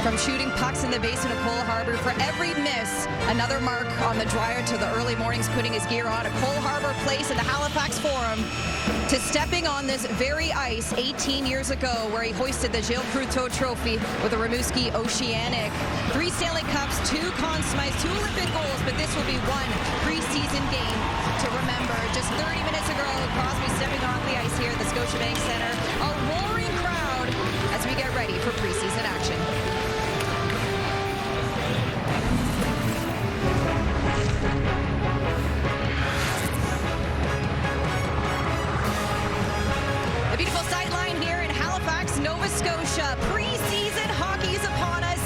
From shooting pucks in the basin of Cole Harbour, for every miss, another mark on the dryer, to the early mornings putting his gear on at Cole Harbour Place in the Halifax Forum, to stepping on this very ice 18 years ago where he hoisted the Gilles Proutot Trophy with the Rimouski Oceanic. 3 Stanley Cups, 2 Conn Smythes, 2 Olympic goals, but this will be one preseason game to remember. Just 30 minutes ago, Crosby stepping on the ice here at the Scotiabank Centre. A roaring crowd as we get ready for preseason action. The beautiful sightline here in Halifax, Nova Scotia. Preseason hockey is upon us.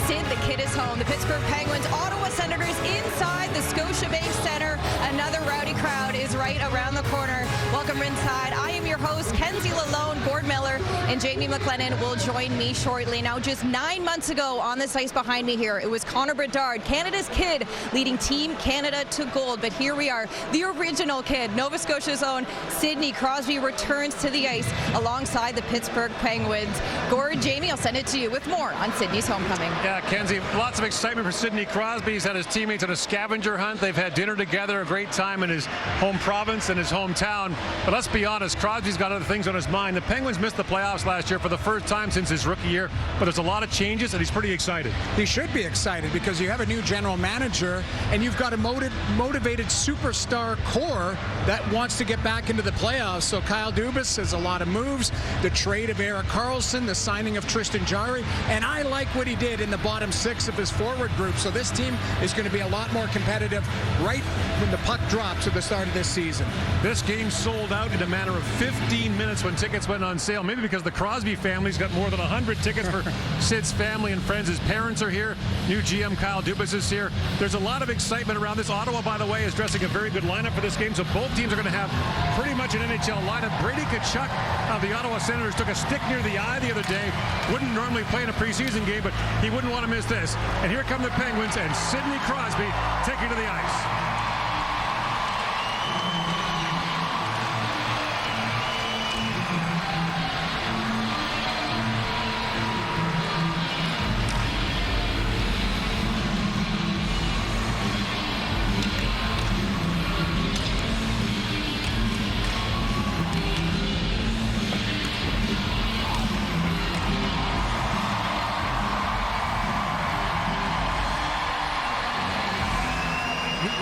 Sid the Kid is home. The Pittsburgh Penguins, Ottawa Senators inside the Scotiabank Centre. Another rowdy crowd is right around the corner. Welcome ringside. I am your host, Kenzie Lalone. Gord Miller and Jamie McLennan will join me shortly. Now, just 9 months ago on this ice behind me here, it was Connor Bedard, Canada's kid, leading Team Canada to gold. But here we are, the original kid, Nova Scotia's own Sidney Crosby returns to the ice alongside the Pittsburgh Penguins. Gord, Jamie, I'll send it to you with more on Sidney's homecoming. Yeah, Kenzie, lots of excitement for Sidney Crosby. He's had his teammates on a scavenger hunt. They've had dinner together, a great time in his home province and his hometown. But let's be honest, Crosby's got other things on his mind. The Penguins missed the playoffs last year for the first time since his rookie year, but there's a lot of changes and he's pretty excited. He should be excited because you have a new general manager and you've got a motivated superstar core that wants to get back into the playoffs. So Kyle Dubas has a lot of moves, the trade of Erik Karlsson, the signing of Tristan Jarry, and I like what he did in the bottom 6 of his forward group. So this team is going to be a lot more competitive right when the puck drops at the start of this season. This game sold out in a matter of 15 minutes when tickets went on sale, maybe because the Crosby family's got more than 100 tickets for Sid's family and friends. His parents are here. New GM Kyle Dubas is here. There's a lot of excitement around this. Ottawa, by the way, is dressing a very good lineup for this game, so both teams are going to have pretty much an NHL lineup. Brady Tkachuk of the Ottawa Senators took a stick near the eye the other day. Wouldn't normally play in a preseason game, but he wouldn't want to miss this. And here come the Penguins and Sidney Crosby taking to the ice.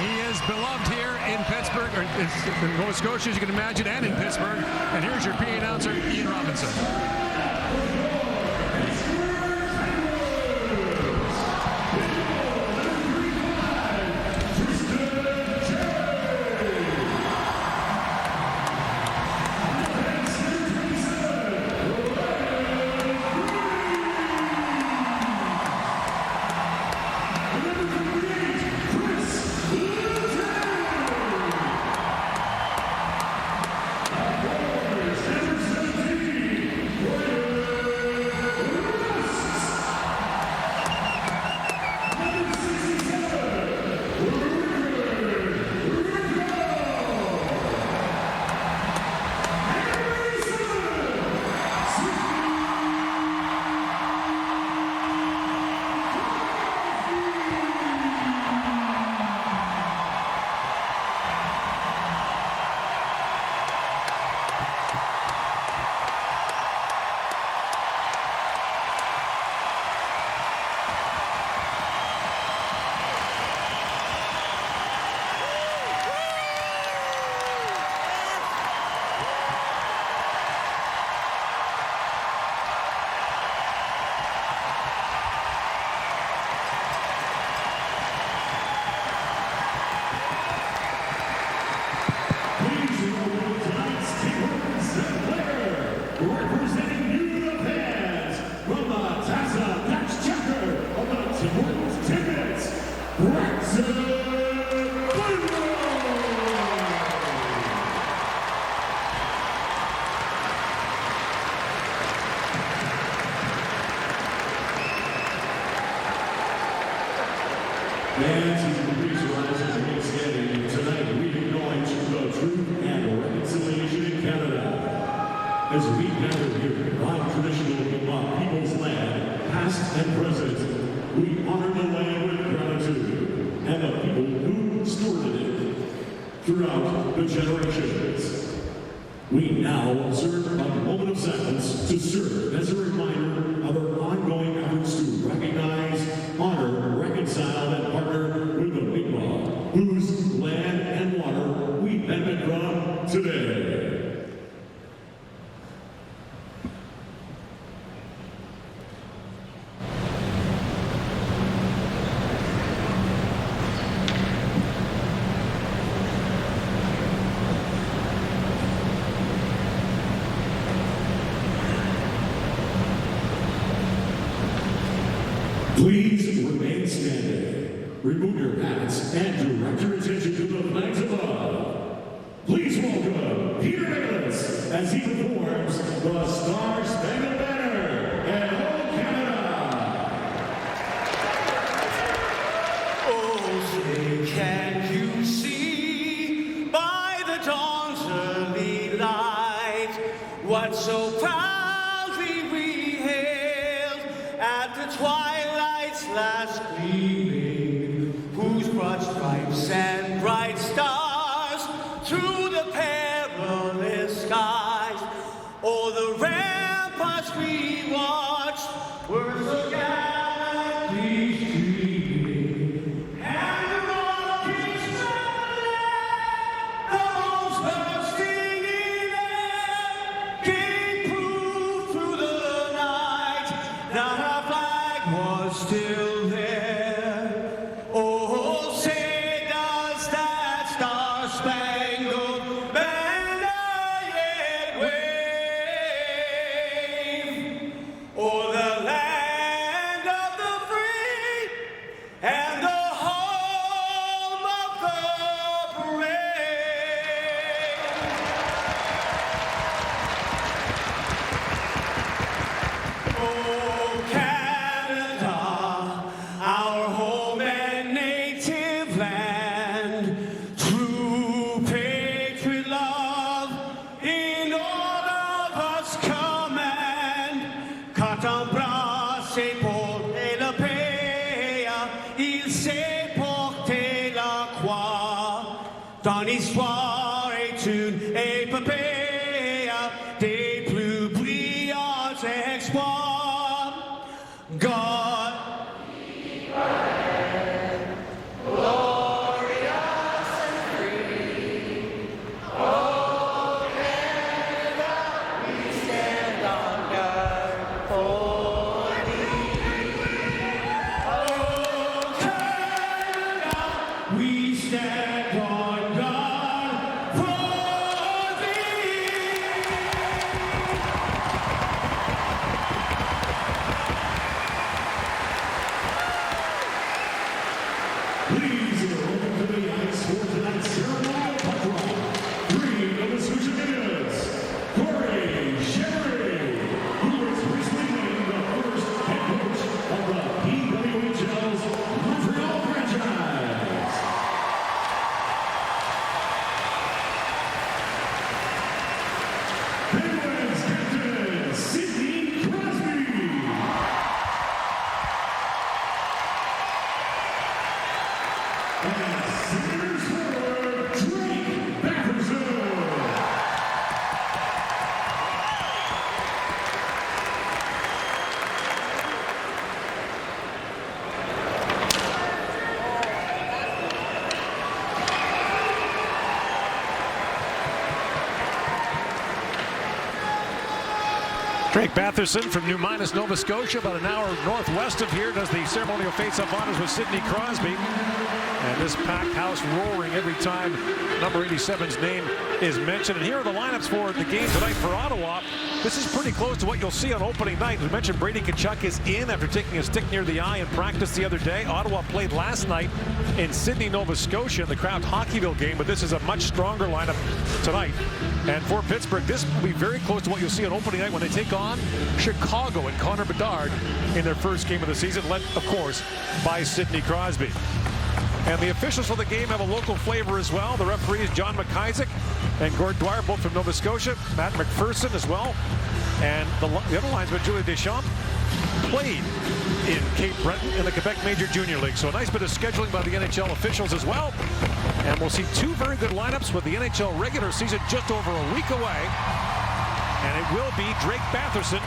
He is beloved here in Pittsburgh, or in Nova Scotia, as you can imagine, and in Pittsburgh. And here's your PA announcer, Ian Robinson. Fans, please rise as we standing. Tonight we are going to the Truth and Reconciliation in Canada. As we gather here on traditional Mi'kmaq people's land, past and present. We honor the land with gratitude and the people who stewarded it throughout the generations. We now observe a moment of silence to serve as a reminder of our ongoing efforts to recognize, honor, reconcile, and partner with the Mi'kmaq, whose land and water we benefit from today. Please remain standing. Remove your hats and direct your attention to the flags above. Please welcome Peter Nicholas as he performs the Star Spangled Banner and Ho Canada. Oh, say, can you see by the dawn's early light what so proudly we hailed at the twilight's last gleaming, whose broad stripes and bright stars through the perilous skies, o'er the ramparts we watched, were so gallantly streaming, and the rockets trembling, the homes bursting in air, gave proof through the night that our flag was still there. Oh, say does that star-spangled banner yet wave o'er the land of the free and the home of the brave? Oh, Canada, our home and native land, true patriot love in all of us command. Quand embrasser pour la paix, il sait porter la croix. Dans l'histoire est une épopée des plus brillants exploits. God we stand on guard for thee. Please welcome to the ice for tonight's ceremonial puck drop. 3 Nova Scotia Canadians, Corey Sherry, who was recently named the first head coach of the PWHL's Montreal franchise. Penguins captain Sidney Crosby. And Senators forward Drake Batherson. Drake Batherson from New Minas, Nova Scotia, about an hour northwest of here, does the ceremonial face-off honors with Sidney Crosby. And this packed house roaring every time number 87's name is mentioned. And here are the lineups for the game tonight for Ottawa. This is pretty close to what you'll see on opening night. We mentioned Brady Tkachuk is in after taking a stick near the eye in practice the other day. Ottawa played last night in Sydney, Nova Scotia in the Kraft Hockeyville game, but this is a much stronger lineup tonight. And for Pittsburgh, this will be very close to what you'll see on opening night when they take on Chicago and Connor Bedard in their first game of the season, led, of course, by Sidney Crosby. And the officials for the game have a local flavor as well. The referees, John McIsaac and Gord Dwyer, both from Nova Scotia. Matt McPherson as well. And the other linesman, Julie Deschamps, played in Cape Breton in the Quebec Major Junior League. So a nice bit of scheduling by the NHL officials as well. And we'll see two very good lineups with the NHL regular season just over a week away. And it will be Drake Batherson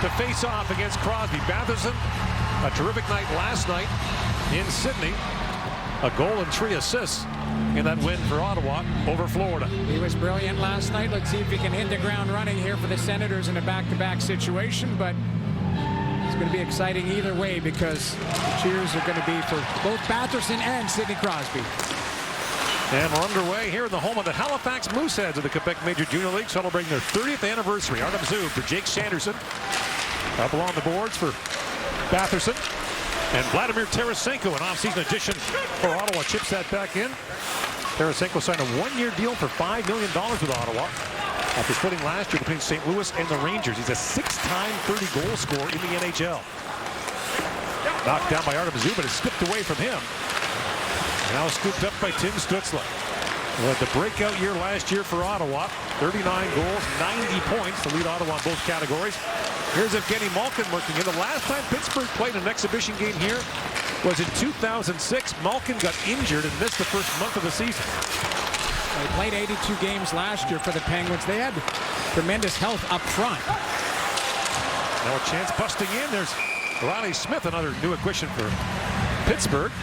to face off against Crosby. Batherson, a terrific night last night in Sydney. A goal and 3 assists in that win for Ottawa over Florida. He was brilliant last night. Let's see if he can hit the ground running here for the Senators in a back-to-back situation. But it's going to be exciting either way because the cheers are going to be for both Batherson and Sidney Crosby. And we're underway here in the home of the Halifax Mooseheads of the Quebec Major Junior League, celebrating their 30th anniversary. Artem Zub for Jake Sanderson. Up along the boards for Batherson. And Vladimir Tarasenko, an off-season addition for Ottawa, chips that back in. Tarasenko signed a one-year deal for $5 million with Ottawa after splitting last year between St. Louis and the Rangers. He's a 6-time 30-goal scorer in the NHL. Knocked down by Artem Zub, but it skipped away from him. Now scooped up by Tim Stützle. Who had the breakout year last year for Ottawa. 39 goals, 90 points to lead Ottawa in both categories. Here's Evgeny Malkin working in. The last time Pittsburgh played an exhibition game here was in 2006. Malkin got injured and missed the first month of the season. They played 82 games last year for the Penguins. They had tremendous health up front. Now a chance busting in. There's Riley Smith, another new acquisition for Pittsburgh.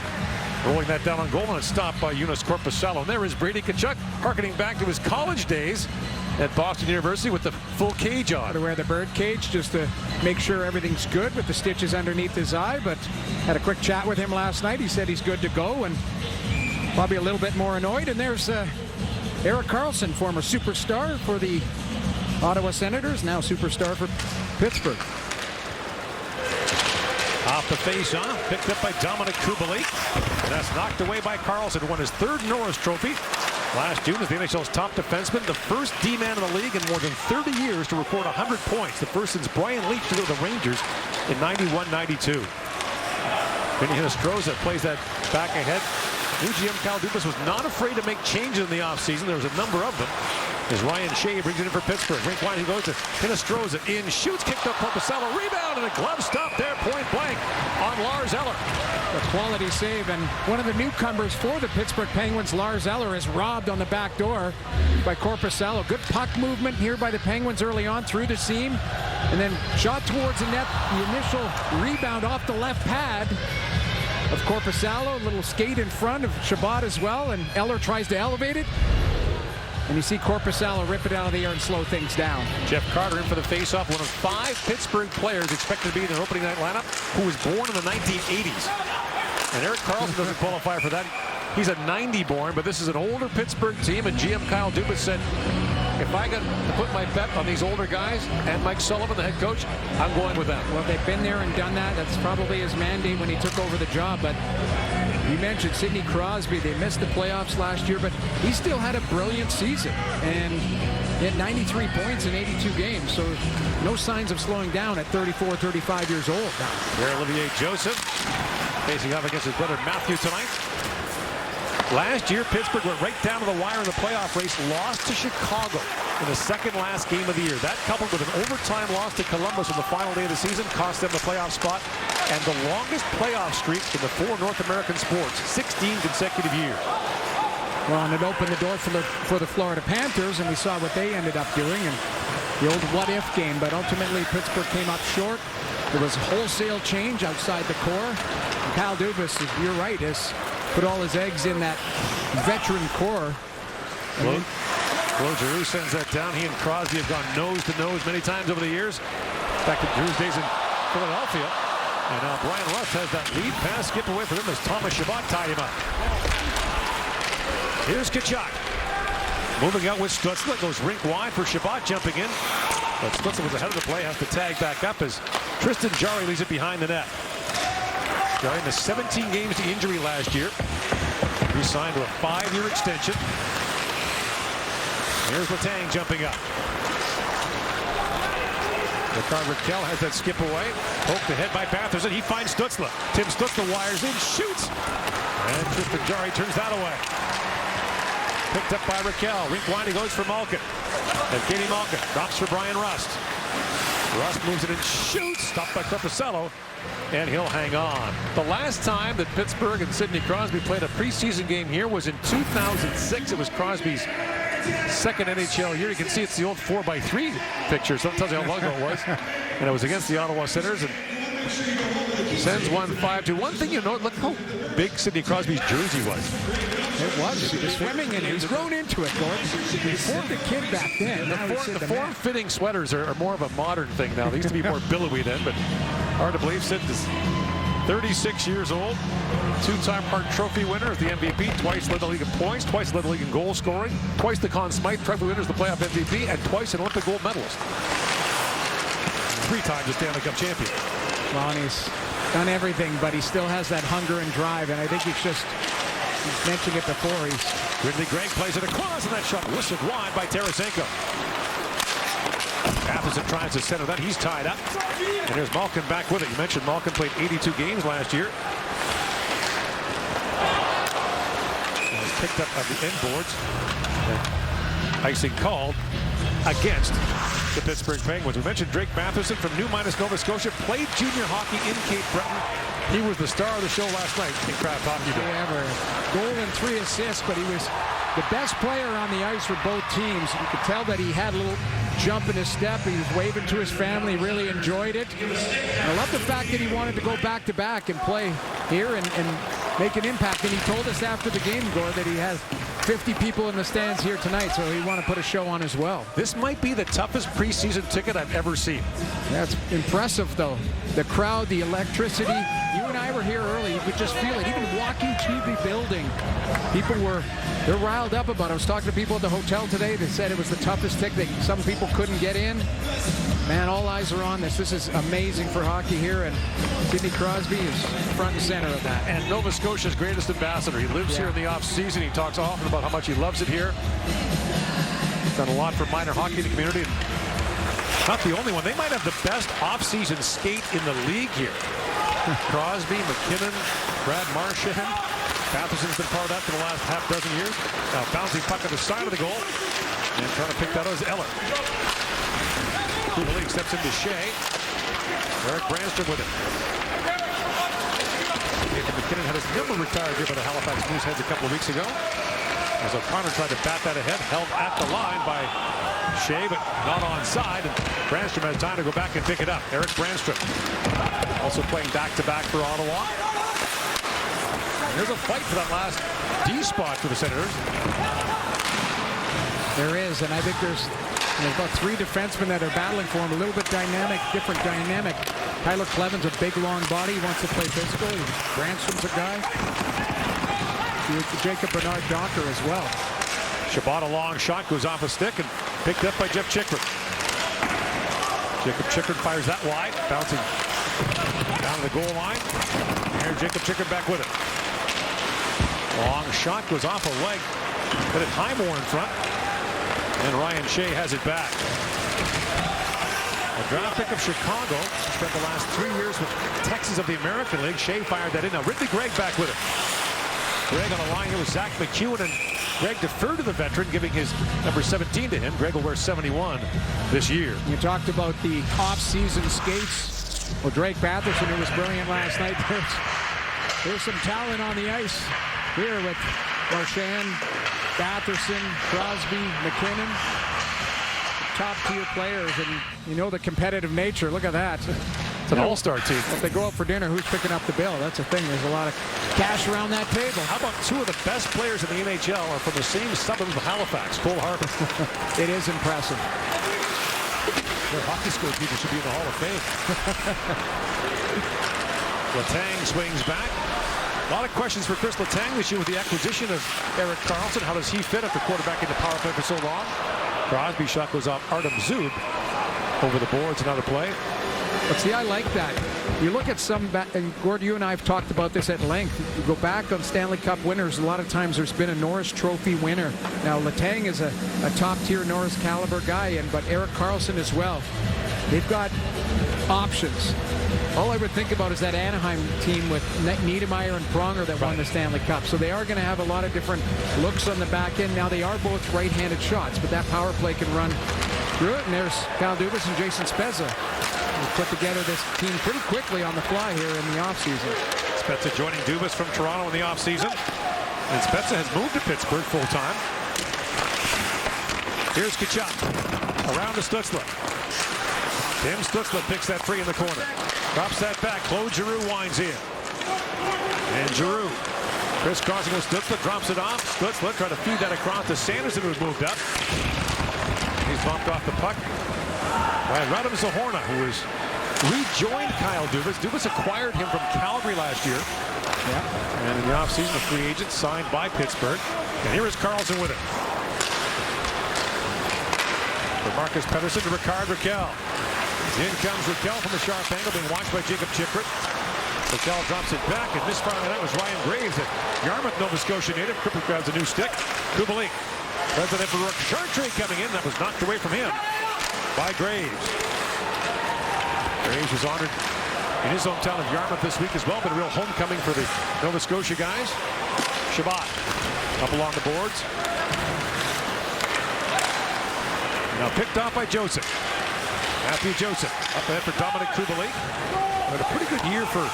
Rolling that down on goal, and it's stopped by Joonas Korpisalo. And there is Brady Tkachuk, harkening back to his college days at Boston University with the full cage on. To wear the bird cage just to make sure everything's good with the stitches underneath his eye. But had a quick chat with him last night. He said he's good to go and probably a little bit more annoyed. And there's Erik Karlsson, former superstar for the Ottawa Senators, now superstar for Pittsburgh. Off the face-off, picked up by Dominic Kubalik. And that's knocked away by Karlsson, who won his 3rd Norris Trophy last June as the NHL's top defenseman, the first D-man in the league in more than 30 years to record 100 points. The first since Brian Leetch to go to the Rangers in 91-92. Vinny Hinostroza plays that back ahead. New GM Kyle Dubas was not afraid to make changes in the offseason. There was a number of them. As Ryan Shea brings it in for Pittsburgh. Rink wide, he goes to Hinostroza. In, shoots, kicked up Korpisalo, rebound, and a glove stop there, point blank on Lars Eller. A quality save, and one of the newcomers for the Pittsburgh Penguins, Lars Eller, is robbed on the back door by Korpisalo. Good puck movement here by the Penguins early on through the seam, and then shot towards the net. The initial rebound off the left pad of Korpisalo, a little skate in front of Shabbat as well, and Eller tries to elevate it. And you see Korpisalo rip it out of the air and slow things down. Jeff Carter in for the faceoff, one of 5 Pittsburgh players expected to be in their opening night lineup who was born in the 1980s. And Erik Karlsson doesn't qualify for that. He's a 90 born, but this is an older Pittsburgh team, and GM Kyle Dubas said, if I got to put my bet on these older guys and Mike Sullivan, the head coach, I'm going with them. Well, they've been there and done that. That's probably his mandate when he took over the job. But you mentioned Sidney Crosby. They missed the playoffs last year, but he still had a brilliant season. And he had 93 points in 82 games, so no signs of slowing down at 34, 35 years old now. Here, Olivier Joseph facing off against his brother Matthew tonight. Last year, Pittsburgh went right down to the wire in the playoff race, lost to Chicago in the second last game of the year. That, coupled with an overtime loss to Columbus on the final day of the season, cost them the playoff spot and the longest playoff streak in the 4 North American sports, 16 consecutive years. Well, and it opened the door for the Florida Panthers, and we saw what they ended up doing, and the old what-if game. But ultimately, Pittsburgh came up short. There was wholesale change outside the core. And Kyle Dubas, you're right, has put all his eggs in that veteran core. Claude Giroux sends that down. He and Crosby have gone nose to nose many times over the years. Back to Giroux's days in Philadelphia. And now Brian Rust has that lead pass skip away for him as Thomas Chabot tied him up. Here's Tkachuk. Moving out with Stützle. Goes rink wide for Chabot jumping in. But Stützle was ahead of the play. Has to tag back up as Tristan Jarry leaves it behind the net. Jarry missed 17 games to injury last year. He signed to a 5-year extension. Here's Letang jumping up. Rickard Rakell has that skip away. Poked ahead by Batherson. He finds Stützle. Tim Stützle wires in, shoots. And Tristan Jarry turns that away. Picked up by Rakell. Rink wide, he goes for Malkin. Evgeny Malkin drops for Brian Rust. Rust moves it and shoots. Stopped by Corpusello, and he'll hang on. The last time that Pittsburgh and Sidney Crosby played a preseason game here was in 2006. It was Crosby's second NHL year. You can see it's the old 4x3 picture, so that tells you how long ago it was. And it was against the Ottawa Senators, and sends one 5-2. One thing you know, look how big Sidney Crosby's jersey was. It was. He was swimming in it. He's grown into it, Gord. He formed a kid back then. The form-fitting sweaters are more of a modern thing now. They used to be more billowy then, but hard to believe. Sid is 36 years old, two-time Hart Trophy winner as the MVP, twice led the league in points, twice led the league in goal scoring, twice the Conn Smythe Trophy winner as the playoff MVP, and twice an Olympic gold medalist. 3 times a Stanley Cup champion. Well, he's done everything, but he still has that hunger and drive, and I think he's mentioned it before. Ridley Gregg plays it across, and that shot whistled wide by Tarasenko. Matheson tries to center that. He's tied up. And here's Malkin back with it. You mentioned Malkin played 82 games last year. And was picked up on the end boards. And icing called against the Pittsburgh Penguins. We mentioned Drake Matheson from New Minas, Nova Scotia, played junior hockey in Cape Breton. He was the star of the show last night in Craft Hockey Day. Goal and 3 assists, but he was the best player on the ice for both teams. You could tell that he had a little jump in his step. He was waving to his family, really enjoyed it. And I love the fact that he wanted to go back-to-back and play here and make an impact. And he told us after the game, Gord, that he has 50 people in the stands here tonight, so he want to put a show on as well. This might be the toughest preseason ticket I've ever seen. That's impressive, though. The crowd, the electricity. You and I were here early. You could just feel it. Even walking to the building, they're riled up about it. I was talking to people at the hotel today that said it was the toughest ticket. Some people couldn't get in. Man, all eyes are on this. This is amazing for hockey here, and Sidney Crosby is front and center of that. And Nova Scotia's greatest ambassador. He lives here in the off-season. He talks often about how much he loves it here. He's done a lot for minor hockey in the community. Not the only one. They might have the best off-season skate in the league here. Crosby, McKinnon, Brad Marchand. Matheson's been part of that for the last half dozen years. Now bouncing puck on the side of the goal. And trying to pick that out is Eller. The league steps into Shea. Eric Brandstrom with it. Nathan McKinnon had his number retired here by the Halifax Mooseheads a couple of weeks ago. As O'Connor tried to bat that ahead, held at the line by Shea, but not onside. And Brandstrom has time to go back and pick it up. Eric Brandstrom also playing back-to-back for Ottawa. And there's a fight for that last D spot for the Senators. There is, and I think there's about 3 defensemen that are battling for him. A little bit dynamic, different dynamic. Tyler Cleven's a big, long body. He wants to play physical. Brandstrom's a guy. Jacob Bernard-Docker as well. Chabot, a long shot, goes off a stick and picked up by Jeff Chychrun. Jacob Chychrun fires that wide, bouncing down to the goal line. Here's Jacob Chychrun back with it. Long shot goes off a leg. Put it Highmore in front. And Ryan Shea has it back. A draft pick of Chicago. Spent the last 3 years with Texas of the American League. Shea fired that in. Now Ridley Gregg back with it. Gregg on the line here with Zach McEwen, and Gregg deferred to the veteran, giving his number 17 to him. Gregg will wear 71 this year. You talked about the off-season skates. Well, Drake Batherson, who was brilliant last night. There's some talent on the ice here with Marchand, Batherson, Crosby, McKinnon. Top-tier players, and you know the competitive nature. Look at that. It's an all-star team. If they go out for dinner, who's picking up the bill? That's the thing. There's a lot of cash around that table. How about 2 of the best players in the NHL are from the same suburbs of Halifax, Cole Harbour? It is impressive. Their hockey school teachers should be in the Hall of Fame. Letang swings back. A lot of questions for Chris Letang this year with the acquisition of Erik Karlsson. How does he fit after quarterbacking the power play for so long? Crosby shot goes off Artem Zub over the boards. Another play. But see, I like that. You look at some, and Gord, you and I have talked about this at length. You go back on Stanley Cup winners, a lot of times there's been a Norris Trophy winner. Now, Letang is a top-tier Norris caliber guy, but Erik Karlsson as well. They've got options. All I would think about is that Anaheim team with Niedermeyer and Pronger that won the Stanley Cup. So they are going to have a lot of different looks on the back end. Now, they are both right-handed shots, but that power play can run through it, and there's Kyle Dubas and Jason Spezza. We put together this team pretty quickly on the fly here in the offseason. Spezza joining Dubas from Toronto in the offseason. And Spezza has moved to Pittsburgh full-time. Here's Kachuk. Around to Stutzla. Tim Stutzla picks that free in the corner. Drops that back. Claude Giroux winds in. And Giroux crisscrossing with Stutzla. Drops it off. Stutzla trying to feed that across to Sanderson, who's moved up. He's bumped off the puck by Radim Zohorna, who has rejoined Kyle Dubas. Dubas acquired him from Calgary last year. Yeah. And in the offseason, a free agent signed by Pittsburgh. And here is Carlson with it. For Marcus Pettersson to Ricard Raquel. In comes Raquel from a sharp angle, being watched by Jacob Chikrit. Raquel drops it back, and misfiring that was Ryan Graves, a Yarmouth, Nova Scotia native. Cripple grabs a new stick. Kubalik. President Baruch Chartre coming in. That was knocked away from him by Graves. Graves was honored in his hometown of Yarmouth this week as well, but a real homecoming for the Nova Scotia guys. Shabbat up along the boards. Now picked off by Joseph. Matthew Joseph up ahead for Dominic Kubalik. Had a pretty good year for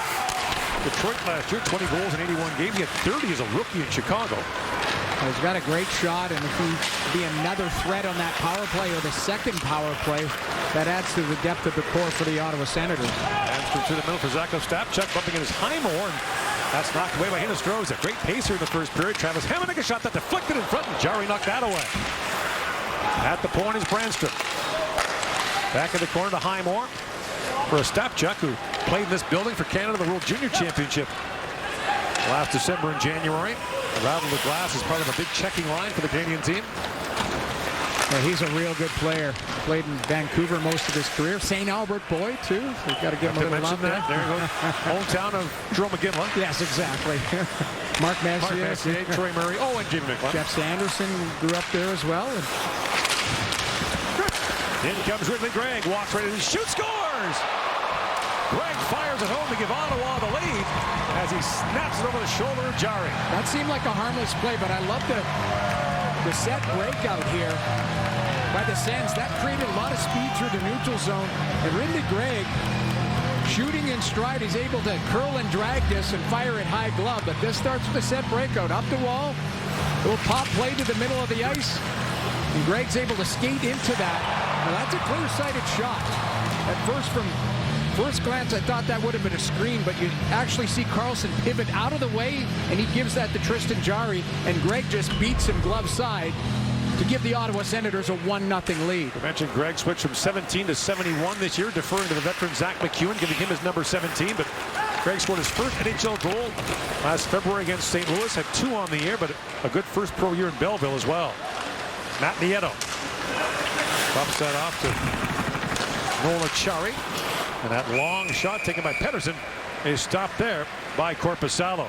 Detroit last year. 20 goals in 81 games. He had 30 as a rookie in Chicago. He's got a great shot, and if he be another threat on that power play or the second power play, that adds to the depth of the core for the Ottawa Senators. Answer to the middle for Zacho Stapchuk, bumping in his Highmore, and that's knocked away by Hinostroza. Great pacer in the first period. Travis Hamonic a shot that deflected in front, and Jarry knocked that away. At the point is Brandstrom. Back in the corner to Highmore for a Stapchuk, who played in this building for Canada in the World Junior Championship last December and January. Rattled the glass as part of a big checking line for the Canadian team. Yeah, he's a real good player. Played in Vancouver most of his career. St. Albert boy, too. So you've got to give him a little love there. There you go. Hometown of Jerome McGinley. Yes, exactly. Mark Messier, Troy Murray. Oh, and Jimmy McLeod. Jeff Sanderson grew up there as well. In comes Ridley Gregg. Walks right in and shoots, scores! Gregg fires it home to give Ottawa the lead as he snaps it over the shoulder of Jarry. That seemed like a harmless play, but I love the set breakout here by the Sens. That created a lot of speed through the neutral zone. And Ridley Gregg, shooting in stride, he's able to curl and drag this and fire it high glove. But this starts with a set breakout. Up the wall, little pop play to the middle of the ice. And Gregg's able to skate into that. Now that's a clear-sighted shot. At first glance, I thought that would have been a screen, but you actually see Carlson pivot out of the way, and he gives that to Tristan Jarry, and Gregg just beats him glove side to give the Ottawa Senators a 1-0 lead. I mentioned Gregg switched from 17 to 71 this year, deferring to the veteran Zach McEwen, giving him his number 17, but Gregg scored his first NHL goal last February against St. Louis, had 2 on the year, but a good first pro year in Belleville as well. Matt Nieto bumps that off to Nola Chari. And that long shot taken by Pettersson is stopped there by Korpisalo.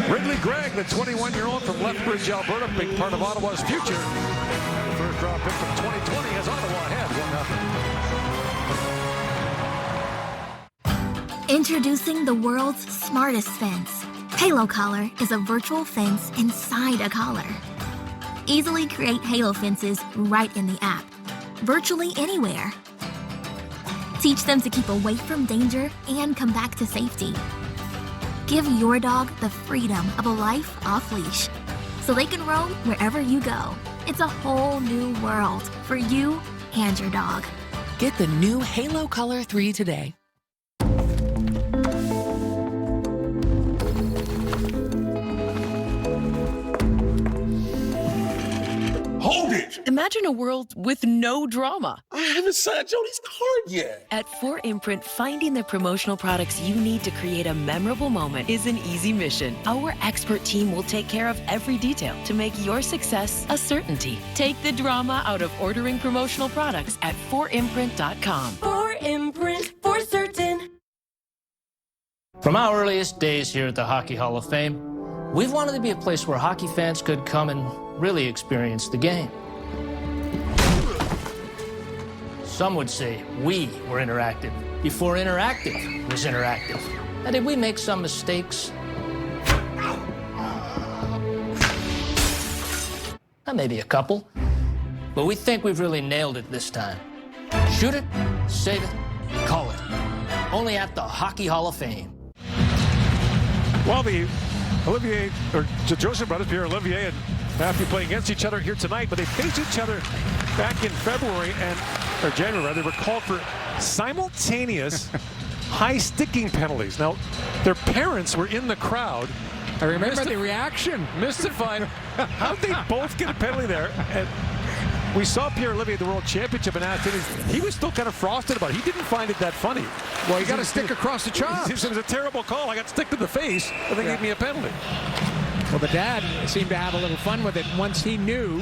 Ridley Gregg, the 21-year-old from Lethbridge, Alberta, big part of Ottawa's future. The first draw pick from 2020 has Ottawa ahead 1-0. Introducing the world's smartest fence. Halo Collar is a virtual fence inside a collar. Easily create Halo fences right in the app, virtually anywhere. Teach them to keep away from danger and come back to safety. Give your dog the freedom of a life off leash, so they can roam wherever you go. It's a whole new world for you and your dog. Get the new Halo Color 3 today. Hold it! Imagine a world with no drama. I haven't signed Jody's card yet. At 4imprint, finding the promotional products you need to create a memorable moment is an easy mission. Our expert team will take care of every detail to make your success a certainty. Take the drama out of ordering promotional products at 4imprint.com. 4imprint, for certain. From our earliest days here at the Hockey Hall of Fame, we've wanted to be a place where hockey fans could come and really experience the game. Some would say we were interactive before interactive was interactive. And did we make some mistakes? Maybe a couple. but we think we've really nailed it this time. Shoot it, save it, call it. Only at the Hockey Hall of Fame. Well, the Joseph brothers, Pierre-Olivier and Matthew, playing against each other here tonight, but they faced each other back in January rather. They were called for simultaneous high sticking penalties. Now, their parents were in the crowd. I remember the reaction. Mystified. How'd they both get a penalty there? And we saw Pierre-Olivier at the World Championship in Athens. He was still kind of frosted about it. He didn't find it that funny. Well, you got to stick across the chops. It was a terrible call. I got sticked to the face, and they gave me a penalty. Well, the dad seemed to have a little fun with it once he knew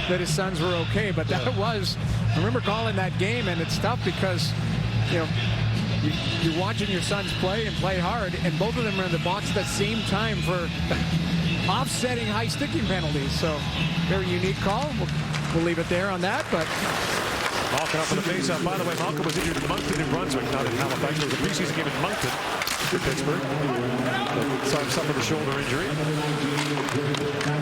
that his sons were okay. But that was, I remember calling that game, and it's tough because, you're watching your sons play and play hard, and both of them are in the box at the same time for offsetting high sticking penalties. So, very unique call. We'll leave it there on that, but Malkin up for the faceoff. By the way, Malkin was injured in Moncton, New Brunswick, not in Halifax. It was a preseason game in Moncton for Pittsburgh. Suffered a shoulder injury.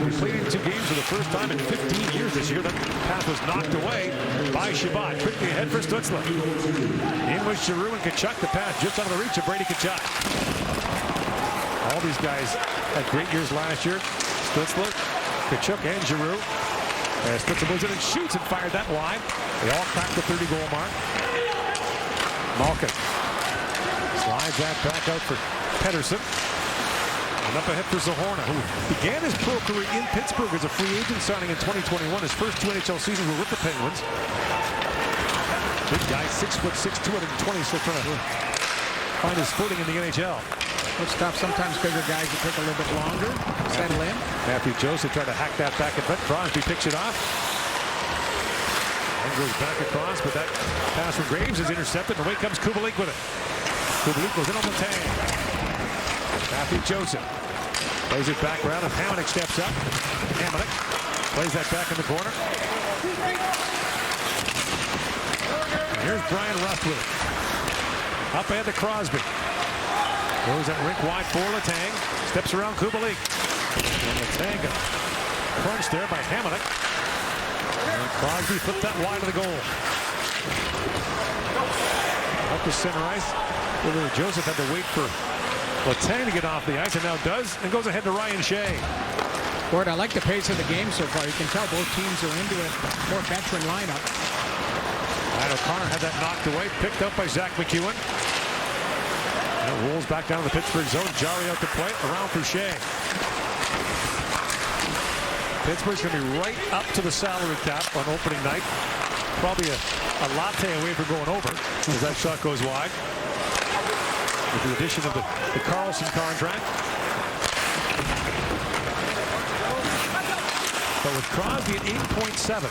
We played in 2 games for the first time in 15 years this year. That pass was knocked away by Shabbat. Quickly ahead for Stutzler. In with Giroux and Tkachuk. The pass just out of the reach of Brady Tkachuk. All these guys had great years last year. Stutzler, Tkachuk, and Giroux. Stutzler moves in and shoots and fired that wide. They all cracked the 30-goal mark. Malkin slides that back out for Pettersson. And up ahead for Zahorna, who began his pro career in Pittsburgh as a free agent signing in 2021. His first 2 NHL seasons were with the Penguins. Big guy, 6'6", 220, still trying to find his footing in the NHL. It's tough. Sometimes bigger guys will take a little bit longer to settle in. Matthew Joseph tried to hack that back in front. Crosby picks it off. And goes back across, but that pass from Graves is intercepted. And away comes Kubalik with it. Kubalik goes in on the tag. Matthew Joseph plays it back around, and Hamonic steps up. Hamonic plays that back in the corner. And here's Brian Rust with it. Up ahead to Crosby. Goes that rink wide for Letang. Steps around Kubalik. And Letang got crunched there by Hamonic. And Crosby flipped that wide of the goal. Up to center ice. Joseph had to wait for Letang to get off the ice, and now does, and goes ahead to Ryan Shea. Gord, I like the pace of the game so far. You can tell both teams are into a more veteran lineup. Ryan O'Connor had that knocked away, picked up by Zach McEwen. And it rolls back down to the Pittsburgh zone. Jarry out to play, around for Shea. Pittsburgh's going to be right up to the salary cap on opening night. Probably a latte away from going over as that shot goes wide. With the addition of the Carlson contract. But with Crosby at 8.7,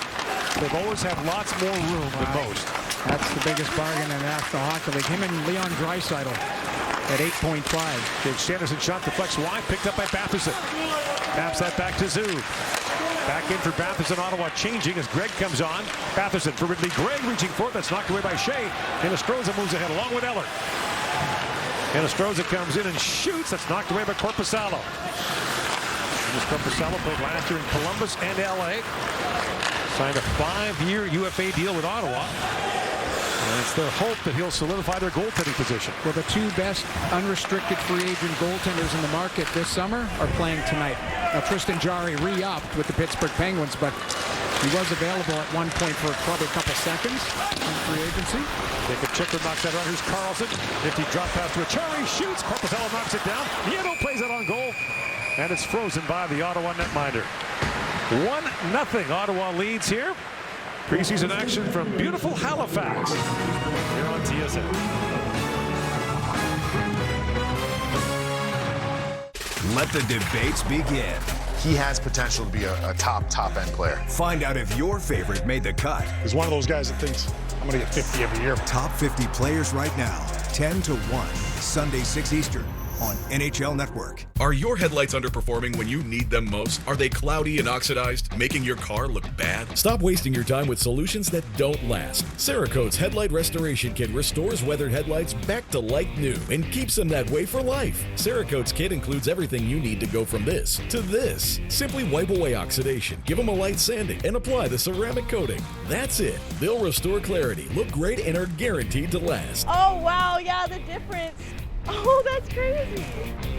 they've always had lots more room than most. That's the biggest bargain in the National Hockey League. Him and Leon Draisaitl at 8.5. Jake Sanderson shot the flex wide, picked up by Batherson. Taps that back to Zub. Back in for Batherson. Ottawa changing as Gregg comes on. Batherson for Ridley Gregg reaching for it. That's knocked away by Shea. And Nostroza moves ahead along with Eller. And Nostroza comes in and shoots. That's knocked away by Korpisalo. Korpisalo played last year in Columbus and LA. Signed a 5-year UFA deal with Ottawa. And it's their hope that he'll solidify their goaltending position. Well, the 2 best unrestricted free agent goaltenders in the market this summer are playing tonight. Now, Tristan Jarry re-upped with the Pittsburgh Penguins, but he was available at one point for probably a couple seconds in free agency. Jacob Chipper knocks that out. Here's Carlson. Nifty drop pass to Achari. Shoots. Korpisalo knocks it down. Nieto plays it on goal. And it's frozen by the Ottawa netminder. 1-0. Ottawa leads here. Preseason action from beautiful Halifax. Here on TSN. Let the debates begin. He has potential to be a top-end player. Find out if your favorite made the cut. He's one of those guys that thinks, I'm going to get 50 every year. Top 50 players right now, 10 to 1, Sunday 6 Eastern on NHL Network. Are your headlights underperforming when you need them most? Are they cloudy and oxidized, making your car look bad? Stop wasting your time with solutions that don't last. Cerakote's Headlight Restoration Kit restores weathered headlights back to like new and keeps them that way for life. Cerakote's kit includes everything you need to go from this to this. Simply wipe away oxidation, give them a light sanding, and apply the ceramic coating. That's it. They'll restore clarity, look great, and are guaranteed to last. Oh, wow, yeah, the difference. Oh, that's crazy.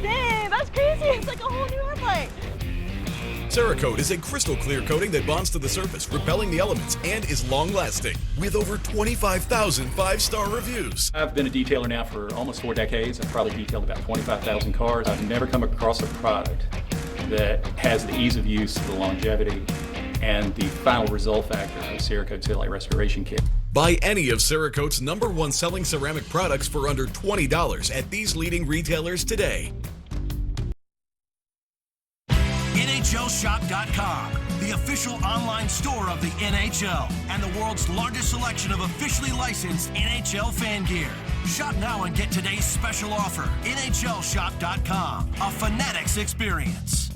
Dang, that's crazy. It's like a whole new headlight. Cerakote is a crystal clear coating that bonds to the surface, repelling the elements, and is long-lasting, with over 25,000 five-star reviews. I've been a detailer now for almost 4 decades. I've probably detailed about 25,000 cars. I've never come across a product that has the ease of use, the longevity, and the final result factor of Cerakote's Headlight Restoration Kit. Buy any of Cerakote's #1 selling ceramic products for under $20 at these leading retailers today. NHLShop.com, the official online store of the NHL and the world's largest selection of officially licensed NHL fan gear. Shop now and get today's special offer. NHLShop.com, a Fanatics experience.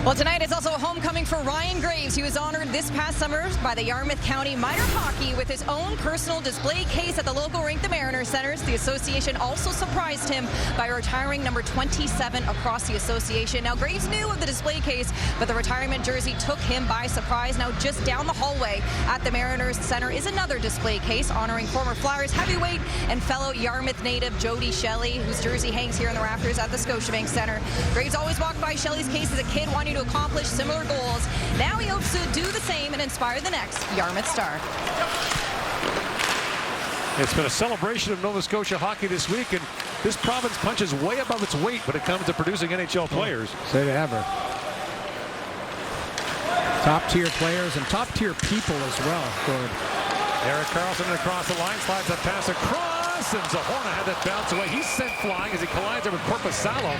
Well, tonight is also a homecoming for Ryan Graves. He was honored this past summer by the Yarmouth County Minor Hockey with his own personal display case at the local rink, the Mariners Centers. The association also surprised him by retiring number 27 across the association. Now, Graves knew of the display case, but the retirement jersey took him by surprise. Now, just down the hallway at the Mariners Center is another display case honoring former Flyers heavyweight and fellow Yarmouth native Jody Shelley, whose jersey hangs here in the rafters at the Scotiabank Center. Graves always walked by Shelley's case as a kid, wanting to accomplish similar goals. Now he hopes to do the same and inspire the next Yarmouth star. It's been a celebration of Nova Scotia hockey this week, and this province punches way above its weight when it comes to producing NHL players. Say they ever. Top-tier players and top-tier people as well. Good. Erik Karlsson across the line, slides that pass across, and Zahorna had that bounce away. He's sent flying as he collides with Korpisalo.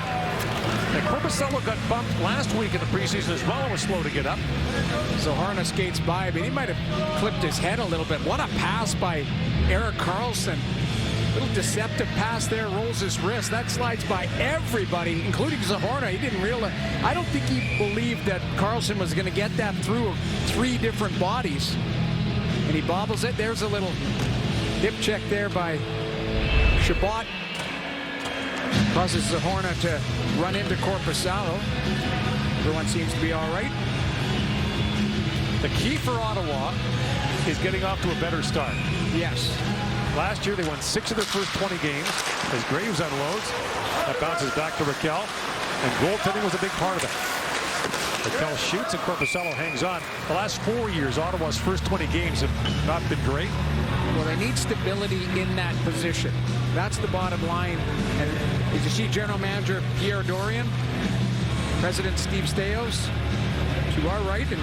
And Korpisalo got bumped last week in the preseason as well and was slow to get up. Zahorna skates by, but he might have clipped his head a little bit. What a pass by Erik Karlsson. Little deceptive pass there, rolls his wrist. That slides by everybody, including Zahorna. He didn't realize. I don't think he believed that Karlsson was going to get that through 3 different bodies. And he bobbles it. There's a little hip check there by Chabot. Causes Zahorna to run into Korpisalo. Everyone seems to be all right. The key for Ottawa is getting off to a better start. Yes. Last year they won 6 of their first 20 games as Graves unloads. That bounces back to Raquel, and goaltending was a big part of it. Raquel shoots and Korpisalo hangs on. The last 4 years, Ottawa's first 20 games have not been great. Well, they need stability in that position. That's the bottom line. And as you see, General Manager Pierre Dorian, President Steve Staios to our right, and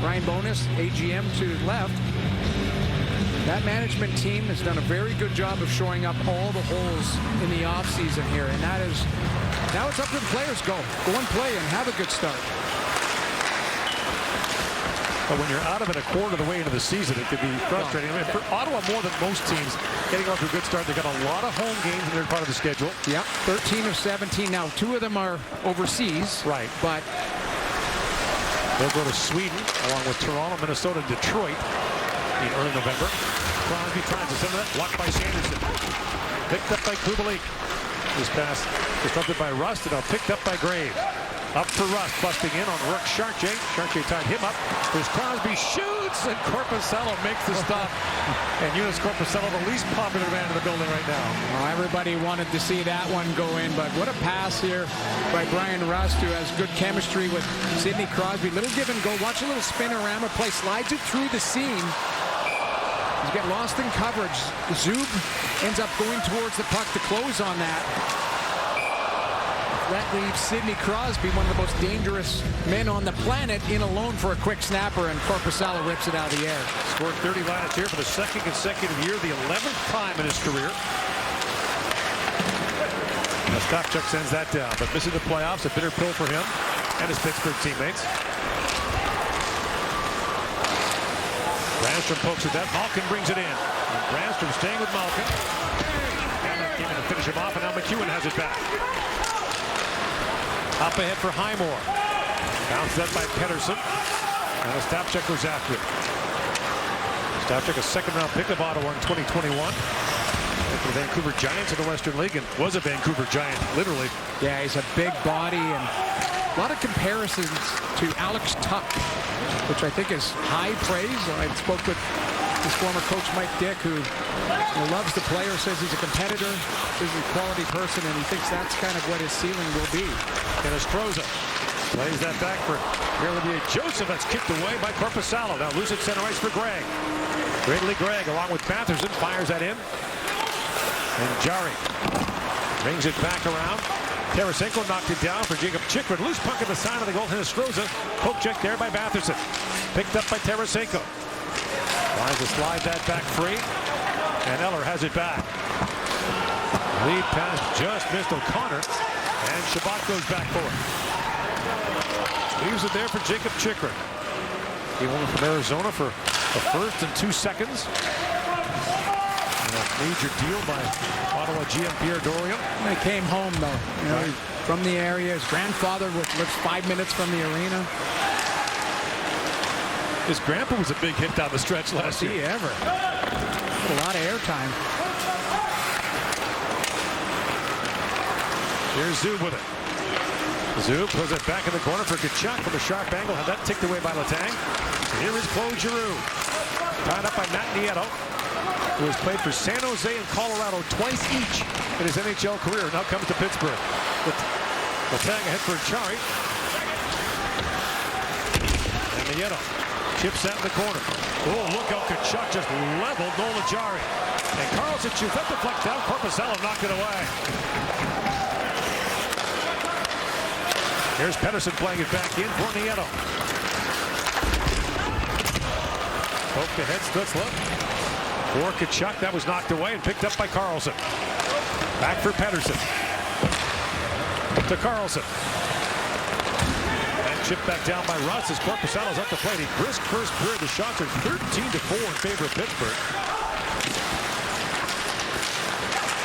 Ryan Bonus, AGM to the left. That management team has done a very good job of showing up all the holes in the offseason here. And that is, now it's up to the players. Go and play and have a good start. But when you're out of it a quarter of the way into the season, it could be frustrating. I mean, for Ottawa, more than most teams, getting off to a good start. They've got a lot of home games in their part of the schedule. Yeah, 13 of 17. Now, 2 of them are overseas. Right. But they'll go to Sweden, along with Toronto, Minnesota, Detroit in early November. Crosby tries to send that. Blocked by Sanderson. Picked up by Kubalik. This pass disrupted by Rust, and now picked up by Graves. Up for Rust, busting in on Rourke Chartier. Chartier tied him up. There's Crosby, shoots, and Korpisalo makes the stop. And Joonas Korpisalo, the least popular man in the building right now. Well, everybody wanted to see that one go in, but what a pass here by Brian Rust, who has good chemistry with Sidney Crosby. Little give and go. Watch a little spinorama play. Slides it through the seam. He's getting lost in coverage. Zub ends up going towards the puck to close on that. That leaves Sidney Crosby, one of the most dangerous men on the planet, in alone for a quick snapper, and Korpisalo rips it out of the air. Scored 30 last year for the 2nd consecutive year, the 11th time in his career. Stopchuk sends that down, but missing the playoffs, a bitter pill for him and his Pittsburgh teammates. Brandstrom pokes at that. Malkin brings it in. And Brandstrom staying with Malkin. And came in a finish him off, and now McEwen has it back. Up ahead for Highmore. Bounced up by Pedersen. And Ostapchuk goes after it. Ostapchuk, a second-round pick of Ottawa in 2021. The Vancouver Giants in the Western League, and was a Vancouver Giant, literally. Yeah, he's a big body, and a lot of comparisons to Alex Tuck, which I think is high praise. I spoke with his former coach, Mike Dick, who loves the player, says he's a competitor, is a quality person, and he thinks that's kind of what his ceiling will be. Dennis Stroza plays that back for Olivier Joseph. That's kicked away by Korpisalo. Now loose at center ice for Gregg. Ridley Gregg, along with Batherson, fires that in. And Jari brings it back around. Tarasenko knocked it down for Jacob Chikrin. Loose puck at the side of the goaltender Stroza. Poke check there by Batherson. Picked up by Tarasenko. Tries to slide that back free. And Eller has it back. Lead pass just missed O'Connor. And Shabbat goes back for it. Leaves it there for Jacob Chikrin. He won from Arizona for the first and 2 seconds. Major deal by Ottawa GM Pierre Dorion. He came home, though. Right. From the area. His grandfather lives 5 minutes from the arena. His grandpa was a big hit down the stretch last year. He ever. A lot of airtime. Here's Zub with it. Zub puts it back in the corner for Kachuk from a sharp angle. Had that ticked away by Letang. Here is Claude Giroux. Tied up by Matt Nieto, who has played for San Jose and Colorado twice each in his NHL career. Now comes to Pittsburgh. Letang ahead for Chari. And Nieto chips out in the corner. Oh, look how Kachuk just leveled Nola Jari. And Carlson shoots up the flex down. Korpisalo knocked it away. Here's Pedersen playing it back in for Nieto. Poke ahead, Stutzla. For Kachuk, that was knocked away and picked up by Carlson. Back for Pedersen. To Carlson. And chipped back down by Russ as Korpisalo's up the plate. A brisk first period. The shots are 13-4 in favor of Pittsburgh.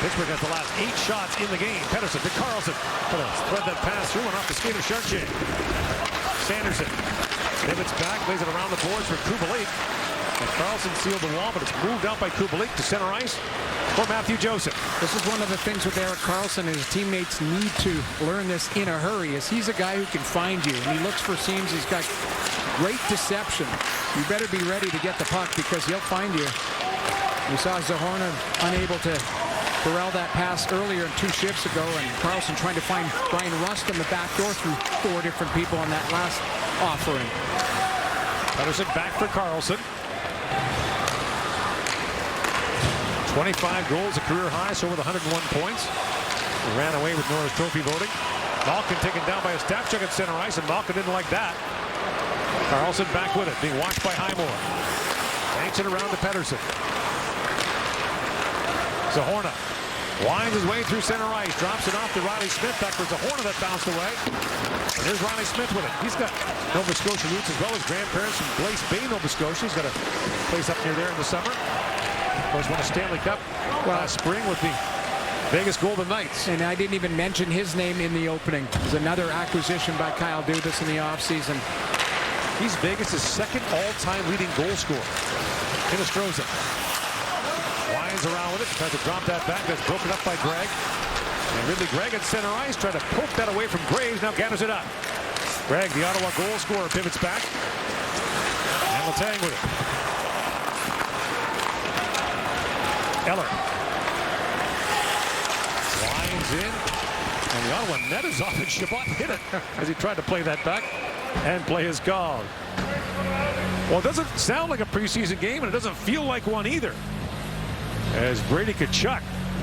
Pittsburgh has the last 8 shots in the game. Pedersen to Carlson. Thread that pass through and off the skate of Chartier. Sanderson pivots back, lays it around the boards for Kubalik. And Carlson sealed the wall, but it's moved out by Kubalik to center ice for Matthew Joseph. This is one of the things with Erik Karlsson. His teammates need to learn this in a hurry, as he's a guy who can find you. And he looks for seams. He's got great deception. You better be ready to get the puck because he'll find you. We saw Zahorna unable to corral that pass earlier 2 shifts ago, and Karlsson trying to find Brian Rust on the back door through 4 different people on that last offering. Pedersen back for Karlsson. 25 goals, a career high, so with 101 points. He ran away with Norris Trophy voting. Malkin taken down by Ostapchuk at center ice, and Malkin didn't like that. Karlsson back with it, being watched by Highmore. Banks it around to Pedersen. Zahorna winds his way through center ice, drops it off to Riley Smith. Back for Zahorna, that bounced away. And here's Riley Smith with it. He's got Nova Scotia roots as well as grandparents from Glace Bay, Nova Scotia. He's got a place up near there in the summer. Of course, won a Stanley Cup last spring with the Vegas Golden Knights. And I didn't even mention his name in the opening. There's another acquisition by Kyle Dubas in the offseason. He's Vegas' second all-time leading goal scorer. Kinostroza winds around with it, tries to drop that back. That's broken up by Gregg. And Ridley Gregg at center ice, trying to poke that away from Graves. Now gathers it up. Gregg, the Ottawa goal scorer, pivots back. And Letang with it. Eller winds in, and the Ottawa net is off, and Shabbat hit it as he tried to play that back and play his call. Well, it doesn't sound like a preseason game, and it doesn't feel like one either, as Brady Kachuk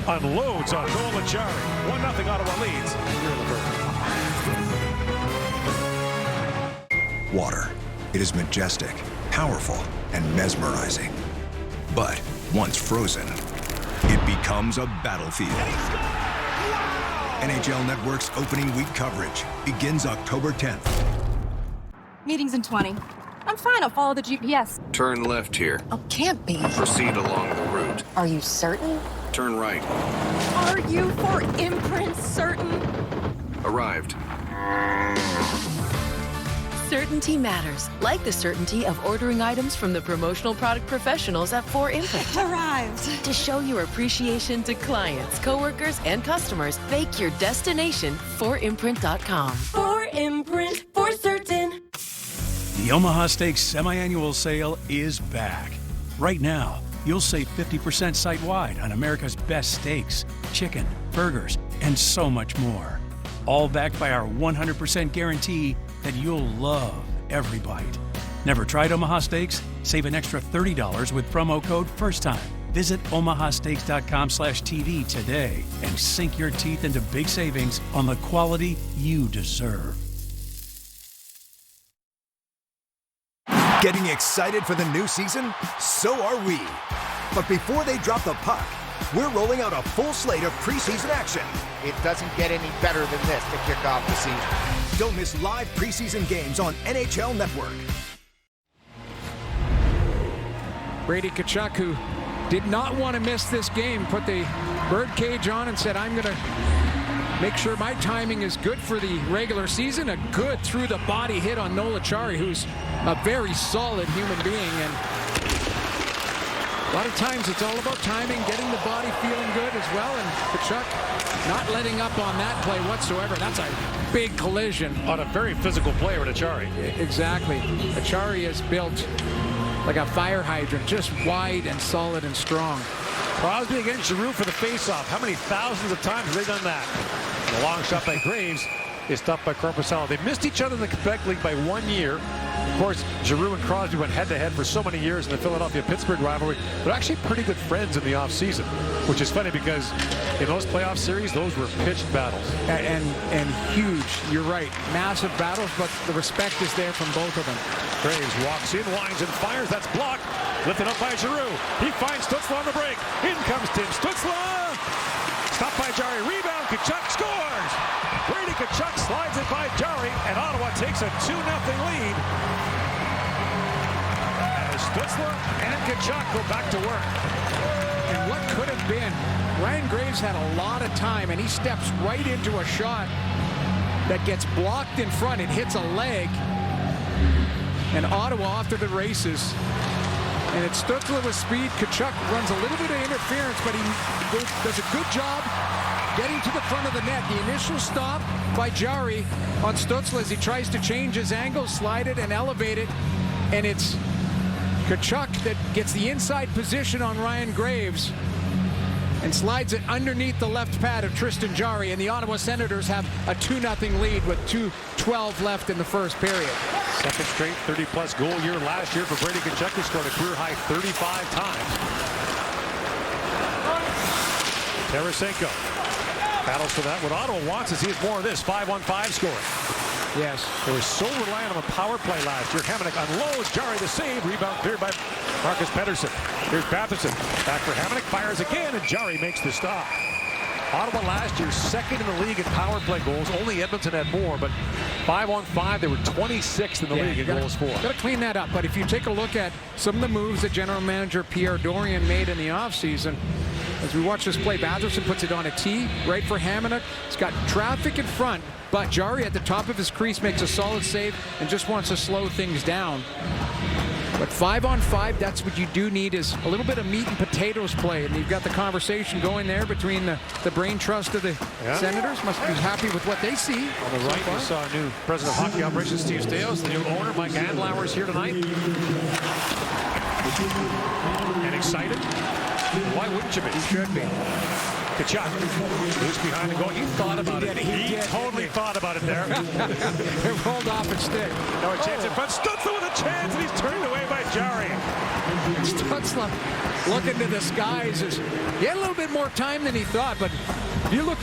unloads on Nola Jari. 1-0 Ottawa leads here in the first. Water. It is majestic, powerful, and mesmerizing. But once frozen, it becomes a battlefield. NHL Network's opening week coverage begins October 10th. Meeting's in 20. I'm fine, I'll follow the GPS. Turn left here. Oh, can't be. Proceed along the route. Are you certain? turn right. Are you for imprint certain? Arrived. Certainty matters, like the certainty of ordering items from the promotional product professionals at 4imprint. Arrived. To show your appreciation to clients, coworkers, and customers, make your destination 4imprint.com. 4imprint for certain. The Omaha Steaks semi-annual sale is back. Right now, you'll save 50% site-wide on America's best steaks, chicken, burgers, and so much more. All backed by our 100% guarantee that you'll love every bite. Never tried Omaha Steaks? Save an extra $30 with promo code FIRSTTIME. Visit omahasteaks.com/TV today and sink your teeth into big savings on the quality you deserve. Getting excited for the new season? So are we. But before they drop the puck, we're rolling out a full slate of preseason action. It doesn't get any better than this to kick off the season. Don't miss live preseason games on NHL Network. Brady Tkachuk, who did not want to miss this game, put the birdcage on and said, I'm going to make sure my timing is good for the regular season. A good through-the-body hit on Noel Acciari, who's a very solid human being. And a lot of times it's all about timing, getting the body feeling good as well. And Tkachuk not letting up on that play whatsoever. That's a big collision. On a very physical player with Acciari. Exactly. Acciari is built like a fire hydrant, just wide and solid and strong. Crosby against Giroux for the faceoff. How many thousands of times have they done that? And the long shot by Graves is stopped by Korpisalo. They missed each other in the Quebec League by 1 year. Of course, Giroux and Crosby went head-to-head for so many years in the Philadelphia-Pittsburgh rivalry. They're actually pretty good friends in the offseason, which is funny because in those playoff series, those were pitched battles. And huge, you're right, massive battles, but the respect is there from both of them. Graves walks in, winds and fires. That's blocked. Lifted up by Giroux. He finds Stützle on the break. In comes Tim Stützle. Stopped by Jarry. Rebound. Tkachuk scores. Brady Tkachuk slides it by Jarry, and Ottawa takes a 2-0 lead. As Stützle and Tkachuk go back to work. And what could have been? Ryan Graves had a lot of time, and he steps right into a shot that gets blocked in front. It hits a leg. And Ottawa off to the races. And it's Stützle with speed. Tkachuk runs a little bit of interference, but he does a good job getting to the front of the net. The initial stop by Jarry on Stützle as he tries to change his angle, slide it, and elevate it. And it's Tkachuk that gets the inside position on Ryan Graves and slides it underneath the left pad of Tristan Jarry. And the Ottawa Senators have a 2-0 lead with 2:12 left in the first period. Second straight 30-plus goal year last year for Brady Tkachuk, who scored a career-high 35 times. Tarasenko battles for that. What Ottawa wants is he has more of this 5-on-5 scoring. Yes. They were so reliant on the power play last year. Hamonic unloads. Jarry the save. Rebound cleared by Marcus Pettersson. Here's Batherson. Back for Hamonic. Fires again, and Jarry makes the stop. Ottawa last year second in the league in power play goals. Only Edmonton had more, but 5-on-5, they were 26th in the league in goals for. Got to clean that up. But if you take a look at some of the moves that general manager Pierre Dorion made in the offseason, as we watch this play, Batherson puts it on a tee right for Hamonic. He's got traffic in front, but Jarry at the top of his crease makes a solid save and just wants to slow things down. But 5-on-5, that's what you do need, is a little bit of meat and potatoes play. And you've got the conversation going there between the brain trust of the Senators. Must be happy with what they see. On the right, you saw a new president of hockey operations, Steve Staios. The new owner, Mike Andlauer, is here tonight. And excited. Why wouldn't you be? He should be. Tkachuk, who's behind the goal? He thought about it. He totally thought about it there. It rolled off its stick. No, a chance in front. Stützle with a chance, and he's turned away by Jarry. Stützle looking to the skies. He had a little bit more time than he thought, but if you look,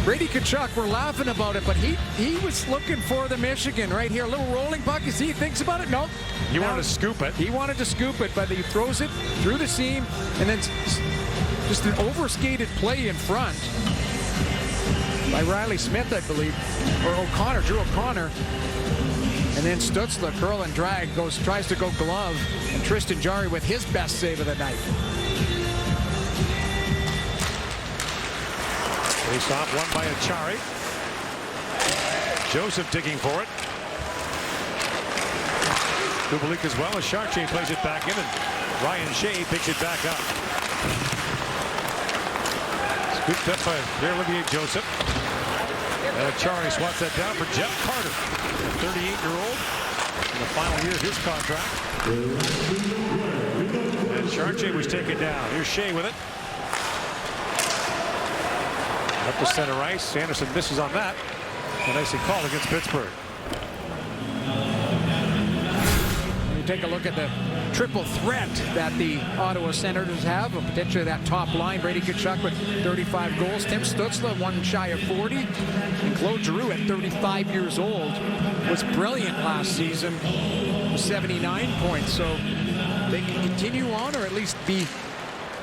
Brady Tkachuk, we're laughing about it, but he was looking for the Michigan right here. A little rolling puck. You see, he thinks about it. Nope. He wanted to scoop it. He wanted to scoop it, but he throws it through the seam, and then just an overskated play in front by Riley Smith, I believe, or O'Connor, Drew O'Connor. And then Stützle, curl and drag, tries to go glove, and Tristan Jarry with his best save of the night. Face off, won by Achari. Joseph digging for it. Kubalik as well as Chartier plays it back in, and Ryan Shea picks it back up. Scooped up by Pierre-Olivier Joseph. And Achari swats that down for Jeff Carter, a 38-year-old in the final year of his contract. And Chartier was taken down. Here's Shea with it. Up to center ice. Anderson misses on that. A nicely called against Pittsburgh. Take a look at the triple threat that the Ottawa Senators have, potentially that top line. Brady Tkachuk with 35 goals. Tim Stützle, one shy of 40. And Claude Giroux at 35 years old was brilliant last season, 79 points. So they can continue on, or at least be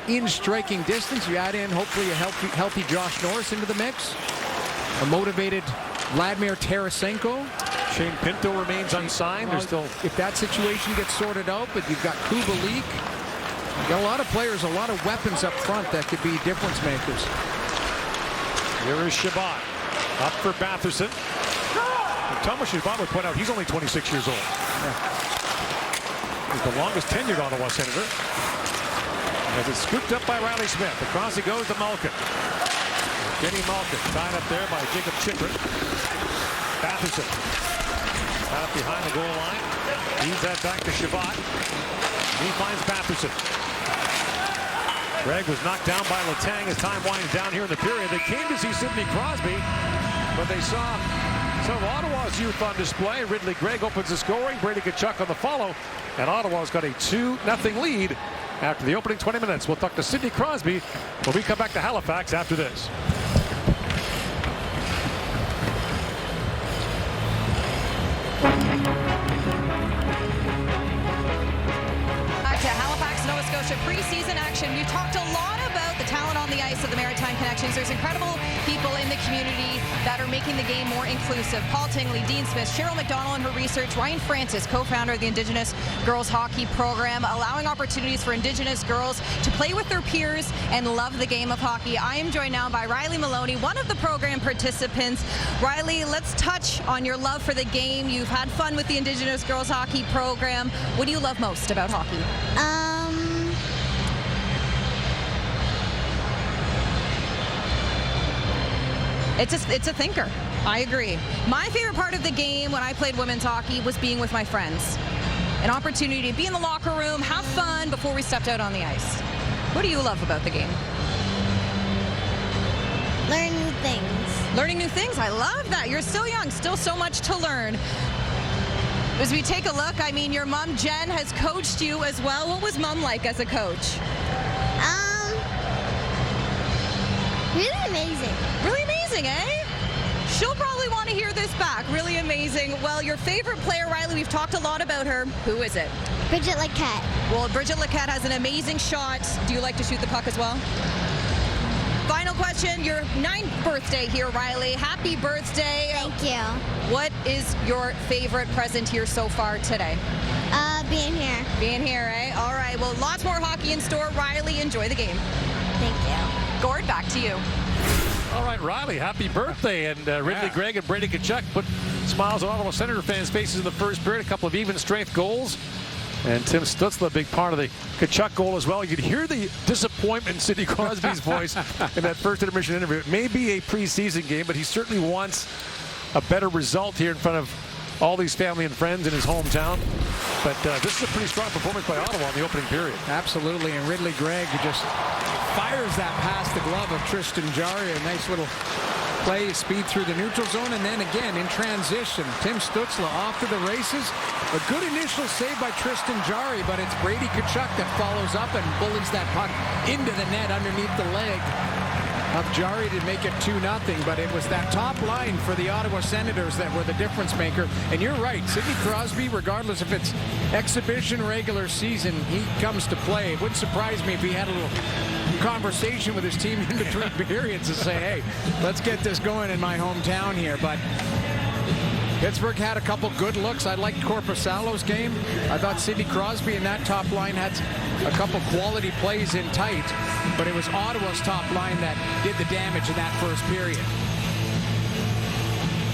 in striking distance. You add in hopefully a healthy Josh Norris into the mix. A motivated Vladimir Tarasenko. Shane Pinto remains unsigned. There's still, if that situation gets sorted out, but you've got Kubalik. You've got a lot of players, a lot of weapons up front that could be difference makers. Here is Chabot. Up for Batherson. And Thomas Chabot would point out he's only 26 years old. Yeah. He's the longest tenured Ottawa Senator. As it's scooped up by Riley Smith. Across he goes to Malkin. Kenny Malkin tied up there by Jacob Chychrun. Batherson. Out behind the goal line. Leads that back to Chabot. He finds Batherson. Greg was knocked down by Letang as time winds down here in the period. They came to see Sidney Crosby, but they saw some of Ottawa's youth on display. Ridley Gregg opens the scoring. Brady Tkachuk on the follow. And Ottawa's got a 2-0 lead after the opening 20 minutes. We'll talk to Sidney Crosby when we come back to Halifax after this. Preseason action. You talked a lot about the talent on the ice of the Maritime Connections. There's incredible people in the community that are making the game more inclusive. Paul Tingley, Dean Smith, Cheryl McDonald in her research, Ryan Francis, co-founder of the Indigenous Girls Hockey Program, allowing opportunities for Indigenous girls to play with their peers and love the game of hockey. I am joined now by Riley Maloney, one of the program participants. Riley, let's touch on your love for the game. You've had fun with the Indigenous Girls Hockey Program. What do you love most about hockey? It's a thinker. I agree. My favorite part of the game when I played women's hockey was being with my friends. An opportunity to be in the locker room, have fun before we stepped out on the ice. What do you love about the game? Learn new things. Learning new things. I love that. You're still young, still so much to learn. As we take a look, I mean, your mom, Jen, has coached you as well. What was mom like as a coach? Really amazing. Really amazing, eh? She'll probably want to hear this back. Really amazing. Well, your favorite player, Riley, we've talked a lot about her. Who is it? Bridget Laquette. Well, Bridget Laquette has an amazing shot. Do you like to shoot the puck as well? Final question. Your 9th birthday here, Riley. Happy birthday. Thank you. What is your favorite present here so far today? Being here. Being here, eh? All right. Well, lots more hockey in store. Riley, enjoy the game. Thank you. Gord, back to you. All right, Riley, happy birthday. And Ridley Gregg and Brady Tkachuk put smiles on Ottawa Senator fans' faces in the first period. A couple of even strength goals. And Tim Stützle, a big part of the Tkachuk goal as well. You could hear the disappointment in Sidney Crosby's voice in that first intermission interview. It may be a preseason game, but he certainly wants a better result here in front of all these family and friends in his hometown. But this is a pretty strong performance by Ottawa in the opening period. Absolutely, and Ridley Gregg just fires that past the glove of Tristan Jarry. A nice little play, speed through the neutral zone, and then again in transition, Tim Stützle off to the races. A good initial save by Tristan Jarry, but it's Brady Tkachuk that follows up and bullies that puck into the net underneath the leg of Jarry to make it 2-0, but it was that top line for the Ottawa Senators that were the difference maker. And you're right, Sidney Crosby, regardless if it's exhibition, regular season, he comes to play. It wouldn't surprise me if he had a little conversation with his team in between periods to say, hey, let's get this going in my hometown here. But Pittsburgh had a couple good looks. I liked Korpisalo's game. I thought Sidney Crosby and that top line had a couple quality plays in tight, but it was Ottawa's top line that did the damage in that first period.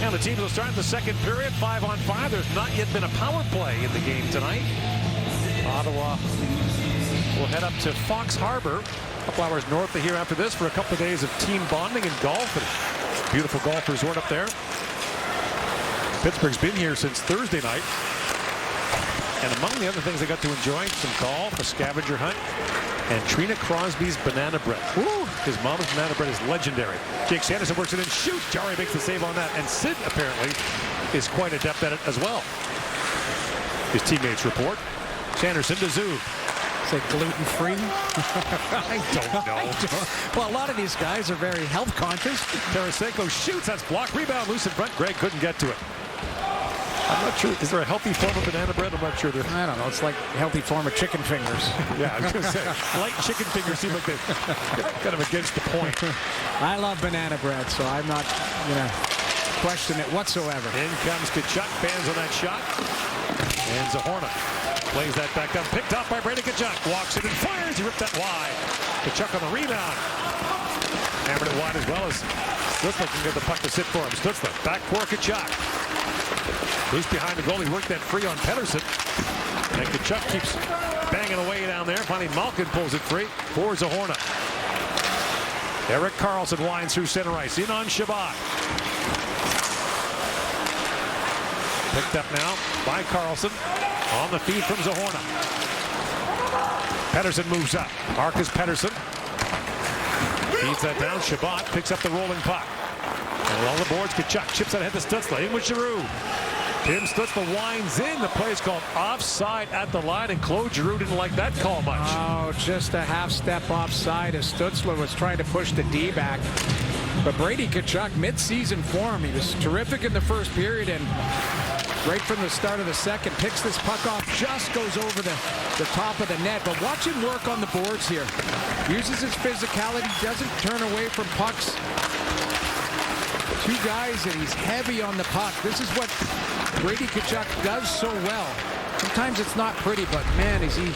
And the teams will start the second period, 5-on-5. There's not yet been a power play in the game tonight. Ottawa will head up to Fox Harbor, a couple hours north of here after this, for a couple of days of team bonding and golf. And beautiful golf resort up there. Pittsburgh's been here since Thursday night. And among the other things they got to enjoy, some golf, a scavenger hunt, and Trina Crosby's banana bread. Woo! His mom's banana bread is legendary. Jake Sanderson works it in, shoots. Jari makes the save on that. And Sid apparently is quite adept at it as well. His teammates report. Sanderson to Zub. Is it gluten-free? I don't know. Well, a lot of these guys are very health conscious. Tarasenko shoots. That's blocked. Rebound loose in front. Greg couldn't get to it. I'm not sure. Is there a healthy form of banana bread? I'm not sure. I don't know. It's like a healthy form of chicken fingers. Yeah, I was going to say, light chicken fingers seem like they're kind of against the point. I love banana bread, so I'm not going to question it whatsoever. In comes Tkachuk. Fans on that shot. And Zahorna plays that back down. Picked up by Brady Tkachuk. Walks it and fires. He ripped that wide. Tkachuk on the rebound. Hammered it wide as well as Stutzler can get the puck to sit for him. Stutzler back for Tkachuk. Loose behind the goal. He worked that free on Pettersson. And Tkachuk keeps banging away down there. Finally, Malkin pulls it free for Zahorna. Erik Karlsson winds through center ice. In on Shabbat. Picked up now by Karlsson. On the feed from Zahorna. Pettersson moves up. Marcus Pettersson feeds that down. Shabbat picks up the rolling puck. And along the boards, Tkachuk chips that ahead to Stutzler. In with Giroux. Tim Stutzler winds in. The play is called offside at the line, and Claude Giroux didn't like that call much. Oh, just a half step offside as Stutzler was trying to push the D back. But Brady Tkachuk, mid-season form, he was terrific in the first period, and right from the start of the second, picks this puck off, just goes over the top of the net. But watch him work on the boards here. Uses his physicality, doesn't turn away from pucks. Two guys, and he's heavy on the puck. This is what Brady Tkachuk does so well. Sometimes it's not pretty, but man, is he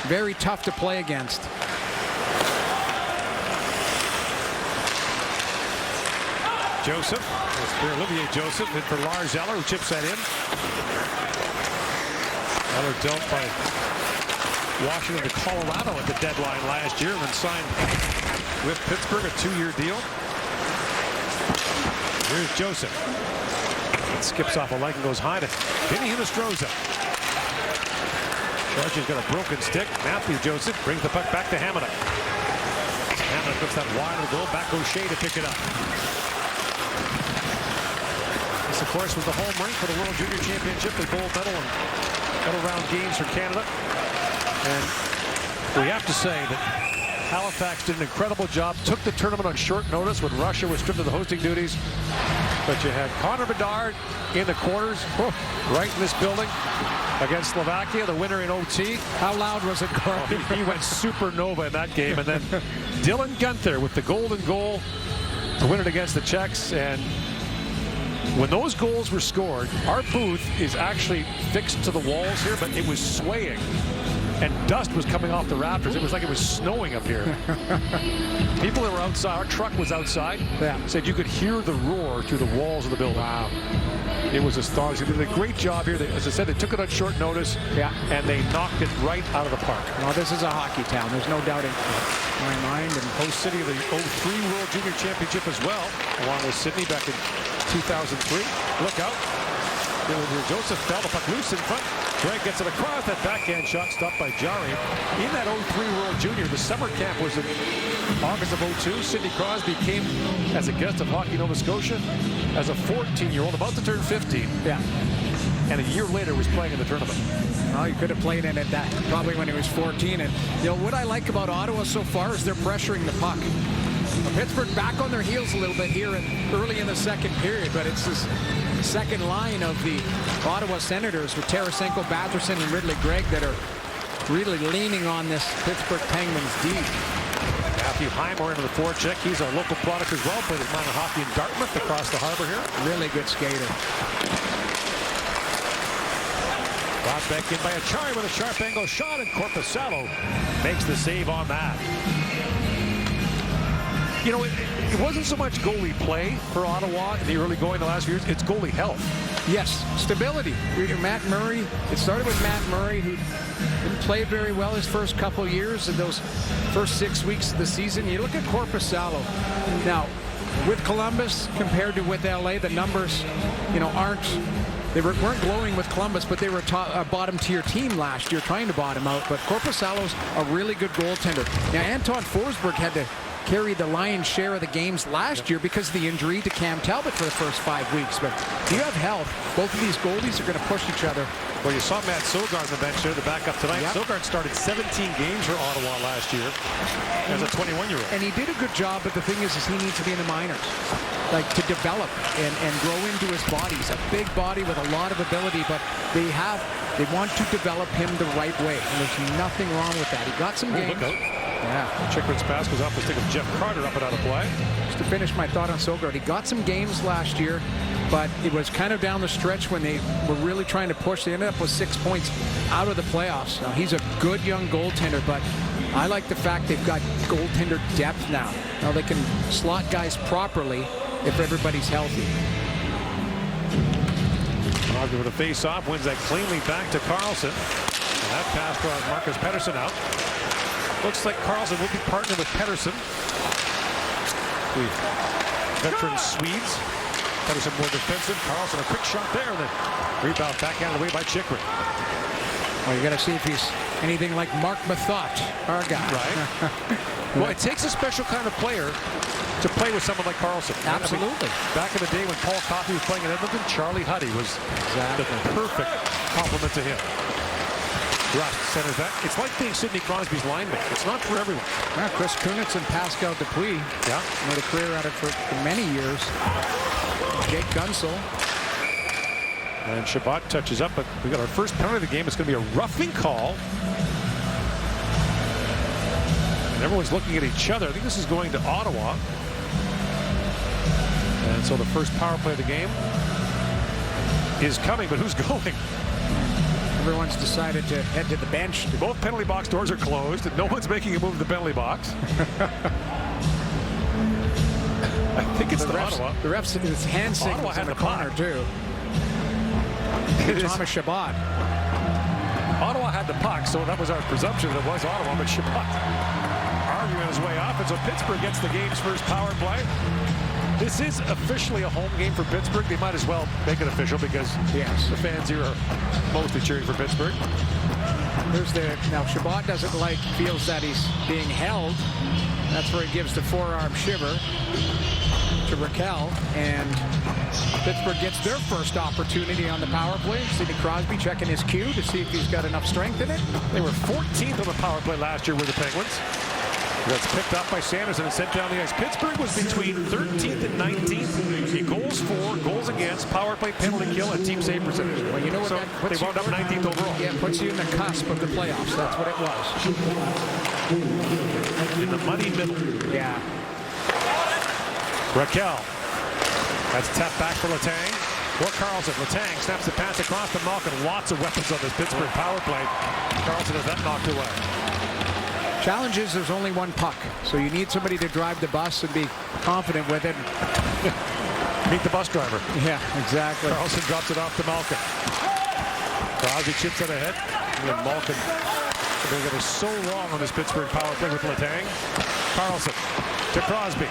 very tough to play against. Joseph. It's for Olivier Joseph and for Lars Eller, who chips that in. Eller dealt by Washington to Colorado at the deadline last year and then signed with Pittsburgh a 2-year deal. Here's Joseph. It skips off a leg and goes high to Vinny Hinostroza. Georgia's got a broken stick. Matthew Joseph brings the puck back to Hamada. Hamada puts that wide of the goal. Back goes Shea to pick it up. This, of course, was the home rink for the World Junior Championship with gold medal and medal round games for Canada. And we have to say that Halifax did an incredible job, took the tournament on short notice when Russia was stripped of the hosting duties. But you had Connor Bedard in the quarters, right in this building, against Slovakia, the winner in OT. How loud was it, Carl? Oh, he went supernova in that game. And then Dylan Guenther with the golden goal to win it against the Czechs. And when those goals were scored, our booth is actually fixed to the walls here, but it was swaying. And dust was coming off the rafters. It was like it was snowing up here. People that were outside, our truck was outside, said you could hear the roar through the walls of the building. Wow. It was astonishing. They did a great job here. As I said, they took it on short notice, and they knocked it right out of the park. Well, this is a hockey town. There's no doubt in my mind. And host city of the 03 World Junior Championship as well, along with Sydney back in 2003. Look out. Joseph fell the puck loose in front. Greg gets it across. That backhand shot stopped by Jari. In that 03 World Junior, the summer camp was in August of 02. Sidney Crosby came as a guest of Hockey Nova Scotia as a 14-year-old, about to turn 15. Yeah. And a year later was playing in the tournament. Well, he could have played in it that probably when he was 14. And what I like about Ottawa so far is they're pressuring the puck. Pittsburgh back on their heels a little bit here early in the second period, but it's this second line of the Ottawa Senators with Tarasenko, Batherson, and Ridley Gregg that are really leaning on this Pittsburgh Penguins D. Matthew Heimer into the forecheck. He's a local product as well. Played his minor hockey in Dartmouth across the harbor here. Really good skater. Brought back in by Achari with a sharp angle shot, and Korpisalo makes the save on that. You know, it wasn't so much goalie play for Ottawa in the early going the last few years. It's goalie health. Yes, stability. Matt Murray, it started with Matt Murray, who didn't play very well his first couple of years in those first 6 weeks of the season. You look at Korpisalo. Now, with Columbus compared to with LA, the numbers, they weren't glowing with Columbus, but they were a bottom-tier team last year, trying to bottom out. But Korpisalo's a really good goaltender. Now, Anton Forsberg had to carry the lion's share of the games last year because of the injury to Cam Talbot for the first 5 weeks. But if you have health, both of these goalies are going to push each other. Well, you saw Matt Sogard on the bench there, the backup tonight. Yep. Sogard started 17 games for Ottawa last year as a 21-year-old. And he did a good job, but the thing is he needs to be in the minors, like to develop and grow into his body. He's a big body with a lot of ability, but they want to develop him the right way, and there's nothing wrong with that. He got some games. Look out. Yeah. Chikrin's pass goes off the stick of Jeff Carter, up and out of play. Just to finish my thought on Sogard, he got some games last year, but it was kind of down the stretch when they were really trying to push. They ended up with 6 points out of the playoffs. Now, he's a good young goaltender, but I like the fact they've got goaltender depth now. Now they can slot guys properly if everybody's healthy. Crosby with a face-off, wins that cleanly back to Carlson. And that pass draws Marcus Pettersson out. Looks like Carlson will be partnered with Pettersson. The veteran Swedes. Pettersson more defensive. Carlson a quick shot there, and then rebound backhanded away by Chikrin. Well, you got to see if he's anything like Mark Mathot, our guy. Right. Well, it takes a special kind of player to play with someone like Carlson. Absolutely. I mean, back in the day when Paul Coffey was playing in Edmonton, Charlie Huddy was the perfect complement to him. Rust centers that. It's like being Sidney Crosby's lineman. It's not for everyone. Yeah, Chris Kunitz and Pascal Dupuis made a career out of it for many years. Jake Gunsel. And Shabbat touches up, but we got our first penalty of the game. It's going to be a roughing call. And everyone's looking at each other. I think this is going to Ottawa. And so the first power play of the game is coming, but who's going? Everyone's decided to head to the bench. Both penalty box doors are closed, and no one's making a move to the penalty box. I think it's Ottawa. The refs, it's hand signals in the corner, too. Thomas Shabbat. Ottawa had the puck, so that was our presumption that it was Ottawa, but Shabbat arguing his way off, and so Pittsburgh gets the game's first power play. This is officially a home game for Pittsburgh. They might as well make it official because the fans here are mostly cheering for Pittsburgh. Now Shabbat feels that he's being held. That's where he gives the forearm shiver to Raquel, and Pittsburgh gets their first opportunity on the power play. Sidney Crosby checking his cue to see if he's got enough strength in it. They were 14th on the power play last year with the Penguins. That's picked up by Sanderson and sent down the ice. Pittsburgh was between 13th and 19th in goals for, goals against, power play, penalty kill, and team save percentage. Well, you know what, so they wound up 19th overall. Yeah, it puts you in the cusp of the playoffs. That's what it was. In the muddy middle. Yeah. Raquel. That's tapped back for Letang. For Carlson. Letang snaps the pass across to Malkin. Lots of weapons on this Pittsburgh power play. Carlson has that knocked away. Challenge is there's only one puck, so you need somebody to drive the bus and be confident with it. Meet the bus driver. Yeah, exactly. Carlson drops it off to Malkin. Crosby chips it ahead. And then Malkin. They're going to so wrong on this Pittsburgh power play with Letang. Carlson to Crosby.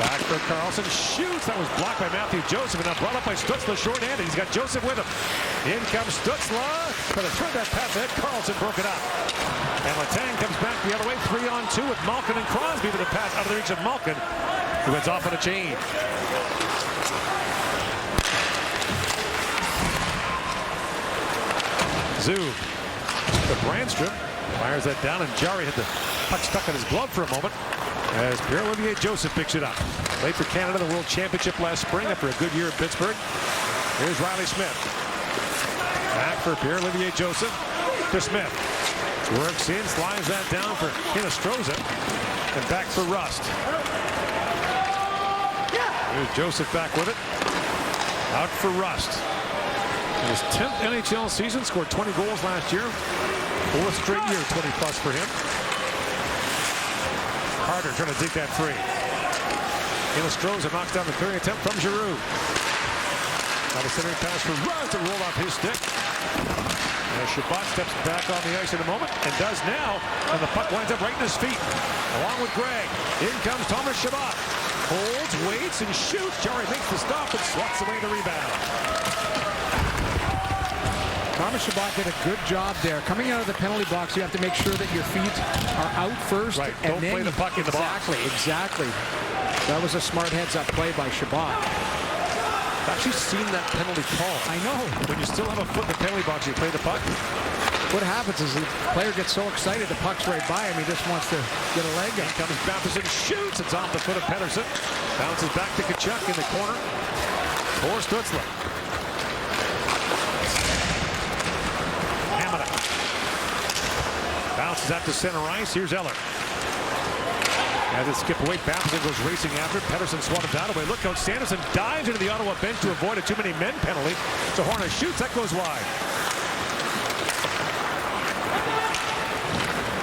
Back for Carlson. Shoots. That was blocked by Matthew Joseph, and now brought up by Stutzla short-handed. He's got Joseph with him. In comes Stutzla. But to turn that pass ahead, Carlson broke it up. And Letang comes back the other way, 3-on-2 with Malkin and Crosby, but a pass out of the reach of Malkin, who went off on a change. Zub to Brandstrom. Fires that down, and Jari had the puck stuck in his glove for a moment as Pierre-Olivier Joseph picks it up. Played for Canada the World Championship last spring after a good year in Pittsburgh. Here's Riley Smith. Back for Pierre-Olivier Joseph to Smith. Works in, slides that down for Hinostroza, and back for Rust. Here's Joseph back with it. Out for Rust. In his 10th NHL season, scored 20 goals last year. 4th straight year, 20+ for him. Carter trying to dig that free. Illustroza knocks down the clearing attempt from Giroux. Got a centering pass for Russ to roll off his stick. As Shabbat steps back on the ice in a moment, and does now, and the puck winds up right in his feet, along with Greg. In comes Thomas Shabbat. Holds, waits, and shoots. Jari makes the stop and swats away the rebound. Thomas Shabbat did a good job there. Coming out of the penalty box, you have to make sure that your feet are out first. Right, and don't then play the puck in the box. Exactly. That was a smart heads-up play by Shabbat. I've actually seen that penalty call. I know. When you still have a foot in the penalty box, you play the puck. What happens is the player gets so excited, the puck's right by him, he just wants to get a leg up. Comes Batherson, shoots. It's off the foot of Pettersson. Bounces back to Tkachuk in the corner. For Stützle. Hamada. Bounces out to center ice. Here's Eller. As it skip away, Batherson goes racing after it. Pettersson swatted that away. Look out, Sanderson dives into the Ottawa bench to avoid a too many men penalty. So Hornet shoots, that goes wide.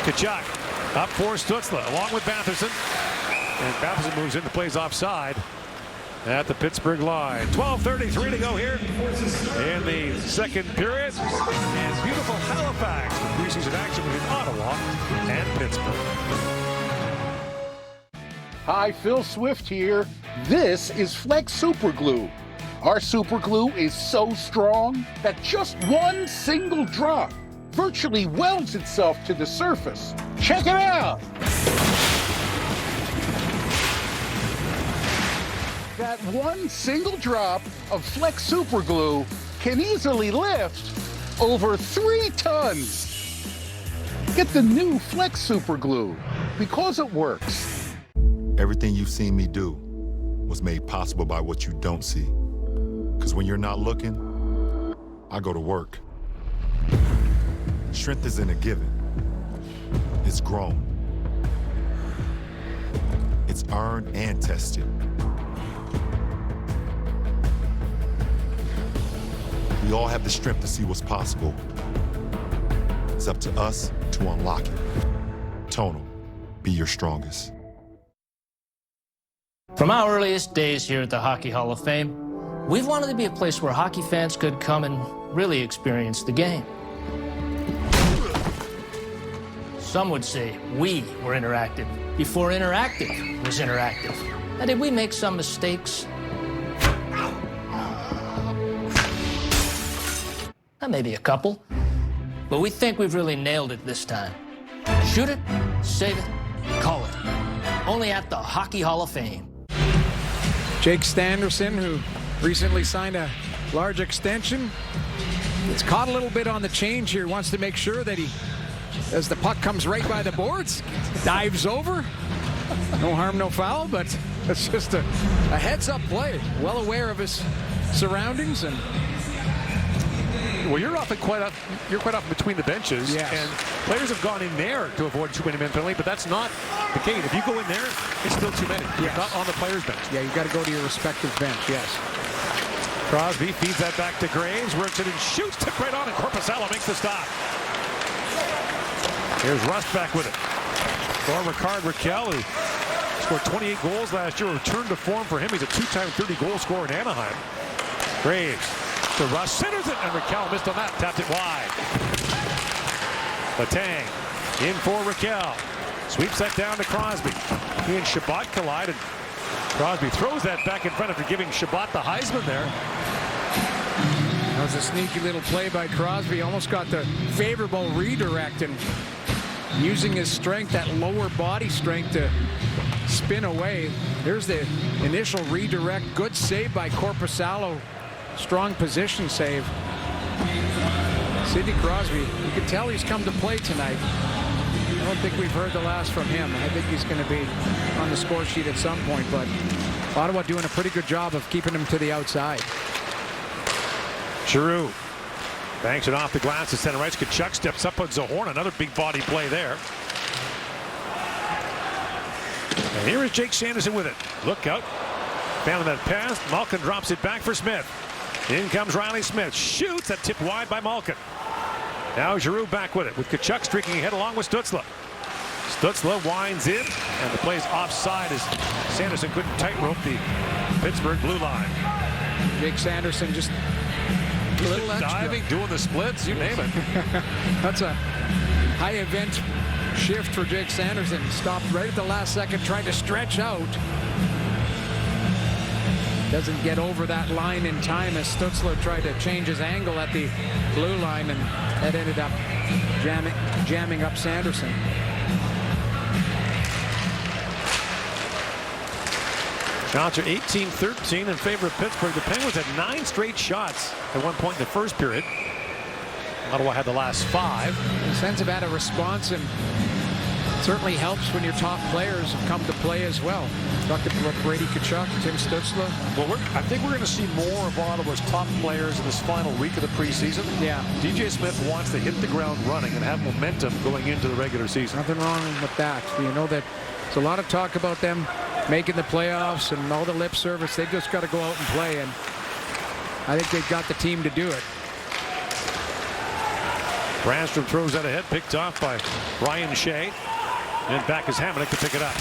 Tkachuk up for Stützle along with Batherson. And Batherson moves in, the plays offside at the Pittsburgh line. 12:33 to go here in the second period. And beautiful Halifax, the preseason action between Ottawa and Pittsburgh. Hi, Phil Swift here. This is Flex Super Glue. Our super glue is so strong that just one single drop virtually welds itself to the surface. Check it out! That one single drop of Flex Super Glue can easily lift over 3 tons. Get the new Flex Super Glue because it works. Everything you've seen me do was made possible by what you don't see. Because when you're not looking, I go to work. Strength isn't a given. It's grown. It's earned and tested. We all have the strength to see what's possible. It's up to us to unlock it. Tonal, be your strongest. From our earliest days here at the Hockey Hall of Fame, we've wanted to be a place where hockey fans could come and really experience the game. Some would say we were interactive before interactive was interactive. Now, did we make some mistakes? Maybe a couple. But we think we've really nailed it this time. Shoot it, save it, call it. Only at the Hockey Hall of Fame. Jake Sanderson, who recently signed a large extension, it's caught a little bit on the change here. Wants to make sure that he, as the puck comes right by the boards, dives over. No harm, no foul, but it's just a heads-up play. Well aware of his surroundings. And well, you're quite often between the benches, yes. And players have gone in there to avoid too many men penalty, but that's not the case. If you go in there, it's still too many. You're not on the players' bench. Yeah, you got to go to your respective bench, yes. Crosby feeds that back to Graves, works it and shoots, tipped right on, and Korpisalo makes the stop. Here's Rust back with it. For Ricard Raquel, who scored 28 goals last year, returned to form for him. He's a 2-time 30-goal scorer in Anaheim. Graves to Rust, centers it, and Raquel missed on that, tapped it wide. Letang in for Raquel. Sweeps that down to Crosby. He and Shabbat collide, and Crosby throws that back in front after giving Shabbat the Heisman there. That was a sneaky little play by Crosby. Almost got the favorable redirect and using his strength, that lower body strength, to spin away. There's the initial redirect. Good save by Korpisalo. Strong position save. Sidney Crosby, you can tell he's come to play tonight. I don't think we've heard the last from him. I think he's going to be on the score sheet at some point, but Ottawa doing a pretty good job of keeping him to the outside. Giroux banks it off the glass to center ice. Tkachuk steps up on Zohorna. Another big body play there. And here is Jake Sanderson with it. Look out. Found that pass. Malkin drops it back for Smith. In comes Riley Smith. Shoots. That tipped wide by Malkin. Now Giroux back with it, with Tkachuk streaking ahead along with Stützle. Stützle winds in, and the play's offside as Sanderson couldn't tightrope the Pittsburgh blue line. Jake Sanderson just a little extra. Diving, doing the splits, you name it. That's a high event shift for Jake Sanderson. Stopped right at the last second, tried to stretch out. Doesn't get over that line in time as Stützle tried to change his angle at the blue line, and that ended up jamming up Sanderson. Shots are 18-13 in favor of Pittsburgh. The Penguins had 9 straight shots at one point in the first period. Ottawa had the last 5. The Sens have had a response, and it certainly helps when your top players have come to play as well. Talked about Brady Tkachuk, Tim Stützle. Well, I think we're going to see more of Ottawa's top players in this final week of the preseason. Yeah. DJ Smith wants to hit the ground running and have momentum going into the regular season. Nothing wrong with that. You know that there's a lot of talk about them making the playoffs and all the lip service. They've just got to go out and play, and I think they've got the team to do it. Brandstrom throws that ahead, picked off by Ryan Shea. And back is Hamonic to pick it up.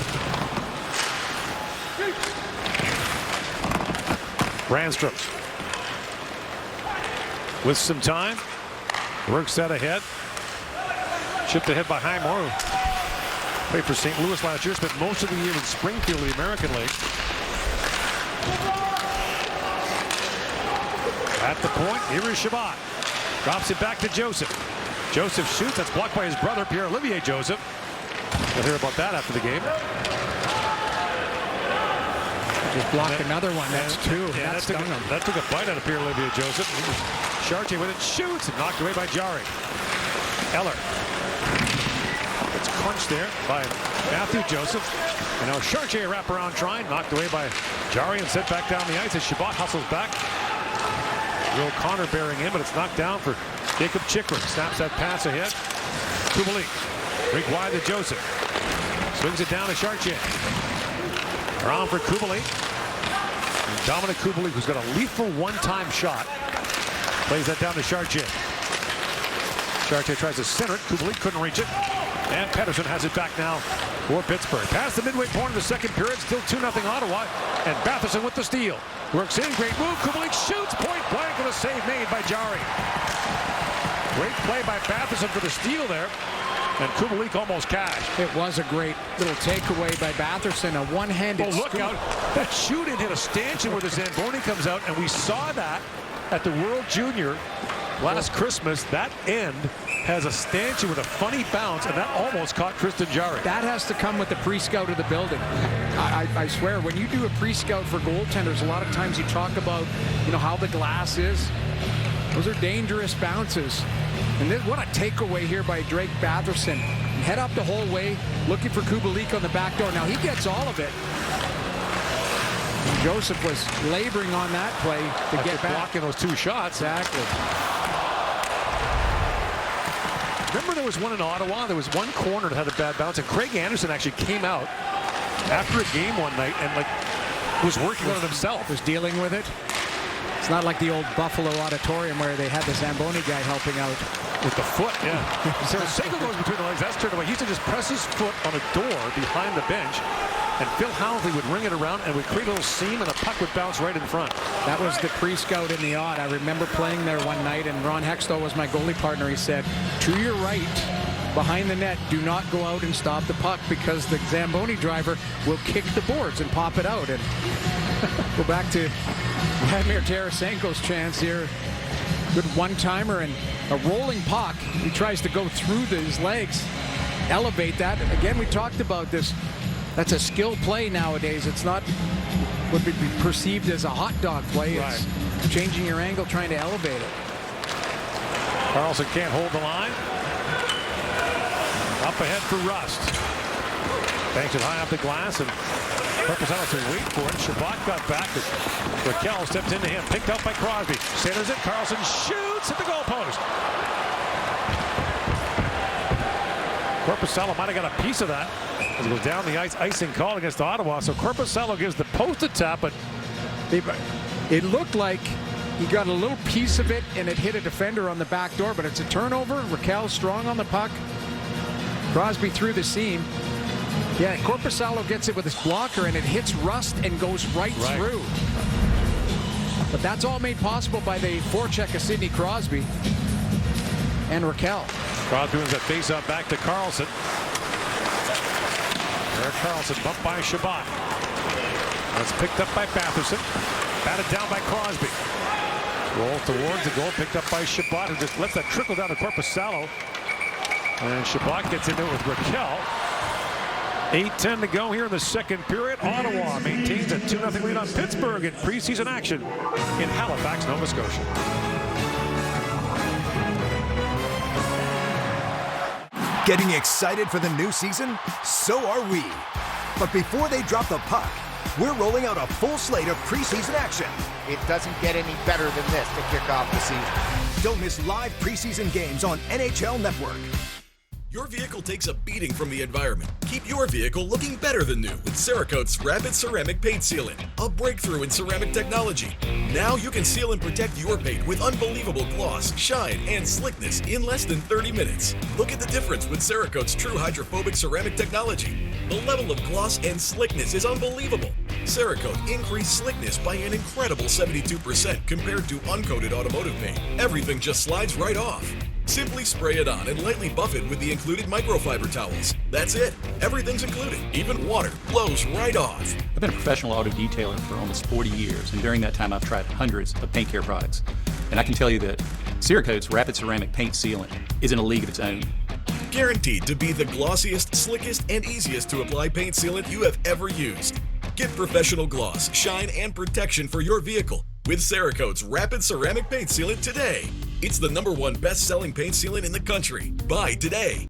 Brandstrom with some time. Works that ahead. Chipped ahead by Highmore. Played for St. Louis last year. Spent most of the year in Springfield, the American League. At the point, here is Shabbat. Drops it back to Joseph. Joseph shoots. That's blocked by his brother, Pierre-Olivier Joseph. We'll hear about that after the game. Just blocked another one. That's 2. Yeah, that took a bite out of Pierre-Olivier Joseph. Chartier with it, shoots, and knocked away by Jarry. Eller. It's crunched there by Matthew Joseph. And now Chartier wraparound try, knocked away by Jarry and sent back down the ice as Shabbat hustles back. Will Connor bearing in, but it's knocked down for Jacob Chychrun. Snaps that pass ahead. Kubalik. Break wide to Joseph. Swings it down to Chartier. Around for Kubalik. And Dominic Kubalik, who's got a lethal one-time shot, plays that down to Chartier. Chartier tries to center it. Kubalik couldn't reach it. And Pettersson has it back now for Pittsburgh. Past the midway point of the second period, still 2-0 Ottawa. And Batherson with the steal. Works in, great move. Kubalik shoots, point blank with a save made by Jarry. Great play by Batherson for the steal there. And Kubalik almost cashed. It was a great little takeaway by Batherson. A one-handed look out. That shoot-in hit a stanchion where the Zamboni comes out, and we saw that at the World Junior last Christmas. That end has a stanchion with a funny bounce, and that almost caught Tristan Jarry. That has to come with the pre-scout of the building. I swear, when you do a pre-scout for goaltenders, a lot of times you talk about, how the glass is. Those are dangerous bounces. And what a takeaway here by Drake Batherson. Head up the whole way, looking for Kubalik on the back door. Now he gets all of it. And Joseph was laboring on that play to get back. Blocking those 2 shots. Exactly. Remember there was one in Ottawa? There was one corner that had a bad bounce, and Craig Anderson actually came out after a game one night and was working on it himself. Was dealing with it. It's not like the old Buffalo Auditorium where they had the Zamboni guy helping out. With the foot, yeah. So Segal goes between the legs. That's turned away. He used to just press his foot on a door behind the bench, and Phil Housley would ring it around and would create a little seam, and a puck would bounce right in front. That was the pre-scout in the odd. I remember playing there one night, and Ron Hextall was my goalie partner. He said, to your right, behind the net, do not go out and stop the puck because the Zamboni driver will kick the boards and pop it out. And go back to Vladimir Tarasenko's chance here. Good one-timer and a rolling puck. He tries to go through his legs, elevate that. Again, we talked about this. That's a skill play nowadays. It's not what would be perceived as a hot dog play. Right. It's changing your angle, trying to elevate it. Carlson can't hold the line. Up ahead for Rust. Banks it high off the glass, and Purple out to wait for it. Shabbat got back. Raquel stepped into him. Picked up by Crosby. Centers it. Carlson shoots at the goalpost. Korpisalo might have got a piece of that as it goes down the ice. Icing call against Ottawa. So Korpisalo gives the posted tap, but it looked like He got a little piece of it, and it hit a defender on the back door, but it's a turnover. Raquel strong on the puck. Crosby through the seam. Yeah, Korpisalo gets it with his blocker, and it hits Rust and goes right through. But that's all made possible by the forecheck of Sidney Crosby and Raquel. Crosby wins that face-off back to Carlson. Erik Karlsson bumped by Shabbat. That's picked up by Batherson. Batted down by Crosby. Roll towards the goal, picked up by Shabbat, who just lets that trickle down to Korpisalo. And Shabbat gets into it with Raquel. 8:10 to go here in the second period. Ottawa maintains a 2-0 lead on Pittsburgh in preseason action in Halifax, Nova Scotia. Getting excited for the new season? So are we. But before they drop the puck, we're rolling out a full slate of preseason action. It doesn't get any better than this to kick off the season. Don't miss live preseason games on NHL Network. Your vehicle takes a beating from the environment. Keep your vehicle looking better than new with Cerakote's Rapid Ceramic Paint Sealant, a breakthrough in ceramic technology. Now you can seal and protect your paint with unbelievable gloss, shine, and slickness in less than 30 minutes. Look at the difference with Cerakote's true hydrophobic ceramic technology. The level of gloss and slickness is unbelievable. Cerakote increased slickness by an incredible 72% compared to uncoated automotive paint. Everything just slides right off. Simply spray it on and lightly buff it with the included microfiber towels. That's it. Everything's included. Even water blows right off. I've been a professional auto detailer for almost 40 years, and during that time I've tried hundreds of paint care products. And I can tell you that Cerakote's Rapid Ceramic Paint Sealant is in a league of its own. Guaranteed to be the glossiest, slickest, and easiest to apply paint sealant you have ever used. Get professional gloss, shine, and protection for your vehicle with Cerakote's Rapid Ceramic Paint Sealant today. It's the #1 best-selling paint sealant in the country. Buy today.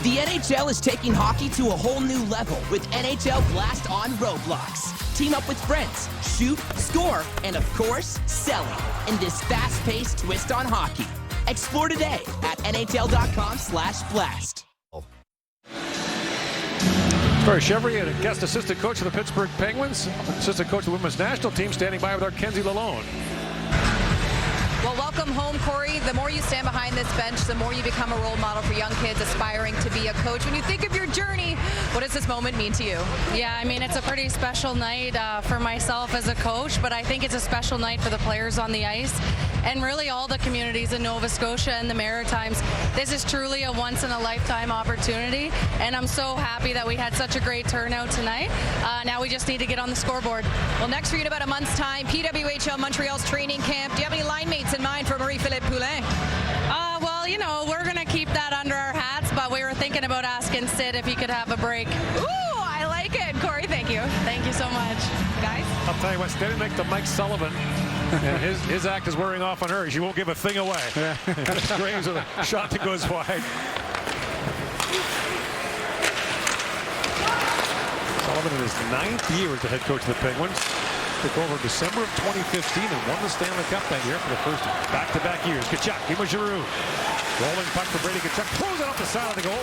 The NHL is taking hockey to a whole new level with NHL Blast on Roblox. Team up with friends, shoot, score, and of course, sell it in this fast-paced twist on hockey. Explore today at NHL.com/blast. Troy Chevrier, a guest assistant coach of the Pittsburgh Penguins, assistant coach of the women's national team, standing by with our Kenzie Lalone. Well, welcome home, Corey. The more you stand behind this bench, the more you become a role model for young kids aspiring to be a coach. When you think of your journey, what does this moment mean to you? Yeah, I mean, it's a pretty special night for myself as a coach, but I think it's a special night for the players on the ice and really all the communities in Nova Scotia and the Maritimes. This is truly a once-in-a-lifetime opportunity, and I'm so happy that we had such a great turnout tonight. Now we just need to get on the scoreboard. Well, next for you in about a month's time, PWHL Montreal's training camp. Do you have any line mates in mind for Marie-Philippe Poulin? Well, you know, we're going to keep that under our hats, but we were thinking about asking Sid if he could have a break. Ooh, I like it. Corey, thank you. Thank you so much. Guys? I'll tell you what, standing next to Mike Sullivan, and his act is wearing off on her. She won't give a thing away. Graves with a shot that goes wide. Sullivan in his 9th year as the head coach of the Penguins. Took over December of 2015 and won the Stanley Cup that year for the first back-to-back years. Tkachuk, Dima Giroux. Rolling puck for Brady Tkachuk. Throws it off the side of the goal.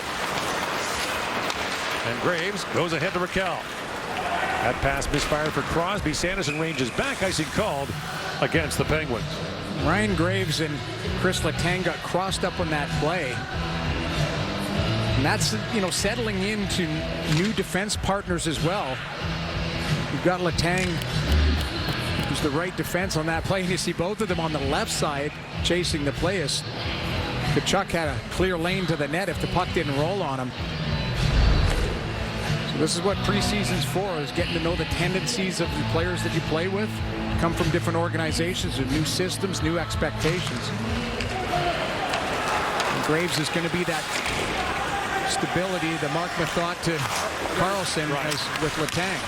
And Graves goes ahead to Raquel. That pass misfired for Crosby. Sanderson ranges back. Icing called against the Penguins. Ryan Graves and Chris Letang got crossed up on that play. And that's, you know, settling into new defense partners as well. You've got Letang, who's the right defense on that play, and you see both of them on the left side chasing the play as Tkachuk had a clear lane to the net if the puck didn't roll on him. So this is what preseason's for, is getting to know the tendencies of the players that you play with, come from different organizations with new systems, new expectations. And Graves is going to be that stability, the Mark Methot to Carlson as with Letang.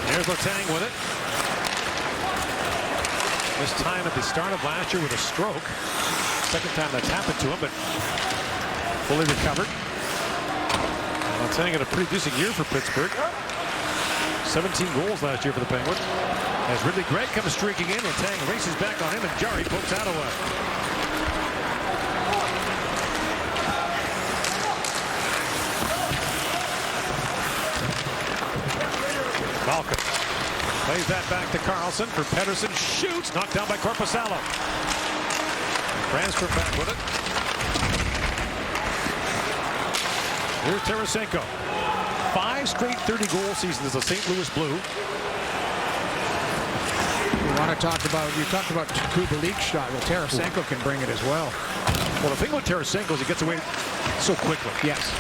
There's Letang with it. This time at the start of last year with a stroke. Second time that's happened to him, but fully recovered. Letang had a pretty decent year for Pittsburgh. 17 goals last year for the Penguins. As Ridley Gregg comes streaking in, Letang races back on him, and Jari pokes out away. Malkin plays that back to Carlson for Pedersen. Shoots. Knocked down by Korpisalo. Transfer back with it. Here's Tarasenko. 5 straight 30-goal seasons as a St. Louis Blue. You want to talk about, you talked about Kubalik's shot. Well, Tarasenko can bring it as well. Well, the thing with Tarasenko is he gets away so quickly. Yes.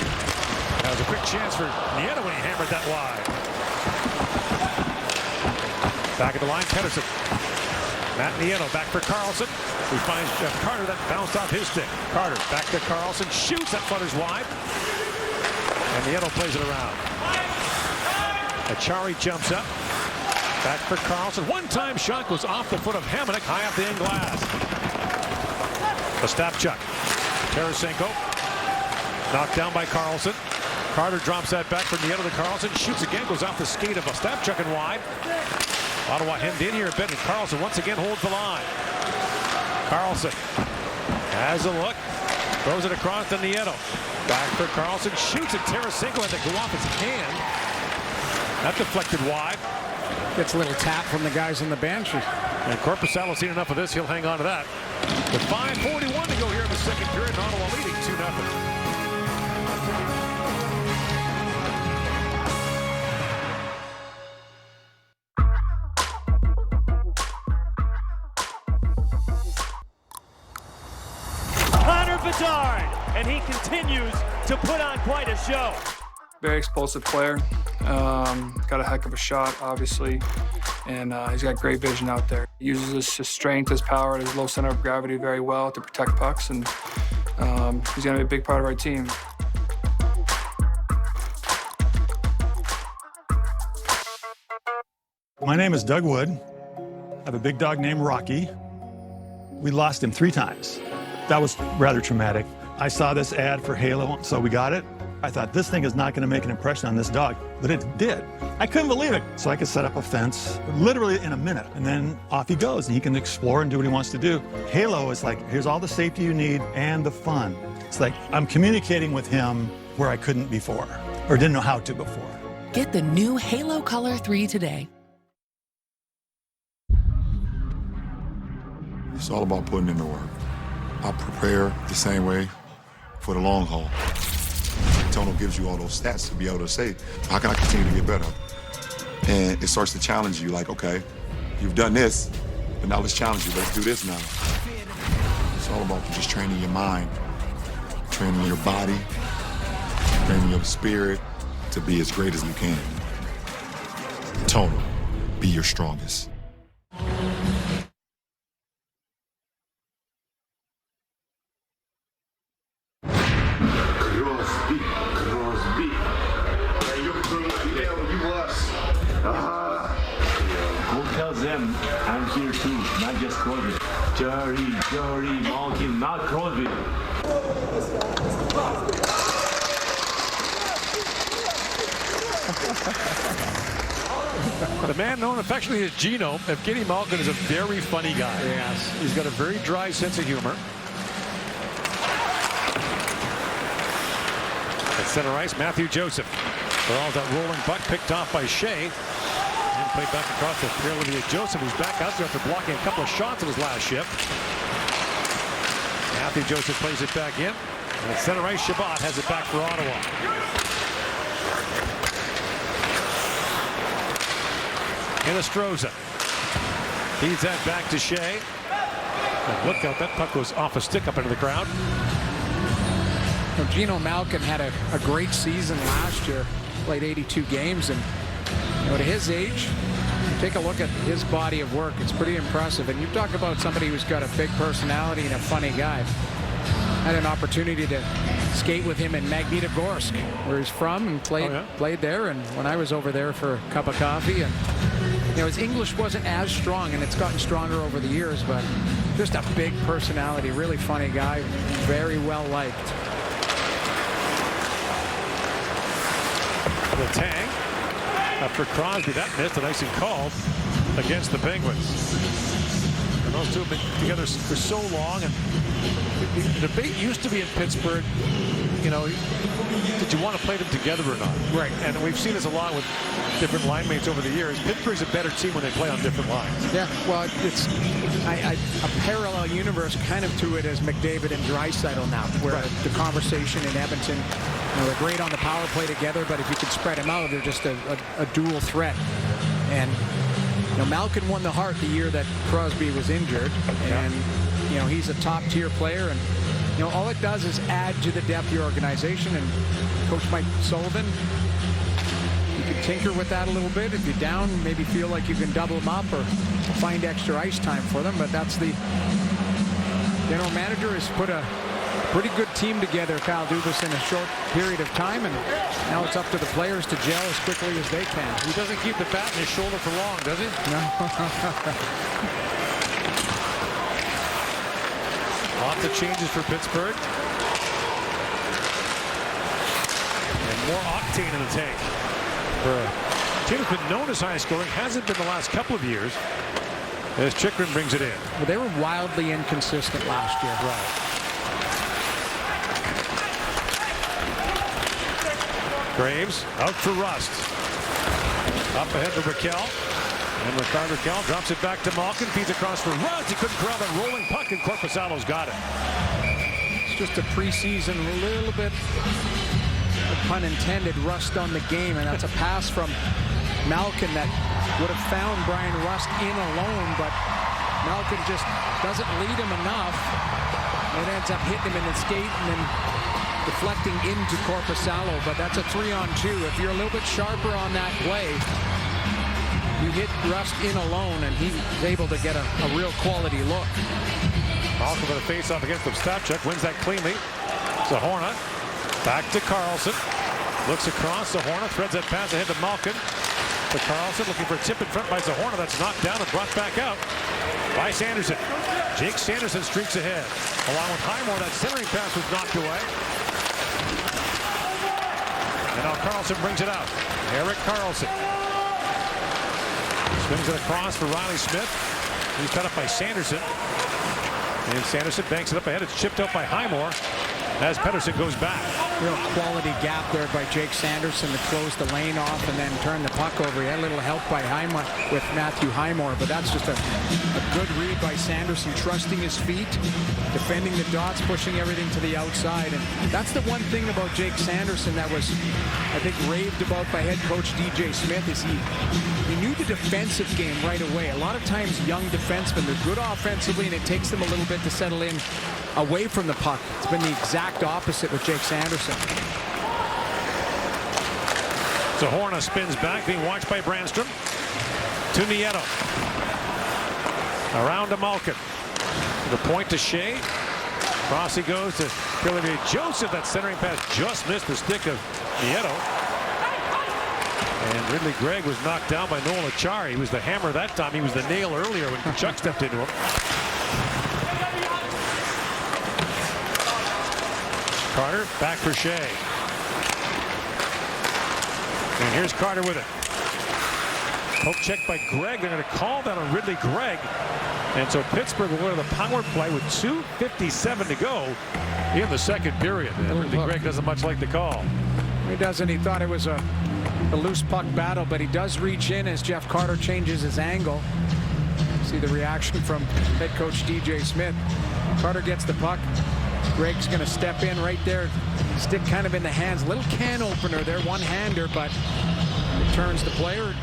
That was a quick chance for Nieto when he hammered that wide. Back at the line, Pedersen. Matt Nieto back for Carlson. He finds Jeff Carter. That bounced off his stick. Carter back to Carlson. Shoots. That flutters wide. And Nieto plays it around. Achari jumps up. Back for Carlson. One-time shot goes off the foot of Hamonic, high up the end glass. Ostapchuk. Tarasenko. Knocked down by Carlson. Carter drops that back for Nieto to Carlson. Shoots again. Goes off the skate of Ostapchuk and wide. Ottawa hemmed in here a bit, and Carlson once again holds the line. Carlson has a look. Throws it across to Nieto. Back for Carlson. Shoots at Tarasenko. Had to go off his hand. That deflected wide. Gets a little tap from the guys on the bench. And Korpisalo's seen enough of this. He'll hang on to that. With 5:41 to go here in the second period, and Ottawa leading 2-0. And he continues to put on quite a show. Very explosive player. Got a heck of a shot, obviously. And he's got great vision out there. He uses his strength, his power, his low center of gravity very well to protect pucks. And he's going to be a big part of our team. My name is Doug Wood. I have a big dog named Rocky. We lost him 3 times. That was rather traumatic. I saw this ad for Halo, so we got it. I thought, this thing is not going to make an impression on this dog, but it did. I couldn't believe it. So I could set up a fence literally in a minute, and then off he goes, and he can explore and do what he wants to do. Halo is like, here's all the safety you need and the fun. It's like I'm communicating with him where I couldn't before, or didn't know how to before. Get the new Halo Color 3 today. It's all about putting in the work. I prepare the same way for the long haul. Tono gives you all those stats to be able to say, how can I continue to get better? And it starts to challenge you, like, okay, you've done this, but now let's challenge you. Let's do this now. It's all about just training your mind, training your body, training your spirit to be as great as you can. Tono, be your strongest. I'm here too, not just Crosby. Jerry, Malkin, not Crosby. The man known affectionately as Gino, Evgeny Malkin, is a very funny guy. Yes. He's got a very dry sense of humor. At center ice, Matthew Joseph. All that rolling puck picked off by Shea. And played back across the field with Joseph, who's back out there after blocking a couple of shots in his last shift. Matthew Joseph plays it back in. And at center ice, Shabbat has it back for Ottawa. Hinostroza. Feeds that back to Shea. And look out, that puck goes off a stick up into the crowd. Well, Gino Malkin had a great season last year. Played 82 games, and you know, at his age, take a look at his body of work. It's pretty impressive. And you talk about somebody who's got a big personality and a funny guy. I had an opportunity to skate with him in Magnitogorsk, where he's from, and played there. And when I was over there for a cup of coffee, and you know, his English wasn't as strong, and it's gotten stronger over the years, but just a big personality, really funny guy, very well liked. The tang after Crosby, that missed, and icing called against the Penguins. And those two have been together for so long, and the debate used to be in Pittsburgh, you know, did you want to play them together or not? Right. And we've seen this a lot with different line mates over the years. Pittsburgh's a better team when they play on different lines. Yeah, well, it's a parallel universe kind of to it as McDavid and Draisaitl now, where the conversation in Edmonton, they're great on the power play together, but if you could spread them out, they're just a dual threat. And Malkin won the Hart the year that Crosby was injured, and he's a top-tier player, and all it does is add to the depth of your organization. And Coach Mike Sullivan, you can tinker with that a little bit. If you're down, maybe feel like you can double them up or find extra ice time for them. But that's the general manager has put a pretty good team together, Kyle Dubas, in a short period of time, and now it's up to the players to gel as quickly as they can. He doesn't keep the bat in his shoulder for long, does he? No. Lots of changes for Pittsburgh. And more octane in the tank. For a team that's been known as high scoring, hasn't been the last couple of years, as Chychrun brings it in. Well, they were wildly inconsistent last year. Right. Graves out for Rust. Up ahead to Raquel. And Rickard Raquel drops it back to Malkin. Feeds across for Rust. He couldn't corral that rolling puck, and Korpisalo's got it. It's just a preseason, a little bit, pun intended, rust on the game. And that's a pass from Malkin that would have found Brian Rust in alone. But Malkin just doesn't lead him enough. It ends up hitting him in the skate and then deflecting into Korpisalo. But that's a 3-on-2. If you're a little bit sharper on that play, you hit Rust in alone, and he's able to get a real quality look. Malkin with a face-off against Ostapchuk, wins that cleanly. Zahorna back to Carlson. Looks across. Zahorna threads that pass ahead to Malkin. To Carlson, looking for a tip in front by Zahorna. That's knocked down and brought back out by Sanderson. Jake Sanderson streaks ahead. Along with Highmore, that centering pass was knocked away. And now Carlson brings it out. Erik Karlsson. Swings it across for Riley Smith. He's cut up by Sanderson. And Sanderson banks it up ahead. It's chipped out by Highmore as Pettersson goes back. Real quality gap there by Jake Sanderson to close the lane off and then turn the puck over. He had a little help by Highmore with Matthew Highmore, but that's just a good read by Sanderson, trusting his feet, defending the dots, pushing everything to the outside. And that's the one thing about Jake Sanderson that was, I think, raved about by head coach DJ Smith, is he knew the defensive game right away. A lot of times young defensemen, they're good offensively, and it takes them a little bit to settle in away from the puck. It's been the exact opposite with Jake Sanderson. Zahorna spins back, being watched by Brandstrom. To Nieto. Around to Malkin. The point to Shea. Cross he goes to Philip Joseph. That centering pass just missed the stick of Nieto. And Ridley Gregg was knocked down by Noel Achari. He was the hammer that time. He was the nail earlier when Chuck stepped into him. Carter back for Shea. And here's Carter with it. Poke check by Gregg. They're going to call that on Ridley Gregg. And so Pittsburgh will go to the power play with 2:57 to go in the second period. And Ridley Gregg doesn't much like the call. He doesn't. He thought it was a loose puck battle, but he does reach in as Jeff Carter changes his angle. See the reaction from head coach DJ Smith. Carter gets the puck. Gregg's going to step in right there. Stick kind of in the hands. Little can opener there, one-hander, but it turns the player.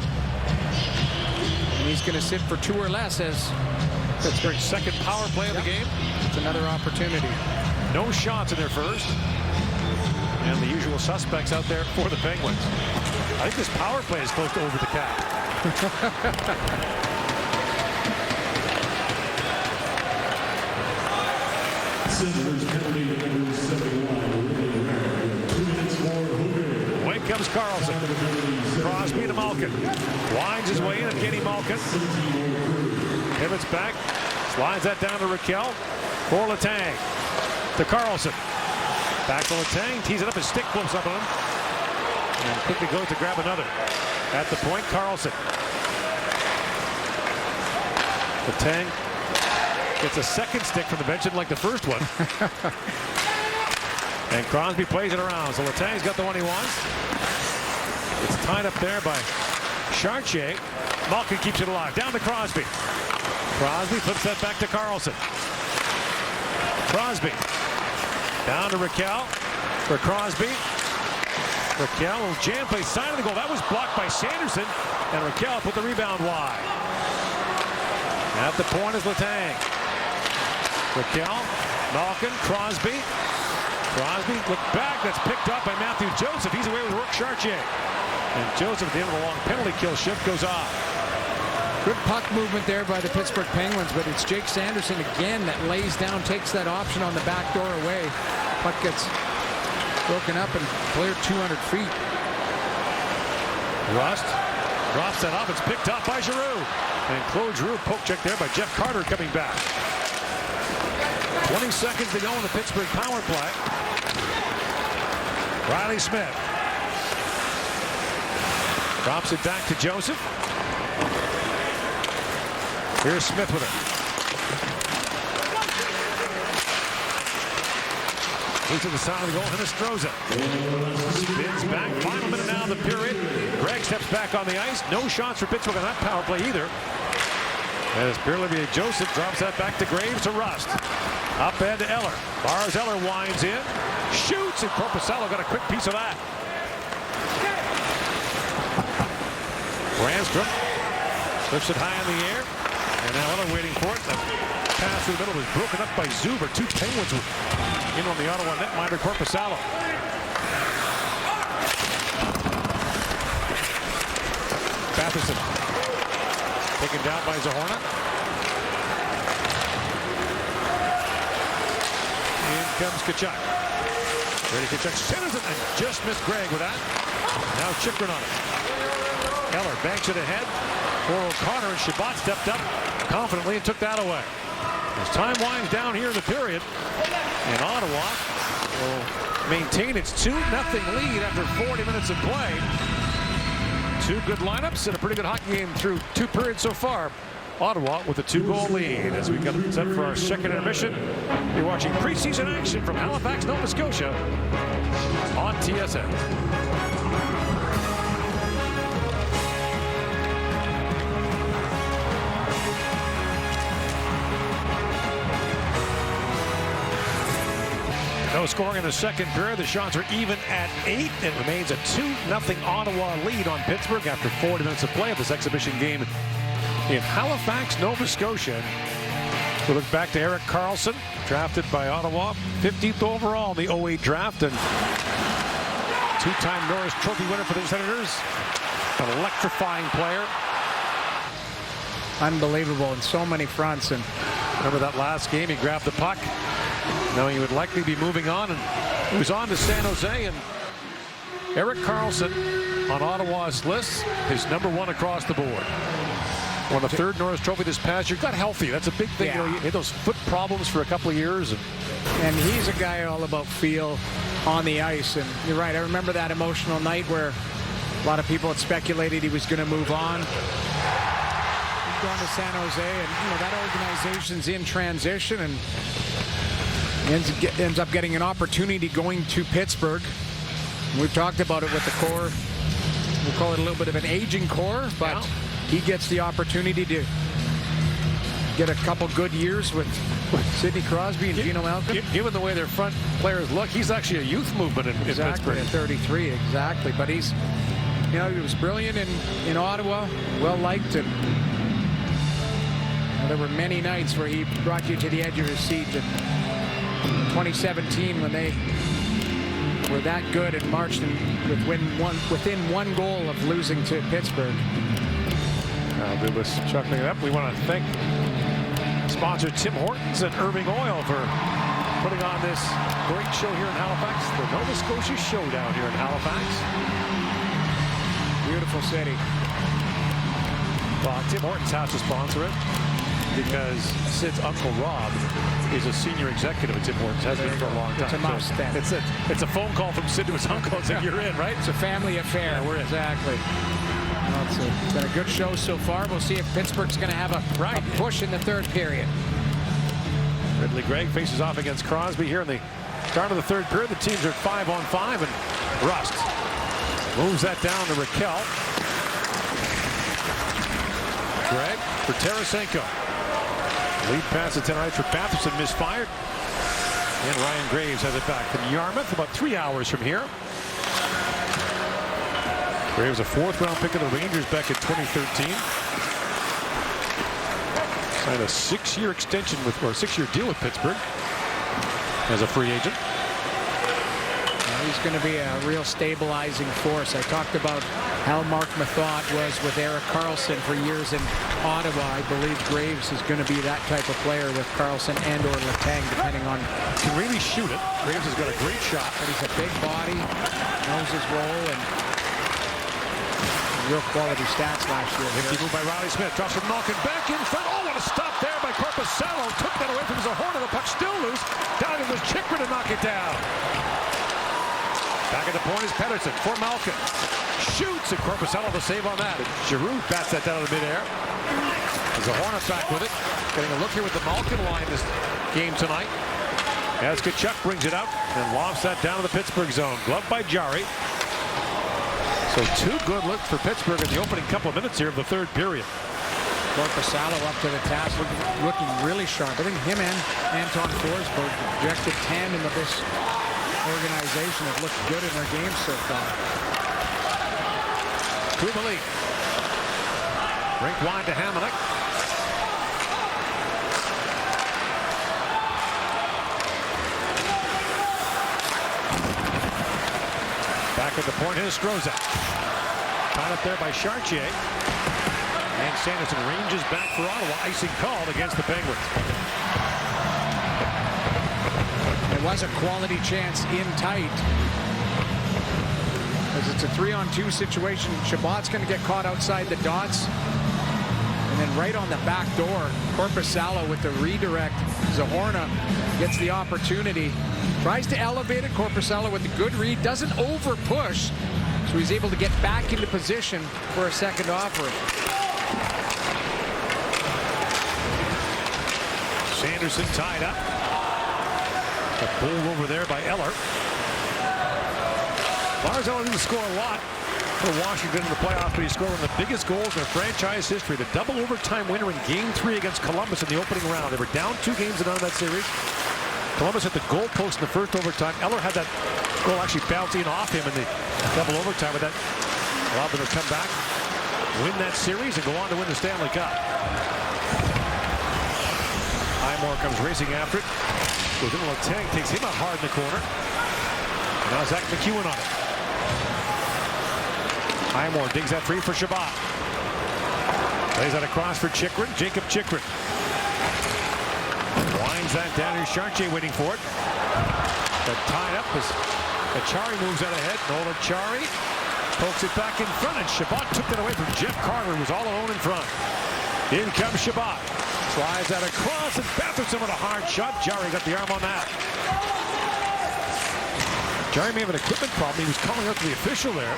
And he's going to sit for 2 or less as Pittsburgh's second power play of the game. It's another opportunity. No shots in their first. And the usual suspects out there for the Penguins. I think this power play is close to over the cap. Away comes Carlson. Crosby to Malkin. Winds his way in at Kenny Malkin. Pivots back. Slides that down to Raquel. For Letang. To Carlson. Back to Letang. Tees it up. His stick close up on him. And quickly goes to grab another. At the point, Carlson. Letang gets a second stick from the bench, like the first one. And Crosby plays it around. So Letang's got the one he wants. It's tied up there by Chartier. Malkin keeps it alive. Down to Crosby. Crosby flips that back to Carlson. Crosby. Down to Raquel for Crosby. Raquel will jam play side of the goal. That was blocked by Sanderson. And Raquel put the rebound wide. At the point is Letang. Raquel, Malkin, Crosby. Crosby looked back. That's picked up by Matthew Joseph. He's away with Rourke Chartier. And Joseph at the end of the long penalty kill shift goes off. Good puck movement there by the Pittsburgh Penguins, but it's Jake Sanderson again that lays down, takes that option on the back door away. Puck gets broken up and cleared 200 feet. Rust drops that off. It's picked up by Giroux. And Claude Giroux poke check there by Jeff Carter coming back. 20 seconds to go in the Pittsburgh power play. Riley Smith drops it back to Joseph. Here's Smith with it. He's to the side of the goal. Hinostroza spins back. Final minute now of the period. Greg steps back on the ice. No shots for Pittsburgh on that power play either. As Pierre-Olivier Joseph drops that back to Graves to Rust. Up ahead to Eller. Lars Eller winds in. Shoots, and Corpusalo got a quick piece of that. Brandstrom lifts it high in the air. And now Eller waiting for it. The pass through the middle was broken up by Zuber. Two Penguins in on the Ottawa netminder, Corpusalo. Batherson taken down by Zahorna. In comes Tkachuk. Ready Tkachuk centers it and just missed Gregg with that. Now Chychrun on it. Eller banks it ahead for O'Connor, and Shabbat stepped up confidently and took that away. As time winds down here in the period, and Ottawa will maintain its 2-0 lead after 40 minutes of play. Two good lineups and a pretty good hockey game through 2 periods so far. Ottawa with a 2-goal lead. As we get set for our second intermission, you're watching preseason action from Halifax, Nova Scotia on TSN. No scoring in the second period. The shots are even at 8. It remains a 2-0 Ottawa lead on Pittsburgh after 40 minutes of play of this exhibition game in Halifax, Nova Scotia. We look back to Erik Karlsson, drafted by Ottawa, 15th overall in the 08 draft, and 2-time Norris Trophy winner for the Senators. An electrifying player. Unbelievable in so many fronts. And remember that last game, he grabbed the puck, knowing he would likely be moving on, and he was on to San Jose. And Erik Karlsson on Ottawa's list is #1 across the board. Won the 3rd Norris Trophy this past year. Got healthy. That's a big thing. Yeah. You know, he had those foot problems for a couple of years. And he's a guy all about feel on the ice. And you're right. I remember that emotional night where a lot of people had speculated he was going to move on. He's gone to San Jose, and that organization's in transition, and ends up getting an opportunity going to Pittsburgh. We've talked about it with the core. We'll call it a little bit of an aging core, but he gets the opportunity to get a couple good years with Sidney Crosby and Gino Malkin. Given the way their front players look, he's actually a youth movement in Pittsburgh. At 33, exactly. But he's, he was brilliant in Ottawa, well liked, and there were many nights where he brought you to the edge of your seat. And 2017, when they were that good and marched within one goal of losing to Pittsburgh. Bill was chuckling it up. We want to thank sponsor Tim Hortons and Irving Oil for putting on this great show here in Halifax. The Nova Scotia Showdown here in Halifax. Beautiful city. Well, Tim Hortons has to sponsor it because Sid's uncle Rob is a senior executive at Tim Hortons. Has been for a long time. It's a must. So it's a phone call from Sid to his uncle and say, you're in, right? It's a family affair. Yeah, we're in. Exactly. Well, it's been a good show so far. We'll see if Pittsburgh's going to have a push in the 3rd period. Ridley Gregg faces off against Crosby here in the start of the 3rd period. The teams are 5-on-5, and Rust moves that down to Raquel. for Tarasenko. Lead pass at 10 right for Batherson, misfired. And Ryan Graves has it back from Yarmouth, about 3 hours from here. Graves, a 4th-round pick of the Rangers back in 2013. Signed a 6-year extension with, or a 6-year deal with Pittsburgh as a free agent. He's going to be a real stabilizing force. I talked about how Mark Mathot was with Erik Karlsson for years in Ottawa. I believe Graves is going to be that type of player with Karlsson and or Letang, depending on. Can really shoot it. Graves has got a great shot. But he's a big body, knows his role, and real quality stats last year. Nifty move by Riley Smith. Drops from Malkin back in front. Oh, what a stop there by Korpisalo. Took that away from Zahorna. The puck still loose. Down it was Chychrun to knock it down. Back at the point is Pettersson for Malkin. Shoots, and Korpisalo the save on that. And Giroux bats that down in midair. Zahorna back with it. Getting a look here with the Malkin line this game tonight. As Tkachuk brings it out and lofts that down to the Pittsburgh zone. Glove by Jari. So 2 good looks for Pittsburgh in the opening couple of minutes here of the 3rd period. Korpisalo up to the task, looking really sharp. I think him and Anton Forsberg, projected tandem of this organization, have looked good in their games so far. Kubalik. Rink wide to Hamonic. Back at the point, here's Strozak. Caught up there by Chartier. And Sanderson ranges back for Ottawa. Icing called against the Penguins. It was a quality chance in tight. As it's a 3-on-2 situation. Shabbat's going to get caught outside the dots. And then right on the back door, Korpisalo with the redirect. Zahorna gets the opportunity. Tries to elevate it. Korpisalo with a good read. Doesn't over push. So he's able to get back into position for a second offering. Sanderson tied up. A pull over there by Eller. Lars Eller didn't score a lot for Washington in the playoffs, but he scored one of the biggest goals in their franchise history. The double overtime winner in Game 3 against Columbus in the opening round. They were down 2 games to none in that series. Columbus hit the goal post in the first overtime. Eller had that goal actually bouncing off him in the double overtime, but that allowed them to come back, win that series, and go on to win the Stanley Cup. Highmore comes racing after it. Goes into Letang, takes him out hard in the corner. And now Zach McEwen on it. Highmore digs that free for Shabbat. Plays that across for Chychrun. Jacob Chychrun. Winds that down. Here's Chartier waiting for it. But tied up as Achari moves out ahead. Nolan Chari pokes it back in front, and Shabbat took it away from Jeff Carter, who was all alone in front. In comes Shabbat. Slides that across, and Batherson with a hard shot. Jari got the arm on that. Jari may have an equipment problem. He was calling out to the official there.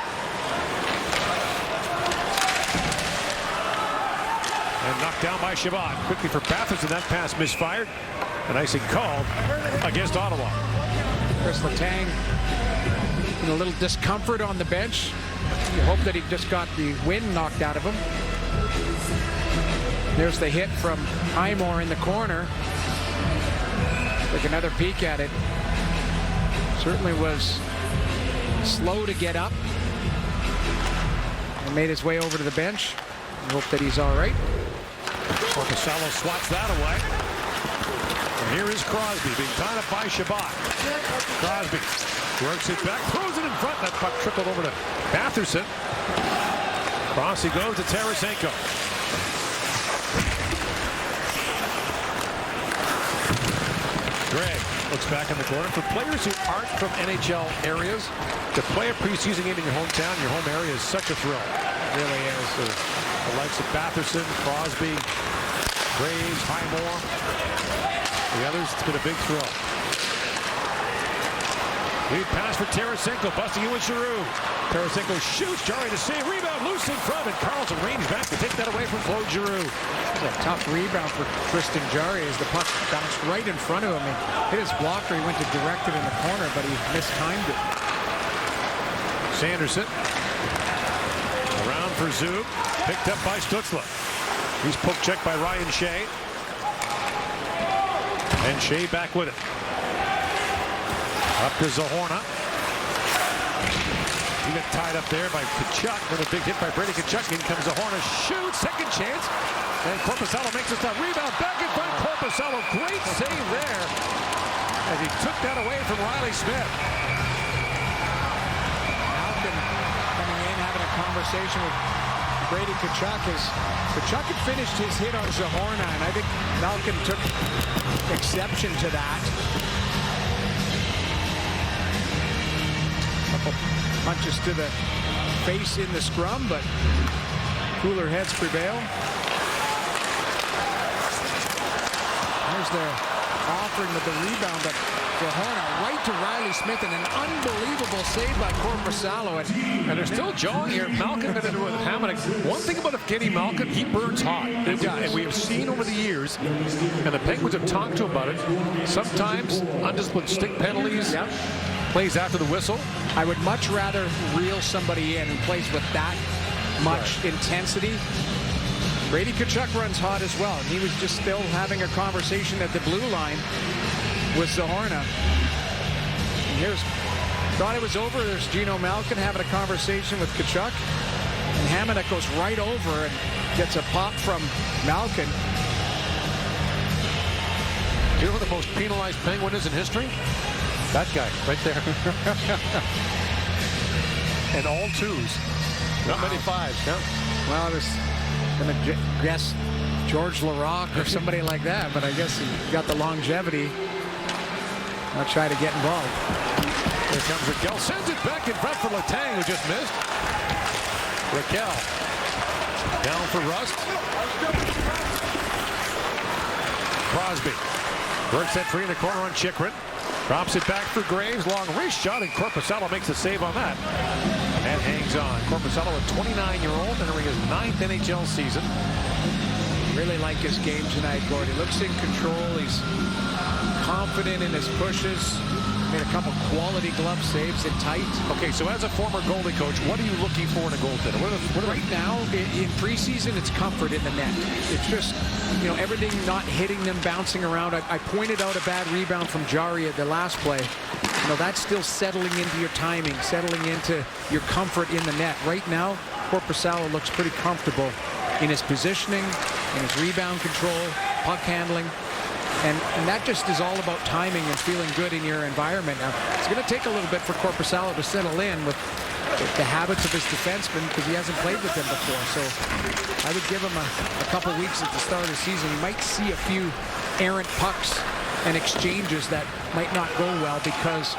And knocked down by Shabbat. Quickly for Batherson, that pass misfired. An icing called against Ottawa. Chris Letang in a little discomfort on the bench. You hope that he just got the wind knocked out of him. There's the hit from Highmore in the corner. Take another peek at it. Certainly was slow to get up. And made his way over to the bench. I hope that he's all right. Korpisalo swats that away. And here is Crosby being tied up by Shabbat. Crosby works it back, throws it in front. That puck trickled over to Batherson. Cross he goes to Tarasenko. Gregg looks back in the corner. For players who aren't from NHL areas, to play a preseason game in your hometown, your home area, is such a thrill. It really is. The likes of Batherson, Crosby, Graves, Highmore, the others, it's been a big thrill. Lead pass for Tarasenko, busting in with Giroux. Tarasenko shoots, Jari to save, rebound, loose in front, and Karlsson range back to take that away from Claude Giroux. It was a tough rebound for Tristan Jari as the puck bounced right in front of him. He hit his blocker, he went to direct it in the corner, but he mistimed it. Sanderson. Around for Zub, picked up by Stutzla. He's poke checked by Ryan Shea. And Shea back with it. Up to Zahorna. He got tied up there by Tkachuk. With a big hit by Brady Tkachuk. In comes Zahorna. Shoots. Second chance. And Korpisalo makes a stop. Rebound back in front. Korpisalo. Great save there. As he took that away from Riley Smith. Malkin coming in, having a conversation with Brady Tkachuk. Tkachuk had finished his hit on Zahorna, and I think Malkin took exception to that. Couple punches to the face in the scrum, but cooler heads prevail. There's their offering with the rebound, but Zahorna right to Riley Smith, and an unbelievable save by Korpisalo. And they're still jawing here. Malkin got into it with Hamonic. One thing about Evgeny Malkin, he burns hot. And we have seen over the years, and the Penguins have talked to him about it, sometimes undisciplined stick penalties, plays after the whistle. I would much rather reel somebody in who plays with that much intensity. Brady Tkachuk runs hot as well. He was just still having a conversation at the blue line with Zahorna. And here's, thought it was over. There's Gino Malkin having a conversation with Tkachuk. And Hamonic goes right over and gets a pop from Malkin. Do you know who the most penalized Penguin is in history? That guy right there. And all twos. Not many fives. No. Well, I was going to guess George Larocque or somebody like that, but I guess he got the longevity. I'll try to get involved. Here comes Raquel. Sends it back in front for Letang, who just missed. Raquel. Down for Rust. Crosby. Works that free in the corner on Chychrun. Drops it back for Graves. Long wrist shot, and Korpisalo makes a save on that. And hangs on. Korpisalo, a 29-year-old, entering his 9th NHL season. Really like his game tonight, Gord. He looks in control. He's confident in his pushes. Made a couple quality glove saves in tight. Okay, so as a former goalie coach, what are you looking for in a goaltender? Right now, in preseason, it's comfort in the net. It's just, you know, everything not hitting them, bouncing around. I pointed out a bad rebound from Jari at the last play. You know, that's still settling into your timing, settling into your comfort in the net. Right now, Korpisalo looks pretty comfortable in his positioning, in his rebound control, puck handling. And that just is all about timing and feeling good in your environment. Now, it's going to take a little bit for Korpisalo to settle in with the habits of his defenseman because he hasn't played with them before. So I would give him a couple weeks at the start of the season. You might see a few errant pucks and exchanges that might not go well because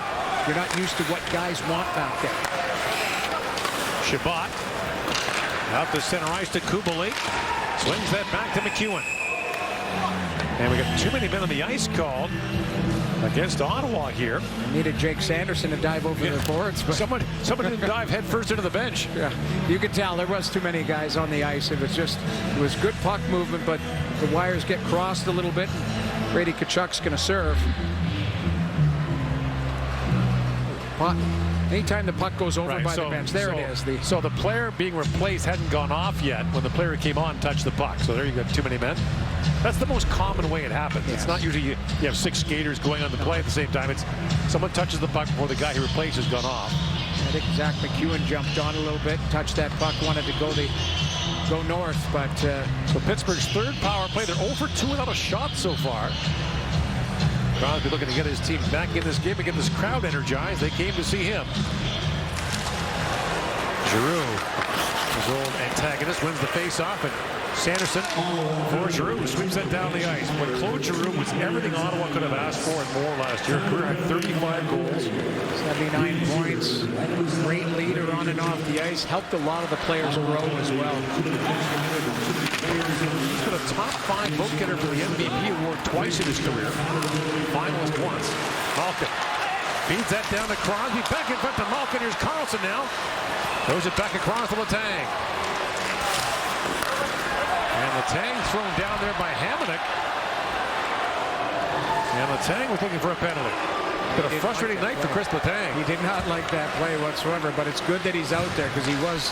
you're not used to what guys want back there. Shabbat out the center ice to Kubalik. Swings that back to McEwen. And we got too many men on the ice called against Ottawa here. I needed Jake Sanderson to dive over the boards, but someone didn't dive head first into the bench. Yeah, you could tell there was too many guys on the ice. It was good puck movement, but the wires get crossed a little bit. Brady Tkachuk's going to serve. Anytime the puck goes over by the bench, there it is. So the player being replaced hadn't gone off yet when the player came on and touched the puck. So there you got too many men. That's the most common way it happens. Yes. It's not usually you have 6 skaters going on the play at the same time. It's someone touches the puck before the guy he replaced has gone off. I think Zach McEwen jumped on a little bit, touched that puck, wanted to go north, but so Pittsburgh's third power play. They're 0 for 2 without a shot so far. Crosby looking to get his team back in this game and get this crowd energized. They came to see him. Giroux, his old antagonist, wins the face-off, and Sanderson for Giroux, who sweeps that down the ice. But Claude Giroux was everything Ottawa could have asked for and more last year. Career had 35 goals. 79 points. Great leader on and off the ice. Helped a lot of the players grow as well. He's been a top 5 vote getter for the MVP award twice in his career. Finalist once. Malkin feeds that down to Crosby. Back in front to Malkin. Here's Carlson now. Throws it back across to Letang. And Letang thrown down there by Hamonic. And Letang was looking for a penalty. Been a frustrating night for Chris Letang. He did not like that play whatsoever, but it's good that he's out there because he was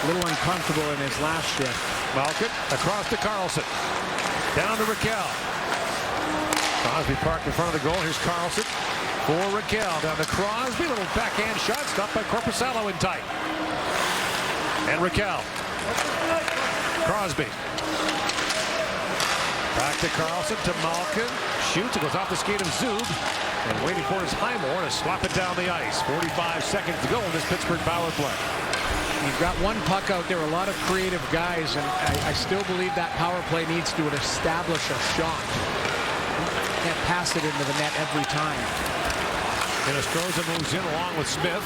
a little uncomfortable in his last shift. Malkin across to Carlson. Down to Raquel. Crosby parked in front of the goal. Here's Carlson for Raquel. Down to Crosby. Little backhand shot. Stopped by Corpusalo in tight. And Raquel. Crosby. Back to Carlson to Malkin. Shoots. It goes off the skate of Zub. And waiting for his Highmore to slap it down the ice. 45 seconds to go in this Pittsburgh power play. You've got one puck out there, a lot of creative guys, and I still believe that power play needs to establish a shot. You can't pass it into the net every time. Hinostroza moves in along with Smith.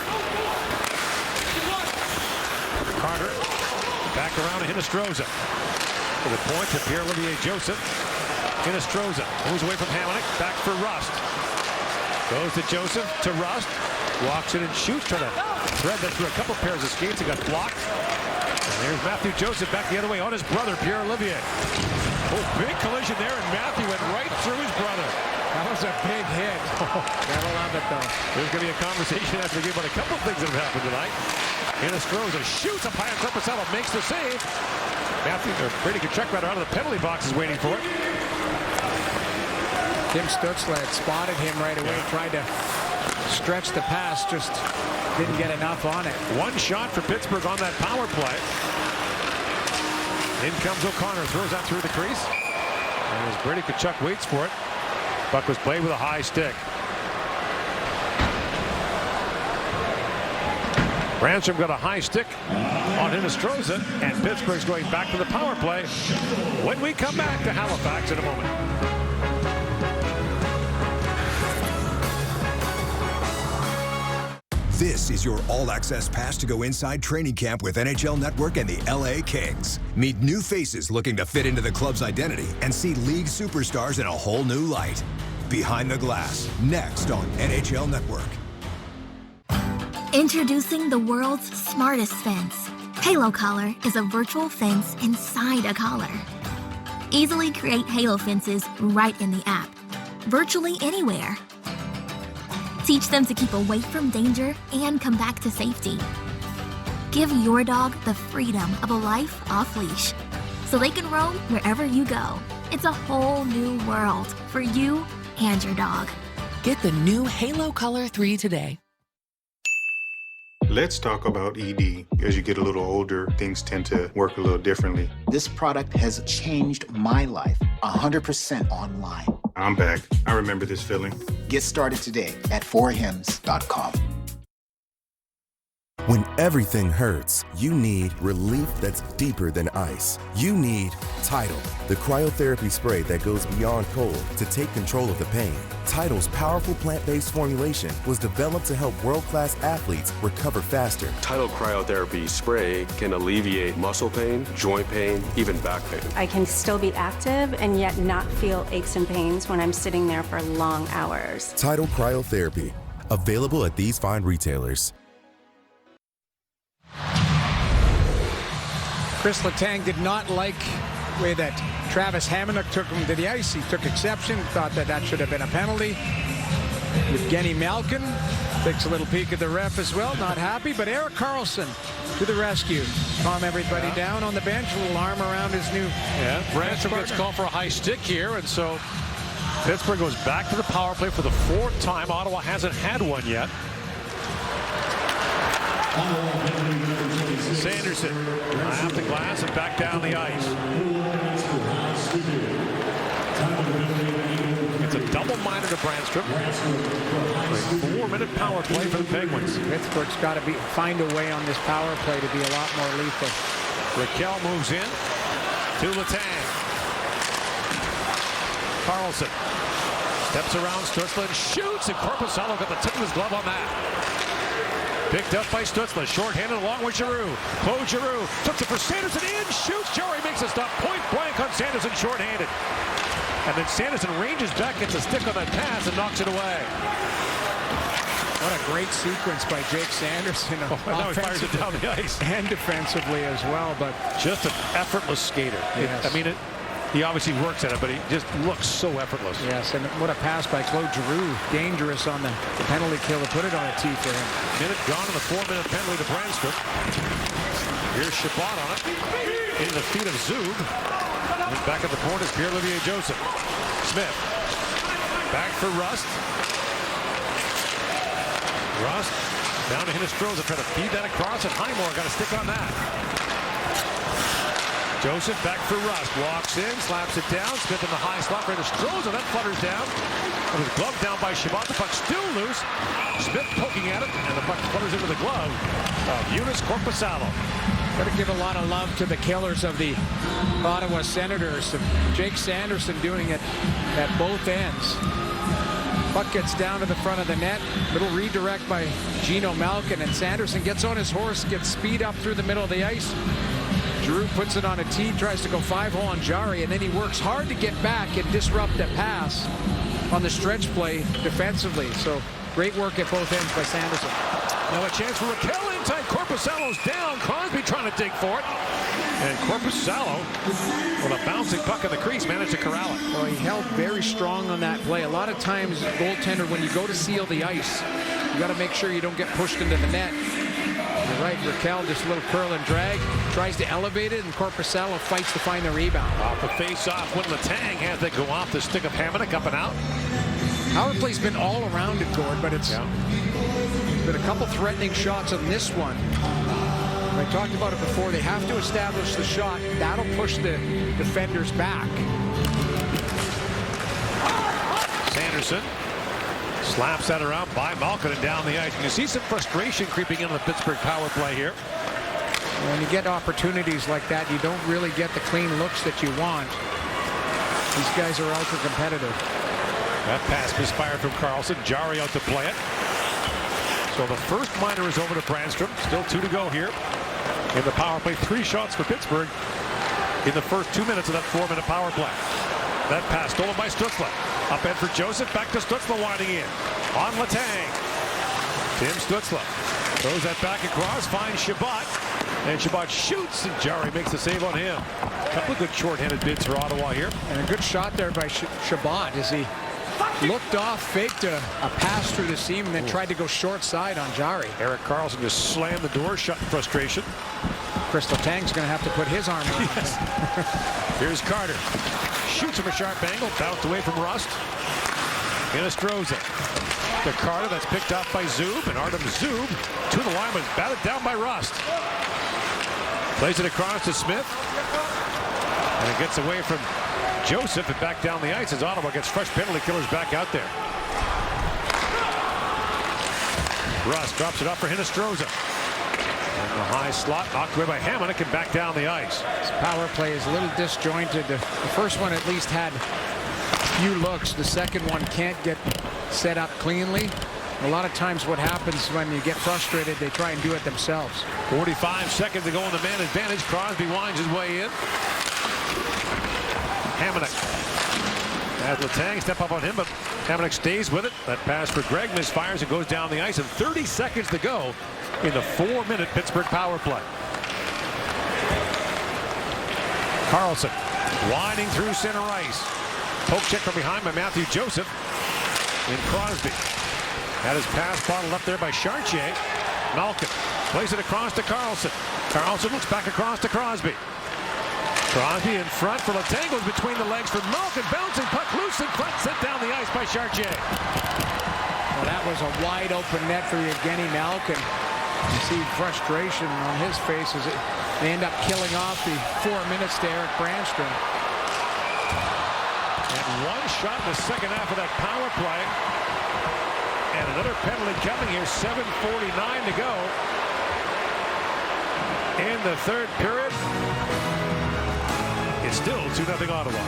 Carter back around to Hinostroza. To the point to Pierre-Olivier Joseph. Hinostroza moves away from Hamonic. Back for Rust. Goes to Joseph to Rust. Walks in and shoots. Trying to thread that through a couple pairs of skates. It got blocked. And there's Matthew Joseph back the other way on his brother, Pierre-Olivier. Oh, big collision there, and Matthew went right through his brother. That was a big hit. Gotta love it, though. There's going to be a conversation after the game about a couple of things that have happened tonight. Hinostroza shoots up high on Corpusalo, makes the save. Matthew, or Brady Tkachuk rather, out of the penalty box is waiting for it. Tim Stützle had spotted him right away, tried to stretch the pass, just didn't get enough on it. One shot for Pittsburgh on that power play. In comes O'Connor, throws that through the crease. And as Brady Tkachuk waits for it, puck was played with a high stick. Ransom got a high stick on Hinostroza, and Pittsburgh's going back to the power play when we come back to Halifax in a moment. This is your all-access pass to go inside training camp with NHL Network and the LA Kings. Meet new faces looking to fit into the club's identity and see league superstars in a whole new light. Behind the Glass, next on NHL Network. Introducing the world's smartest fence. Halo Collar is a virtual fence inside a collar. Easily create Halo fences right in the app, virtually anywhere. Teach them to keep away from danger and come back to safety. Give your dog the freedom of a life off leash, so they can roam wherever you go. It's a whole new world for you and your dog. Get the new Halo Color 3 today. Let's talk about ED. As you get a little older, things tend to work a little differently. This product has changed my life 100% online. I'm back. I remember this feeling. Get started today at 4hims.com. When everything hurts, you need relief that's deeper than ice. You need Tidal, the cryotherapy spray that goes beyond cold to take control of the pain. Tidal's powerful plant-based formulation was developed to help world-class athletes recover faster. Tidal cryotherapy spray can alleviate muscle pain, joint pain, even back pain. I can still be active and yet not feel aches and pains when I'm sitting there for long hours. Tidal cryotherapy, available at these fine retailers. Chris Letang did not like the way that Travis Hamonic took him to the ice. He took exception, thought that should have been a penalty. Evgeny Malkin takes a little peek at the ref as well, not happy, but Erik Karlsson to the rescue. Calm everybody down on the bench, a little arm around his new Ransom gets called for a high stick here, and so Pittsburgh goes back to the power play for the fourth time. Ottawa hasn't had one yet. Sanderson off the glass and back down the ice. It's a double minor to Brandstrom. A 4-minute power play for the Penguins. Pittsburgh's got to find a way on this power play to be a lot more lethal. Raquel moves in to Letang. Karlsson steps around Stützle and shoots, and Corpusalo got the tip of his glove on that. Picked up by Stützle, short-handed along with Giroux. Claude Giroux took it for Sanderson, in, shoots, Joey makes a stop, point blank on Sanderson, short-handed. And then Sanderson ranges back, gets a stick on that pass and knocks it away. What a great sequence by Jake Sanderson. Now he fires it down the ice. And defensively as well, but just an effortless skater. Yes. He obviously works at it, but he just looks so effortless. Yes, and what a pass by Claude Giroux. Dangerous on the penalty kill to put it on a tee for him. Minute gone in the 4-minute penalty to Brandstrom. Here's Shabbat on it. In the feet of Zub. And back at the point is Pierre-Olivier Joseph. Smith. Back for Rust. Rust down to Hinestroza. Trying to feed that across, and Highmore got a stick on that. Joseph back for Rust. Walks in, slaps it down. Smith in the high slot for Hinestroza. That flutters down. With his glove down by Shabbat. The puck still loose. Smith poking at it, and the puck flutters into the glove of Eunice Korpisalo. Got to give a lot of love to the killers of the Ottawa Senators. Jake Sanderson doing it at both ends. Puck gets down to the front of the net. Little redirect by Gino Malkin, and Sanderson gets on his horse, gets speed up through the middle of the ice. Drew puts it on a tee, tries to go 5-hole on Jari, and then he works hard to get back and disrupt the pass on the stretch play defensively. So great work at both ends by Sanderson. Now a chance for Raquel inside. Korpisalo's down. Crosby trying to dig for it. And Korpisalo, with a bouncing puck in the crease, managed to corral it. Well, he held very strong on that play. A lot of times, goaltender, when you go to seal the ice, you got to make sure you don't get pushed into the net. You're right, Raquel, just a little curl and drag, tries to elevate it, and Korpisalo fights to find the rebound. Off the face-off, when Letang has that go off the stick of Hamonic up and out. Power play's been all around it, Gord, but it's been a couple threatening shots on this one. I talked about it before. They have to establish the shot. That'll push the defenders back. Sanderson slaps that around by Malkin and down the ice. And you see some frustration creeping into the Pittsburgh power play here. When you get opportunities like that, you don't really get the clean looks that you want. These guys are ultra competitive. That pass misfired from Carlson. Jari out to play it. So the first minor is over to Brandstrom. Still 2 to go here in the power play. 3 shots for Pittsburgh in the first 2 minutes of that 4-minute power play. That pass stolen by Stutzla. Up end for Joseph. Back to Stutzla winding in. On Letang. Tim Stutzla throws that back across. Finds Shabbat. And Shabbat shoots. And Jari makes the save on him. A couple of good short-handed bids for Ottawa here. And a good shot there by Shabbat as he looked off, faked a pass through the seam, and then tried to go short side on Jari. Eric Carlson just slammed the door shut in frustration. Crystal Tang's going to have to put his arm on. Yes. Here's Carter. Shoots from a sharp angle. Bounced away from Rust. Hinestroza. To Carter. That's picked up by Zub. And Artem Zub to the line, but is batted down by Rust. Plays it across to Smith. And it gets away from Joseph and back down the ice as Ottawa gets fresh penalty killers back out there. Rust drops it up for Hinestroza. And the high slot knocked away by Hamonic and back down the ice. This power play is a little disjointed. The first one at least had a few looks. The second one can't get set up cleanly. A lot of times what happens when you get frustrated, they try and do it themselves. 45 seconds to go on the man advantage. Crosby winds his way in. Hamonic. As Letang step up on him, but Hamonic stays with it. That pass for Gregg misfires and goes down the ice. And 30 seconds to go in the 4-minute Pittsburgh power play. Carlson winding through center ice. Poke check from behind by Matthew Joseph. And Crosby had his pass bottled up there by Chartier. Malkin plays it across to Carlson. Carlson looks back across to Crosby. Crosby in front for Letang, goes between the legs for Malkin, bouncing puck loose in front, sent down the ice by Chartier. Well, that was a wide open net for Evgeny Malkin. You see frustration on his face as they end up killing off the 4 minutes to Eric Brandstrom. And one shot in the second half of that power play. And another penalty coming here, 7:49 to go in the third period. It's still 2-0 Ottawa.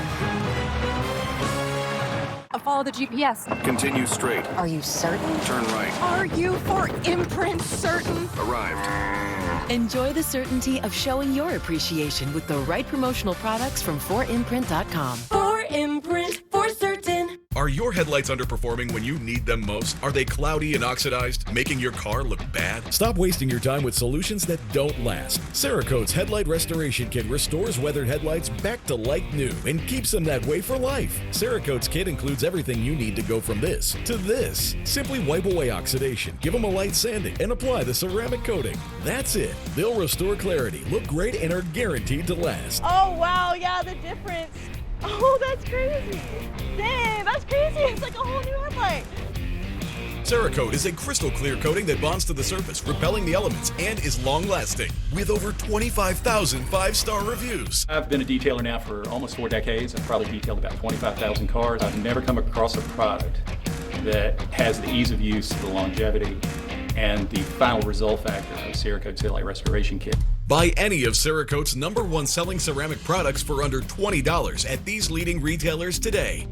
Follow the GPS. Continue straight. Are you certain? Turn right. Are you for imprint certain? Arrived. Enjoy the certainty of showing your appreciation with the right promotional products from 4imprint.com. 4imprint, for certain. Are Are your headlights underperforming when you need them most? Are they cloudy and oxidized, making your car look bad? Stop wasting your time with solutions that don't last. Cerakote's Headlight Restoration Kit restores weathered headlights back to like new and keeps them that way for life. Cerakote's kit includes everything you need to go from this to this. Simply wipe away oxidation, give them a light sanding, and apply the ceramic coating. That's it. They'll restore clarity, look great, and are guaranteed to last. Oh, wow, yeah, the difference. Oh, that's crazy. Dang, that's crazy. It's like a whole new headlight. Cerakote is a crystal clear coating that bonds to the surface, repelling the elements, and is long-lasting. With over 25,000 five-star reviews. I've been a detailer now for almost 4 decades. I've probably detailed about 25,000 cars. I've never come across a product that has the ease of use, the longevity, and the final result factor of Cerakote's Headlight Restoration Kit. Buy any of Cerakote's #1 selling ceramic products for under $20 at these leading retailers today.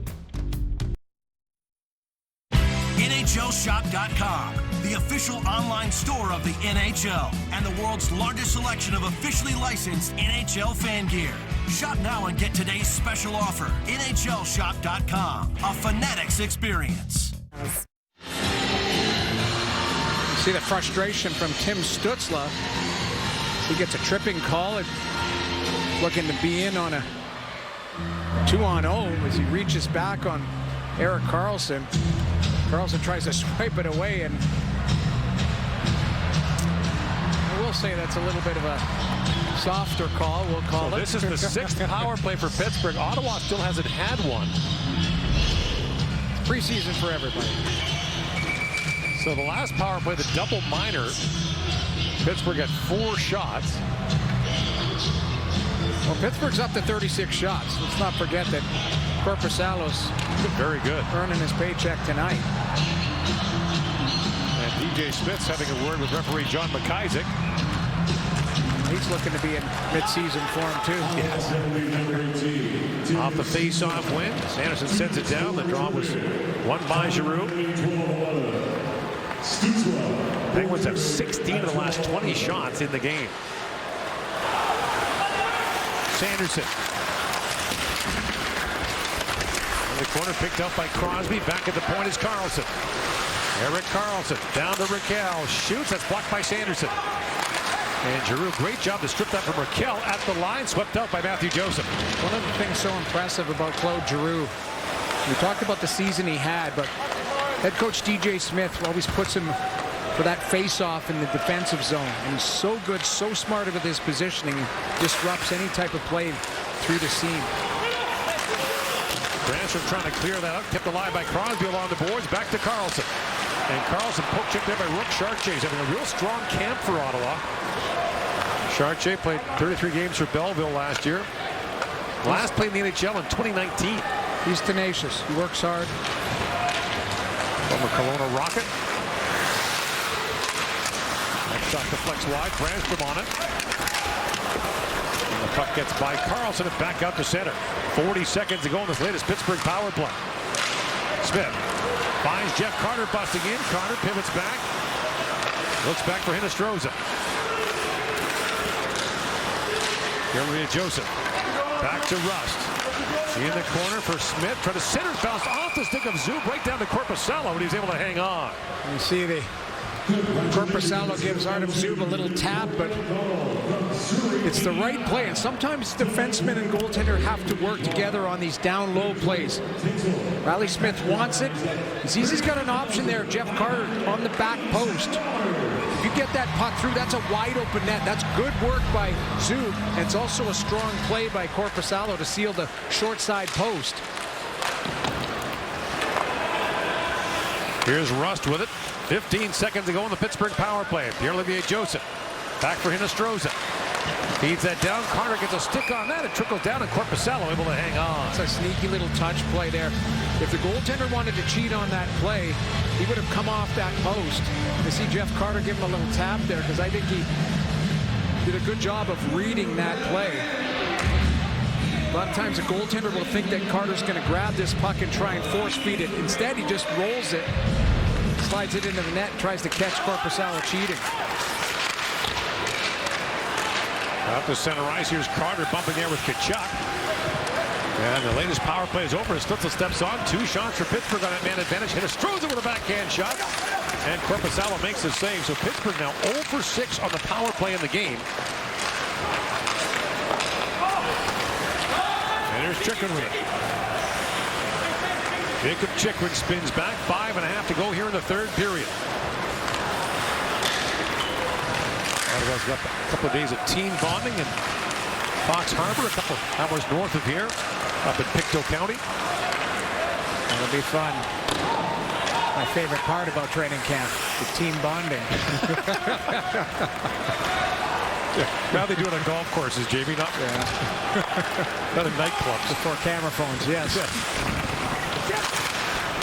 NHLShop.com, the official online store of the NHL and the world's largest selection of officially licensed NHL fan gear. Shop now and get today's special offer. NHLShop.com, a Fanatics experience. See the frustration from Tim Stutzla. He gets a tripping call and looking to be in on a 2-on-0 as he reaches back on Erik Karlsson. Karlsson tries to swipe it away, and I will say that's a little bit of a softer call, we'll call it. This is the 6th power play for Pittsburgh. Ottawa still hasn't had one. Preseason for everybody. So the last power play, the double minor, Pittsburgh had 4 shots. Well, Pittsburgh's up to 36 shots. Let's not forget that Korpisalo's very good, earning his paycheck tonight. And DJ Smith's having a word with referee John McIsaac. He's looking to be in mid-season form too. Yes. Off the face-off win, Sanderson sends it down. The draw was won by Giroux. Penguins have 16 of the last 20 shots in the game. Sanderson. In the corner, picked up by Crosby. Back at the point is Karlsson. Erik Karlsson down to Raquel. Shoots. That's blocked by Sanderson. And Giroux, great job to strip that from Raquel at the line. Swept out by Matthew Joseph. One of the things so impressive about Claude Giroux, we talked about the season he had, but head coach DJ Smith always puts him for that face-off in the defensive zone. And he's so good, so smart with his positioning, disrupts any type of play through the seam. Branstrom trying to clear that up, kept alive by Crosby along the boards, back to Karlsson. And Karlsson poke checked there by Rook. Chartier having a real strong camp for Ottawa. Chartier played 33 games for Belleville last year. Last played in the NHL in 2019. He's tenacious. He works hard. Former Kelowna Rocket. Next shot deflects wide. Branstrom on it. And the puck gets by Karlsson and back out to center. 40 seconds to go in this latest Pittsburgh power play. Smith finds Jeff Carter busting in. Carter pivots back. Looks back for Hinostroza. Here Joseph. Back to Rust. In the corner for Smith. Try to center, bounce off the stick of Zub right down to Korpisalo, but he's able to hang on. You see the Korpisalo gives Artem Zub a little tap, but it's the right play. And sometimes defensemen and goaltender have to work together on these down-low plays. Riley Smith wants it. He sees he's got an option there. Jeff Carter on the back post. If you get that puck through, that's a wide-open net. That's good work by Zub. And it's also a strong play by Korpisalo to seal the short side post. Here's Rust with it. 15 seconds to go in the Pittsburgh power play. Pierre-Olivier Joseph. Back for Hinostroza. Feeds that down. Carter gets a stick on that. It trickles down, and Korpisalo able to hang on. It's a sneaky little touch play there. If the goaltender wanted to cheat on that play, he would have come off that post. You see Jeff Carter give him a little tap there because I think he did a good job of reading that play. A lot of times a goaltender will think that Carter's going to grab this puck and try and force feed it. Instead, he just rolls it, slides it into the net, and tries to catch Korpisalo cheating. Out to center ice. Here's Carter bumping there with Tkachuk. And the latest power play is over as Stützle steps on. 2 shots for Pittsburgh on that man advantage. Hinostroza with a backhand shot. And Korpisalo makes the save. So Pittsburgh now 0 for 6 on the power play in the game. And there's Chychrun with it. Jacob Chychrun spins back. 5.5 to go here in the third period. Ottawa's got a couple of days of team bonding in Fox Harbor, a couple hours north of here, up in Pictou County. That'll be fun. My favorite part about training camp, the team bonding. Now they do it on golf courses, Jamie, not in nightclubs. Before camera phones, yes.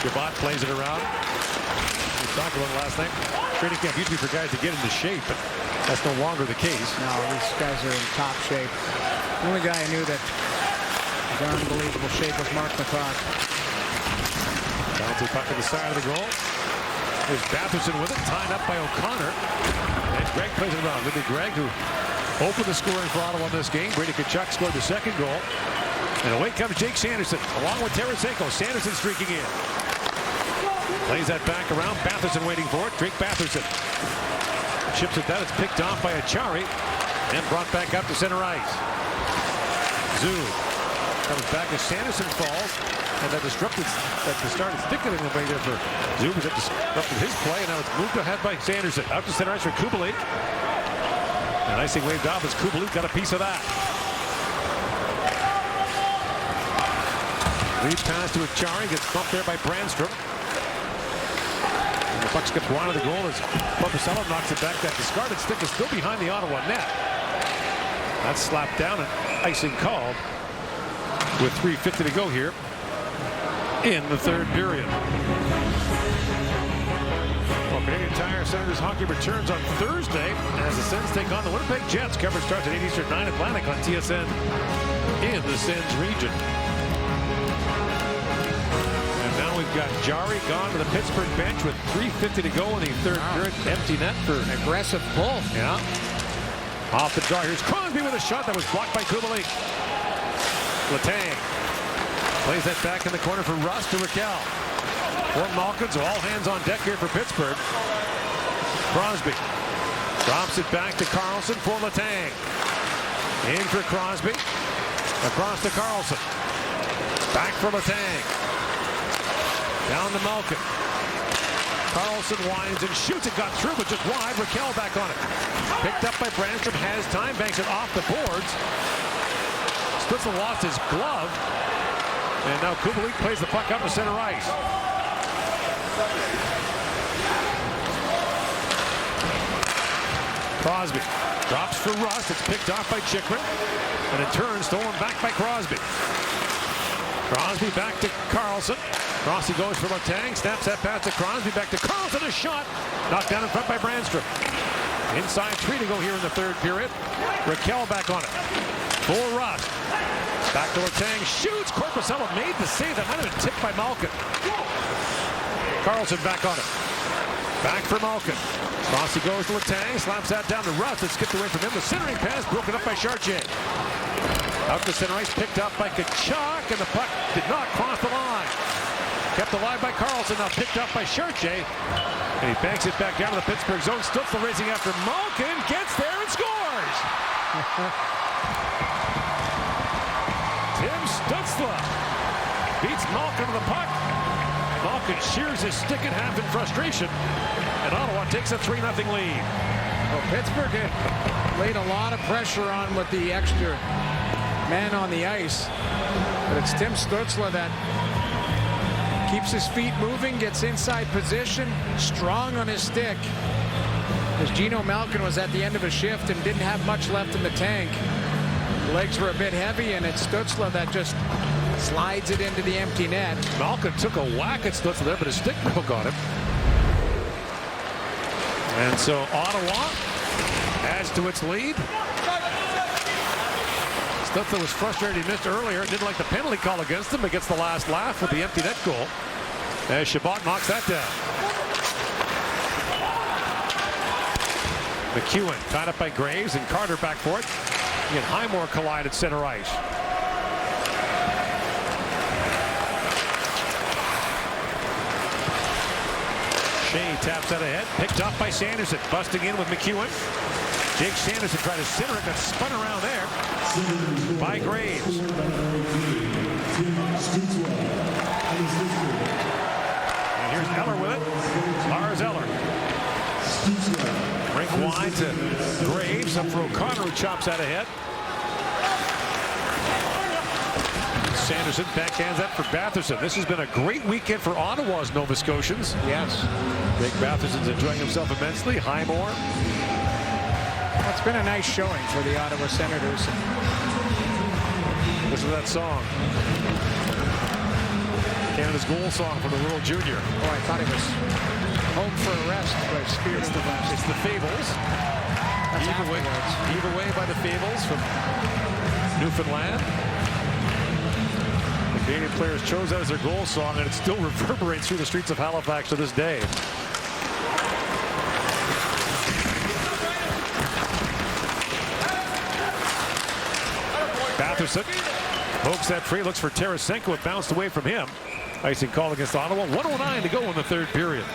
Shabbat plays it around. We talked about it last night. Training camp usually for guys to get into shape, but that's no longer the case. No, these guys are in top shape. The only guy I knew that was in unbelievable shape was Mark McCock. Bouncy puck to the side of the goal. There's Batherson with it, tied up by O'Connor. And Greg plays it around. Libby Gregg, who opened the scoring for Ottawa in this game. Brady Tkachuk scored the second goal. And away comes Jake Sanderson, along with Tarasenko. Sanderson streaking in. Plays that back around. Batherson waiting for it. Drake Batherson chips it down. It's picked off by Achari and brought back up to center ice. Zoo comes back as Sanderson falls. And that disrupted at the start. It's sticking in the way there for Zoo. That disrupted his play. And now it's moved ahead by Sanderson. Out to center ice for Kubalik. And icing waved off as Kubalik got a piece of that. Lead pass to Achari. Gets bumped there by Brandstrom. And the puck skips wide of the goal as Korpisalo knocks it back. That discarded stick is still behind the Ottawa net. That's slapped down and icing called with 3:50 to go here in the third period. Well, Canadian Tire Senators hockey returns on Thursday as the Sens take on the Winnipeg Jets. Coverage starts at 8 Eastern, 9 Atlantic on TSN in the Sens region. And now we've got Jari gone to the Pittsburgh bench with 3:50 to go in the third period. Empty net for an aggressive pull. Yeah. Off the draw. Here's Crosby with a shot that was blocked by Kubalik. Letang plays that back in the corner for Russ to Raquel. For Malkin, so all hands on deck here for Pittsburgh. Crosby drops it back to Carlson for Letang. In for Crosby. Across to Carlson. Back for Letang. Down to Malkin. Carlson winds and shoots. It got through, but just wide. Raquel back on it. Picked up by Brandstrom. Has time. Banks it off the boards. Stützle lost his glove. And now Kubalik plays the puck up to center ice. Crosby drops for Rust. It's picked off by Chychrun. And in turn, stolen back by Crosby. Crosby back to Carlson. Crosby goes for Letang. Snaps that pass to Crosby. Back to Carlson. A shot. Knocked down in front by Brandstrom. Inside 3 to go here in the third period. Raquel back on it. For Rust. Back to Letang. Shoots. Korpisalo made the save. That might have been tipped by Malkin. Carlson back on it. Back for Malkin. Crosby goes to Letang. Slaps that down to Rust. It skipped away from him. The centering pass broken up by Chartier. Out to center ice. Picked up by Tkachuk. And the puck did not cross the line. Kept alive by Carlson. Now picked up by Chartier. And he banks it back down to the Pittsburgh zone. Stützle racing after Malkin. Gets there and scores. Tim Stützle beats Malkin to the puck. Malkin shears his stick in half in frustration. And Ottawa takes a 3-0 lead. Well, Pittsburgh had laid a lot of pressure on with the extra man on the ice. But it's Tim Stützle that keeps his feet moving, gets inside position, strong on his stick. As Gino Malkin was at the end of a shift and didn't have much left in the tank. The legs were a bit heavy, and it's Stützle that just slides it into the empty net. Malkin took a whack at Stützle there, but his stick broke on him. And so Ottawa adds to its lead. Stützle was frustrated he missed earlier. Didn't like the penalty call against him, but gets the last laugh with the empty net goal. As Shabbat knocks that down. McEwen tied up by Graves and Carter back for it. He and Highmore collide at center ice. taps out ahead. Picked up by Sanderson. Busting in with McEwen. Jake Sanderson tried to center it, got spun around there by Graves. And here's Eller with it. Lars Eller. Rink wide to Graves. Up for O'Connor, who chops out ahead. Sanderson backhands that for Batherson. This has been a great weekend for Ottawa's Nova Scotians. Yes. Jake Batherson's enjoying himself immensely. Highmore. It's been a nice showing for the Ottawa Senators. Listen to that song. Canada's goal song from the World Junior. Oh, I thought it was Home for a Rest by Spirit of the West. It's the Fables. Eve Away by the Fables from Newfoundland. The Canadian players chose that as their goal song, and it still reverberates through the streets of Halifax to this day. Batherson pokes that free, looks for Tarasenko. It bounced away from him. Icing call against Ottawa. 1:09 to go in the third period.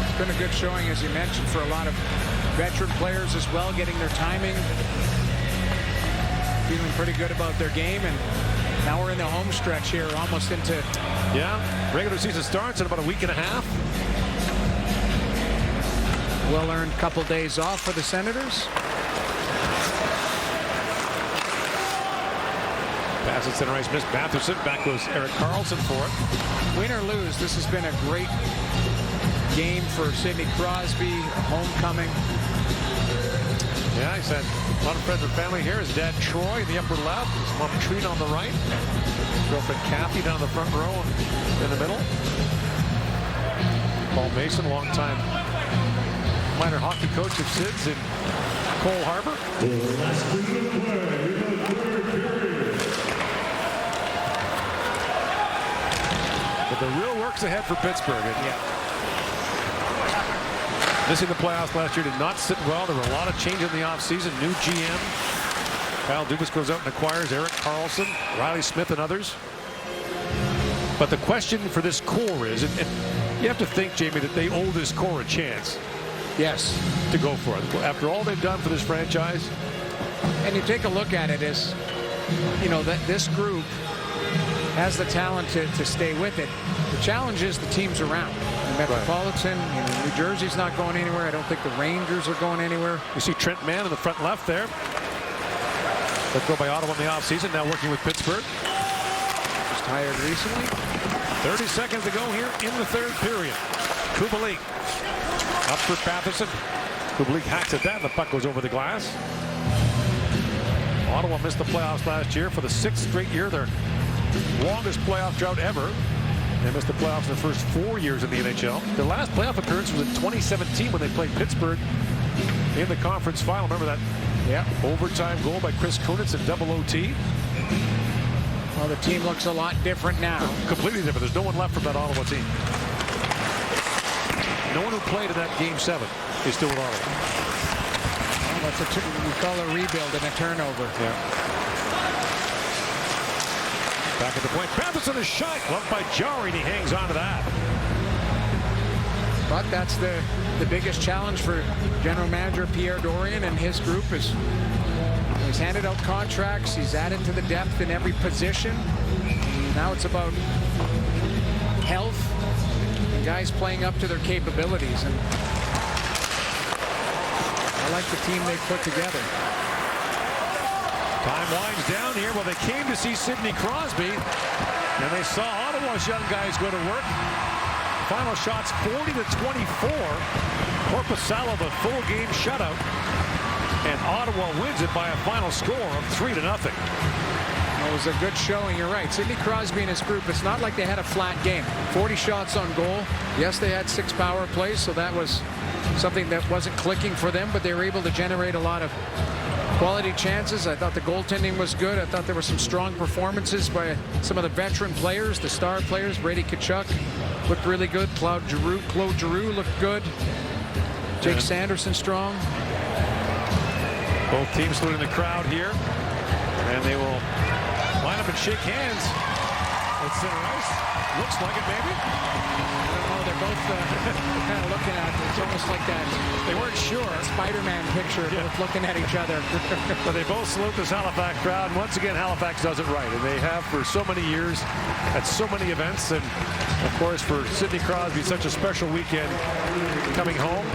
It's been a good showing, as you mentioned, for a lot of veteran players as well, getting their timing. Feeling pretty good about their game, and now we're in the home stretch here, almost into... Yeah, regular season starts in about a week and a half. Well-earned couple days off for the Senators. Pass it center ice, missed Batherson. Back goes Erik Karlsson for it. Win or lose, this has been a great game for Sidney Crosby, homecoming. Yeah, he's had a lot of friends and family here. His dad, Troy, in the upper left. His mom, Trina, on the right. His girlfriend, Kathy, down the front row and in the middle. Paul Mason, longtime minor hockey coach of Sid's in Cole Harbour. But the real work's ahead for Pittsburgh. And missing the playoffs last year did not sit well. There were a lot of change in the offseason. New GM. Kyle Dubas goes out and acquires Erik Karlsson, Riley Smith, and others. But the question for this core is, and you have to think, Jamie, that they owe this core a chance. Yes. To go for it. After all they've done for this franchise. And you take a look at it as, you know, that this group has the talent to stay with it. The challenge is the teams around. The Metropolitan, you know, New Jersey's not going anywhere. I don't think the Rangers are going anywhere. You see Trent Mann in the front left there. Let go by Ottawa in the offseason, now working with Pittsburgh. Just hired recently. 30 seconds to go here in the third period. Kubalik up for Batherson. Kubalik hacks at that, and the puck goes over the glass. Ottawa missed the playoffs last year for the 6th straight year. Their longest playoff drought ever. They missed the playoffs in the first 4 years in the NHL. Their last playoff appearance was in 2017 when they played Pittsburgh in the conference final. Remember that? Yeah. Overtime goal by Chris Kunitz in double OT. Well, the team looks a lot different now. Completely different. There's no one left from that Ottawa team. No one who played in that Game 7 is still with Ottawa. Well, that's we call a rebuild and a turnover. Yeah. Back at the point. Batherson is shot. Left by Jarry, and he hangs on to that. But that's the biggest challenge for General Manager Pierre Dorion and his group is he's handed out contracts. He's added to the depth in every position. Now it's about health and guys playing up to their capabilities. And I like the team they put together. Time winds down here. Well, they came to see Sidney Crosby, and they saw Ottawa's young guys go to work. Final shots 40-24. Korpisalo, the full game shutout. And Ottawa wins it by a final score of 3-0. It was a good showing, you're right. Sidney Crosby and his group, it's not like they had a flat game. 40 shots on goal. Yes, they had 6 power plays, so that was something that wasn't clicking for them, but they were able to generate a lot of quality chances. I thought the goaltending was good. I thought there were some strong performances by some of the veteran players, the star players. Brady Tkachuk looked really good. Claude Giroux looked good. Jake Sanderson strong. Both teams saluting the crowd here, and they will line up and shake hands It's nice. Looks like it, maybe. I don't know. They're both kind of looking at it. It's almost like that. They weren't sure. Spider-Man picture, both looking at each other. But they both salute this Halifax crowd. And once again, Halifax does it right. And they have for so many years at so many events. And, of course, for Sidney Crosby, such a special weekend coming home.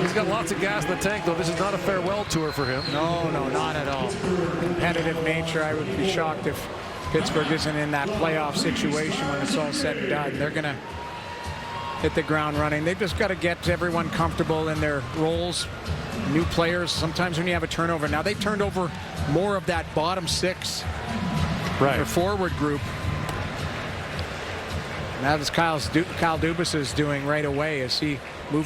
He's got lots of gas in the tank, though. This is not a farewell tour for him. No, not at all. Competitive nature. I would be shocked if Pittsburgh isn't in that playoff situation when it's all said and done. They're going to hit the ground running. They've just got to get everyone comfortable in their roles. New players, sometimes when you have a turnover. Now, they've turned over more of that bottom six. Right. Their forward group. And that is Kyle Dubas is doing right away as he